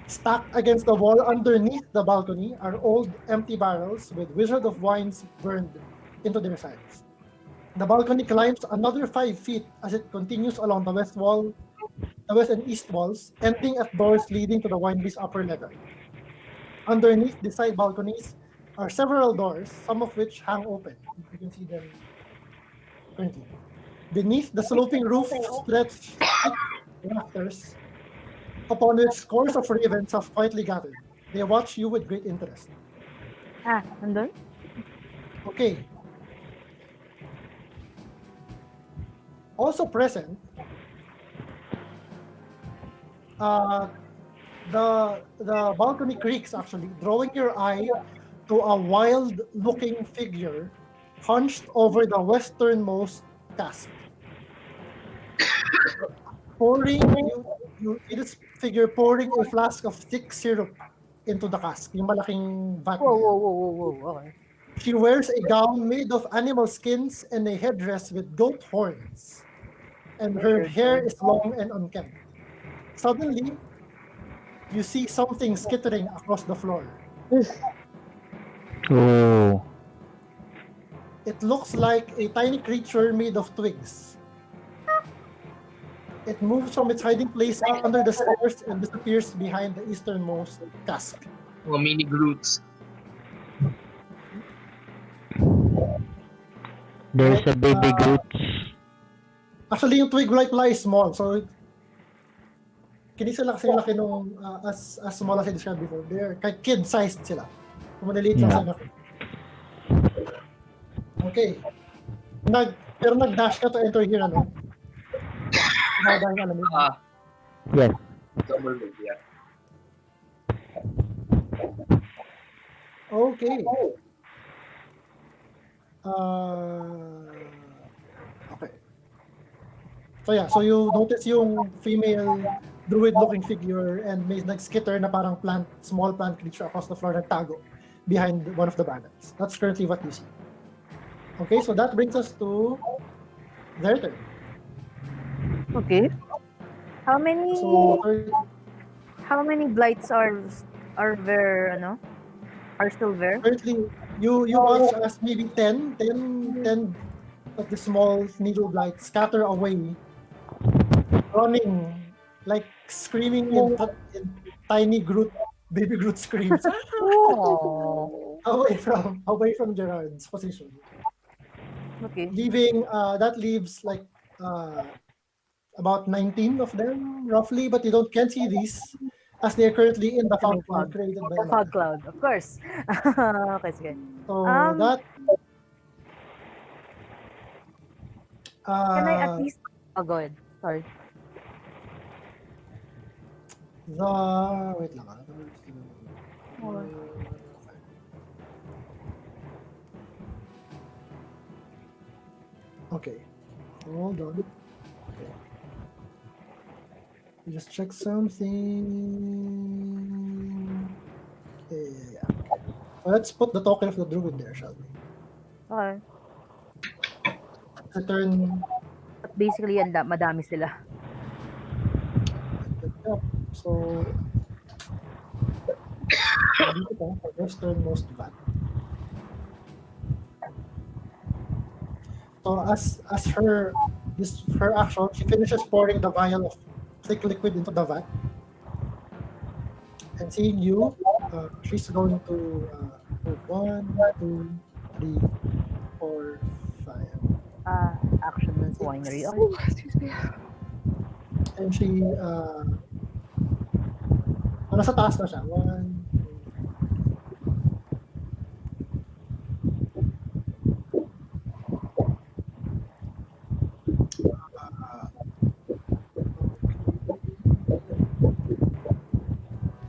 Stacked against the wall underneath the balcony are old empty barrels with Wizards of Wines burned into their sides. The balcony climbs another 5 feet as it continues along the west and east walls, ending at doors leading to the winery's upper level. Underneath the side balconies are several doors, some of which hang open. You can see them currently. Beneath the sloping roof stretch rafters, upon which scores of ravens have quietly gathered. They watch you with great interest. Nandun? Okay. Also present, the balcony creaks actually, drawing your eye to a wild-looking figure hunched over the westernmost cask. You see this figure pouring a flask of thick syrup into the cask, yung malaking vat. Whoa, okay. She wears a gown made of animal skins and a headdress with goat horns, and her hair is long and unkempt. Suddenly, you see something skittering across the floor. Oh. It looks like a tiny creature made of twigs. It moves from its hiding place under the stairs and disappears behind the easternmost cask. Oh, mini Groots. There's a baby Groot. Actually, yung twig like is small, so hindi sila kasi laki nung as small as I described before. They're kid-sized sila. Maliliit lang sila. Okay. Pero nag-dash ka to enter here, ano? Yes. Double move, yeah. Okay. Okay. So you notice yung female druid-looking figure and may nag-skitter na parang small plant creature across the floor nagtago behind one of the barrels. That's currently what you see. Okay, so that brings us to their turn. Okay. How many So blights are there, are still there? currently, you watch as maybe 10 of the small needle blights scatter away, running, like screaming in tiny baby Groot screams Oh. away from Gerard's position, Okay. leaving that leaves like uh, about 19 of them roughly, but you can't see these as they are currently in the May fog cloud fog. created by The fog Alona. cloud, of course. Okay, sige. So Um, that can I at uh, least... Oh, go ahead. Sorry. wait lang ah. Oh. Okay, hold on. Okay. Just check something. Yeah. Okay. So let's put the token of the druid there, shall we? Okay. Return. But basically, madami sila. Yep. So dito pa, westernmost vat. So as her action, she finishes pouring the vial of thick liquid into the vat, and seeing you, she's going to move 1, 2, 3, 4, 5, Action dun sa winery. 6, Okay. Excuse me. and she nasa taas na siya. 1, 2.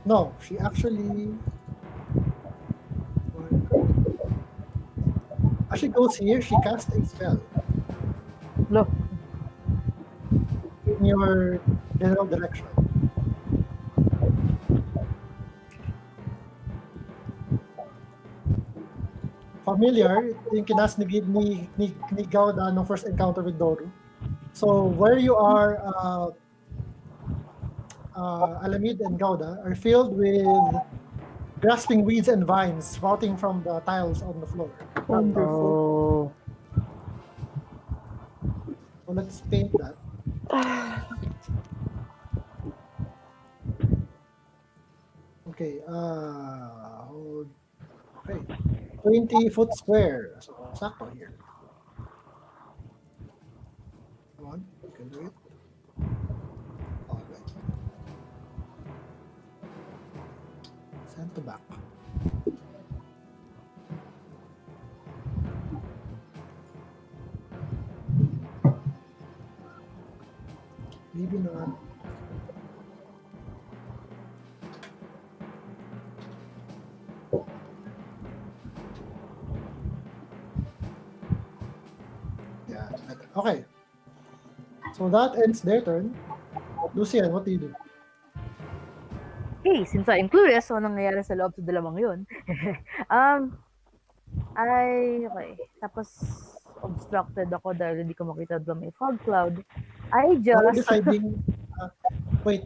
No, she actually. As she goes here, she casts a spell Look. in your general direction. Familiar, yung kinas ni Gauda no first encounter with Doru. So where you are, Alamid and Gauda are filled with grasping weeds and vines sprouting from the tiles on the floor. Wonderful. Oh. So let's paint that. Okay. Okay. 20-foot square. So sakto here. Come on, you can do it. All right. Send to back. Maybe not. Yeah. Okay. So that ends their turn. Lucian, what do you do? Hey, since I'm curious, so anong nangyayari sa loob sa dalawang yun? Okay. Tapos, obstructed ako dahil hindi ko makita doon may fog cloud. I While just... deciding, wait,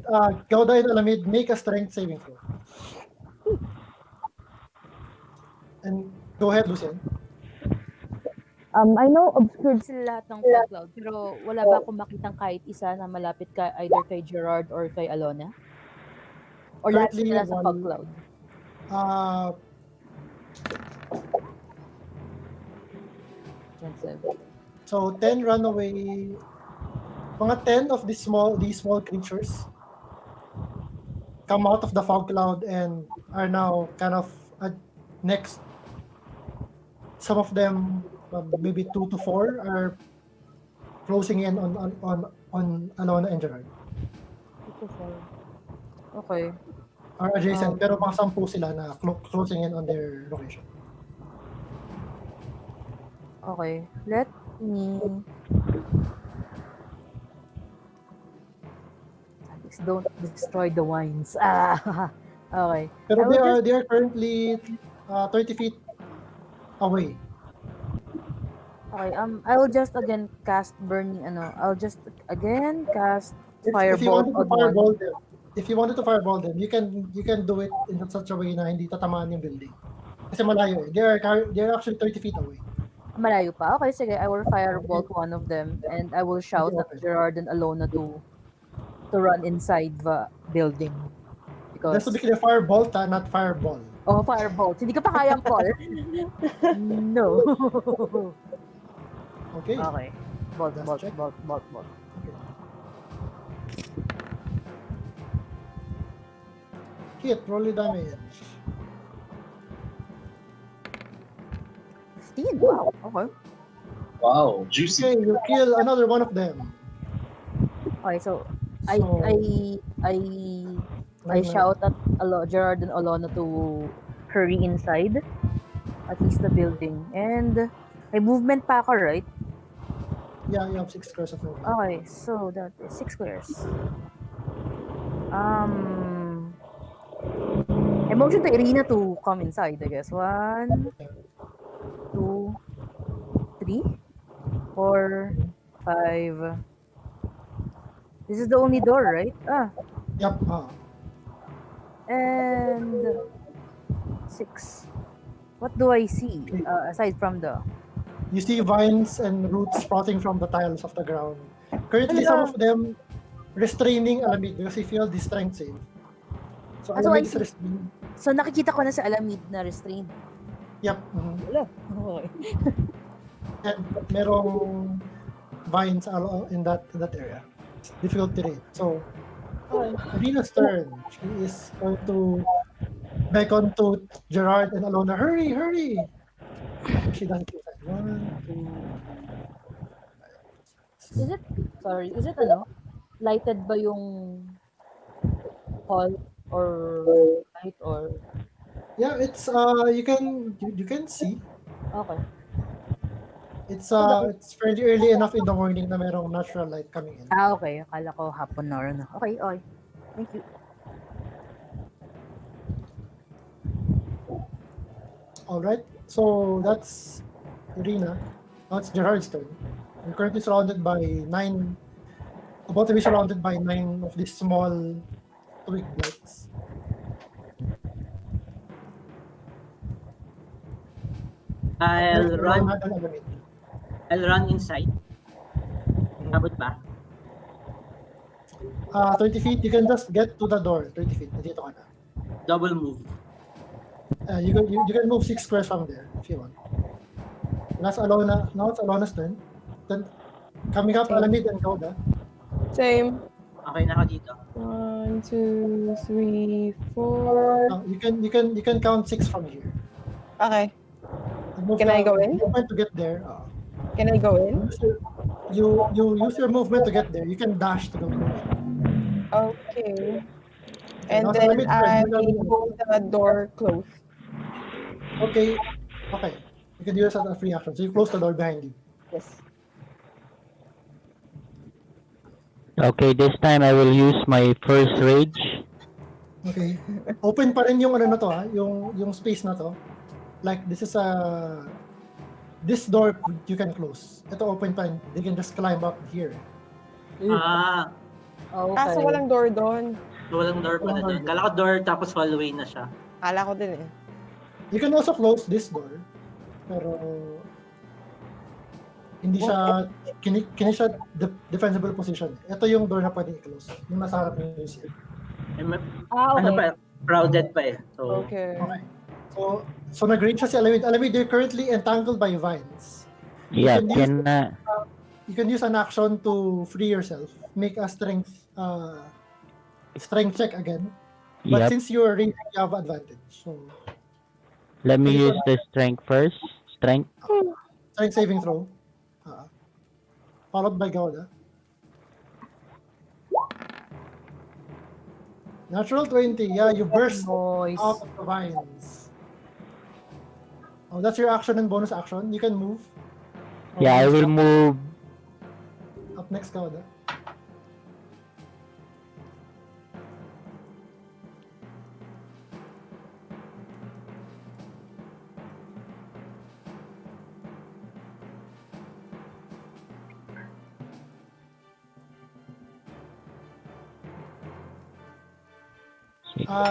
Gauda and Alamid, make a strength saving throw. And go ahead, Lucian. I know obscured sila lahat ng fog cloud, pero wala ba akong makitang kahit isa na malapit either kay Gerard or kay Alona? Or lahat Currently, sila sa fog cloud? So 10 runaway, mga 10 of these small creatures come out of the fog cloud and are now kind of next. Some of them, maybe 2 to 4, are closing in on Alona and Gerard. 2 to 4. Okay. Are adjacent, pero mga 10 sila na closing in on their location. Okay. Let me... Don't destroy the wines. Okay. Pero they are currently 30 feet away. Okay, I will just again cast burning, I'll just again cast If you firebolt wanted to on one. fireball them, you can do it in such a way na hindi tatamaan yung building. Kasi malayo eh. They're actually 30 feet away. Malayo pa? Okay, sige, I will firebolt one of them and I will shout at Okay. Gerard and Alona to run inside the building. Just to Because, be clear, firebolt not fireball. oh, firebolt. Hindi ka pa kayang call. No. Okay. Okay. Bolt, Just bolt, check. bolt, bolt, bolt. Okay. Hit, roll your damage. 15. Wow. Okay. Wow, juicy. Okay, you kill another one of them. Okay, so So, I shout at Gerard and Alona to hurry inside, at least the building. And may movement pa ako, right? Yeah, you have 6 squares of movement. Okay, so that is 6 squares. I motion to Irina to come inside, I guess. 1, 2, 3, 4, 5. This is the only door, right? Yep. And 6. What do I see aside from the... You see vines and roots sprouting from the tiles of the ground. Currently, some of them restraining Alamid because he failed the strength save. So so I Alamid is see. restrained. So nakikita ko na sa Alamid na restrained. Yep. Wala. Okay. And merong vines in that area. It's difficult to read. So Irina's turn. She is going to beckon to Gerard and Alona. Hurry, hurry! She doesn't do that. 1, 2. Is it lighted ba yung hall or light or... Yeah, it's you can see. Okay. It's fairly early enough in the morning na merong natural light coming in. Okay. Akala ko hapon na rin. Okay. Thank you. Alright, so that's Irina. Now it's Gerard's turn. We're currently surrounded by 9, about to be surrounded by 9 of these small twig lights. I'll run inside. Abot ba? 30 feet, you can just get to the door. 30 feet, nandito ka na. Double move. You can move 6 squares from there if you want. Now it's Alona's turn. Then, coming up, Alamid and Gauda. Same. Okay na ako dito. 1, 2, 3, 4. You can count 6 from here. Okay. Can I go in? Movement to get there. Can I go in? You use your movement to get there. You can dash to go in. Okay. And Now, then Alamid, I turn. hold the door closed. Okay. You can use that as a free action. So you close the door behind you. Yes. Okay, this time I will use my first rage. Okay. Open pa rin yung ano na to yung space na to. Like this door you can close. Ito open pa rin. They can just climb up here. Okay. So walang door doon. Walang door pala doon. Kala ko door tapos hallway na siya. Kala ko din eh. You can also close this door. Pero hindi siya defensible position. Ito yung door na pwedeng i-close. Yung nasa harap ng museum. Okay. Ano pa? Crowded pa eh. So, Okay. So nag-range siya si Alamid. Alamid, you're currently entangled by vines. Yeah, You can use an action to free yourself. Make a strength check again. But Yep. since you are ranging, you have advantage. So Let me use the strength first. Strength. strength saving throw. Followed by Gauda. Natural 20. Yeah, you burst Nice. out of the vines. Oh, that's your action and bonus action. You can move. Yeah, I will move. Up next, Gauda.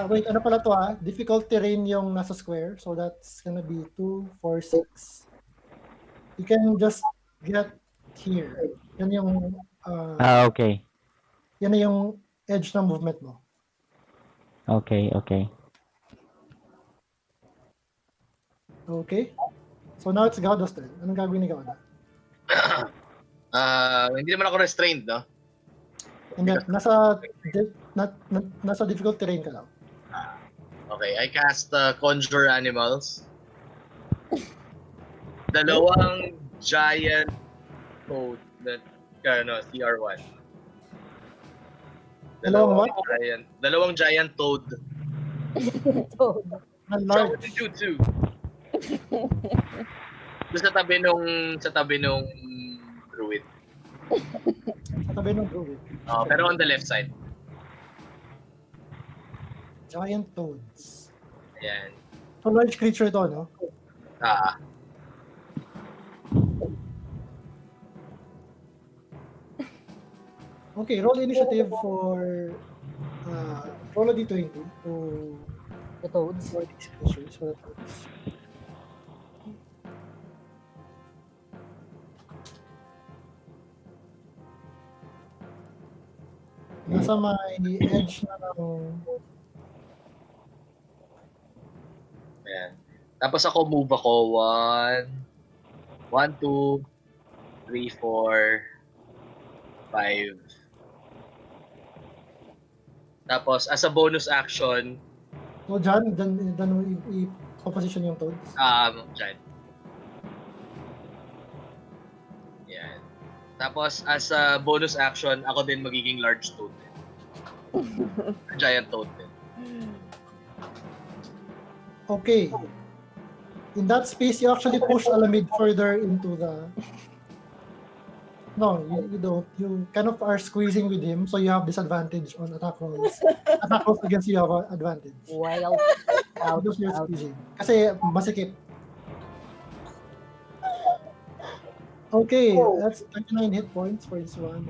Wait, ano pala to difficult terrain yung nasa square. So that's gonna be 2, 4, 6. You can just get here. Yan yung, Okay. yan na yung edge ng movement mo. Okay. Okay? So now it's Gauda's turn. Anong gagawin ni Gauda? Hindi naman ako restrained, no? And then, nasa difficult terrain ka lang. Okay, I cast Conjure Animals. Dalawang giant toad na CR1. Dalawang giant toad. Toad. Large. Jutsu. Sa tabi nung druid. Sa tabi ng druid. Pero on the left side. Giant toads. Ayan. So large creature to, no? Okay, roll initiative for roll a d20 to The toads. for these creatures, for the toads. Nasa may edge na ng... Ayan. Tapos ako move ako 1, 2, 3, 4, 5. Tapos as a bonus action, So dyan mo i-position yung toads. dyan. Yan. Tapos as a bonus action, ako din magiging large toad. Giant toad din. Okay. In that space, you actually push Alamid further into the... No, you don't. You kind of are squeezing with him, so you have disadvantage on attack rolls. Attack rolls against you have advantage. Wild. Because you're squeezing. Kasi masikip. Okay, that's 39 hit points for this one.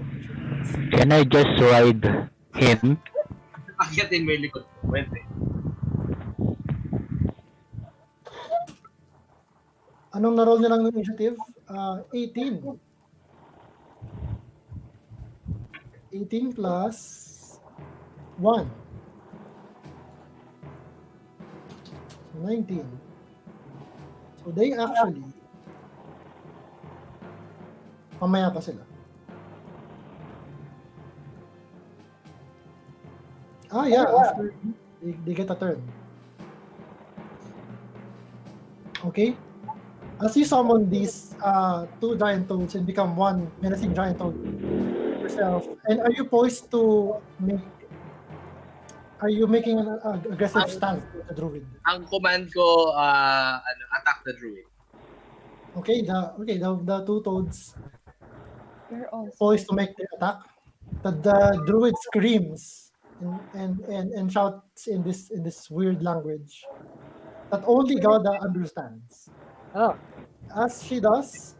Can I just ride him? Akyatin mo yung likod ko. Pwede. Anong na-roll nilang initiative? 18. 18 plus 1. 19. So they actually mamaya pa sila. Yeah, after they get a turn. Okay? As you summon these 2 giant toads and become one menacing giant toad yourself, and are you poised to making an aggressive stance with the druid? Ang command ko, attack the druid. Okay, the 2 toads You're also poised to make the attack. The druid screams and shouts in this weird language that only Gauda understands. Oh. As she does,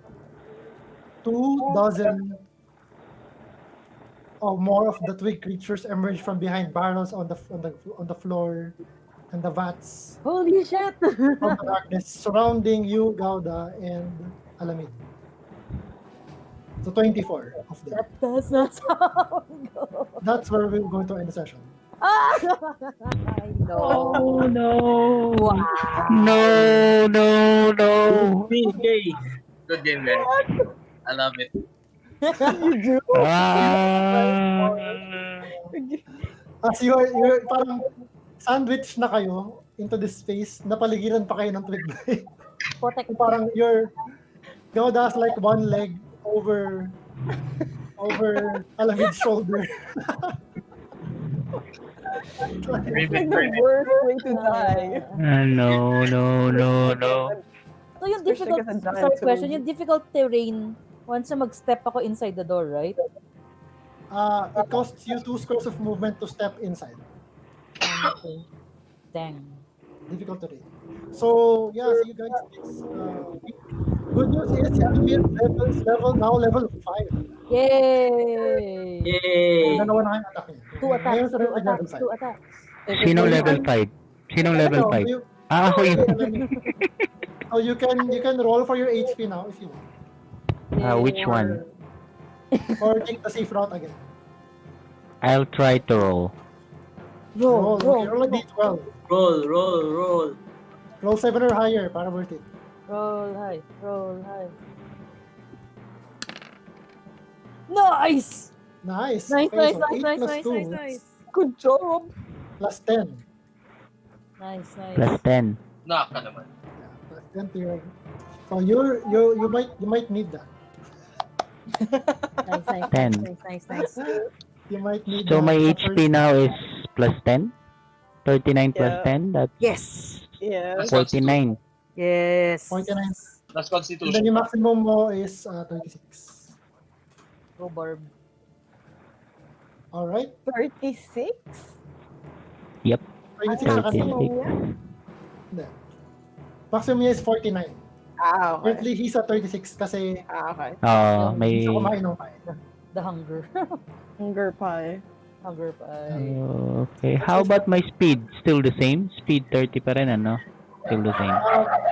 2 dozen or more of the twig creatures emerge from behind barrels on the floor and the vats Holy shit! from the darkness surrounding you, Gauda, and Alamid. So 24 of them. That does not sound good. That's where we're going to end the session. I know. Oh no! Wow. No! Good game, man. I love it. As you're parang sandwich na kayo into this space, napaligiran pa kayo ng twig blade. Parang Gauda's like one leg over Alamid's shoulder. It's like the worst way to die. No. So yung difficult, sorry question, yung difficult terrain, once na mag-step ako inside the door, right? It costs you 2 squares of movement to step inside. Okay. Dang. Difficult terrain. So you guys, good news is Alamid level 5. Yay! Yay! Dalawa na kayong attack niya. 2 attacks. Ngayon sa level 5. 2 attacks. Sinong level 5? Sinong level 5? Ako yun. So you can roll for your HP now if you want. Which one? Or take the safe route again. I'll try to roll. Roll. Okay, roll a d12. Roll. Roll 7 or higher para worth it. Roll high. Nice! Nice. Nice. Okay, so 8 plus 2 Good job. plus 10. Nice. Plus 10. Naka naman. Yeah, plus 10 to your. So you might need that. Nice. You might need So that. my HP now is plus 10? 39 plus Yeah. 10? That's Yes. Yes. 49. Yes. 49. Plus And then Constitution. yung maximum mo is 36. Go Barb. Alright. 36? Yep. 36 sa kanila. 36. Hindi. Maximum niya is 49. Okay. Currently, he's at 36 kasi Okay. May... hindi siya kumain ng kain. The hunger. Hunger pie. Okay. How about my speed? Still the same? Speed 30 pa rin, ano? Still the same.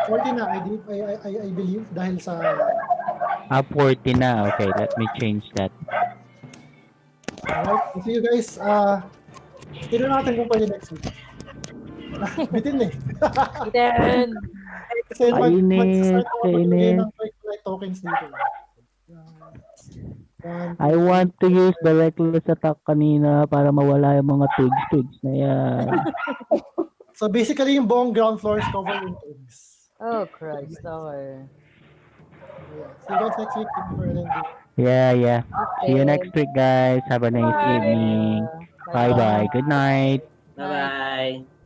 40 na, I believe, dahil sa... 40 na. Okay, let me change that. Alright, see you guys. Tignan natin kung pwede next week. Bitin eh. Then, Kasi mag-start ako maglagay Kainit. ng like tokens dito. I want to use the reckless attack kanina para mawala yung mga twigs na yan. So basically, yung buong ground floor is covered in twigs. oh Christ, okay. See you guys next week. Thank you for attending. Yeah. See you next week, guys. Have a nice evening. Bye-bye. Good night. Bye-bye.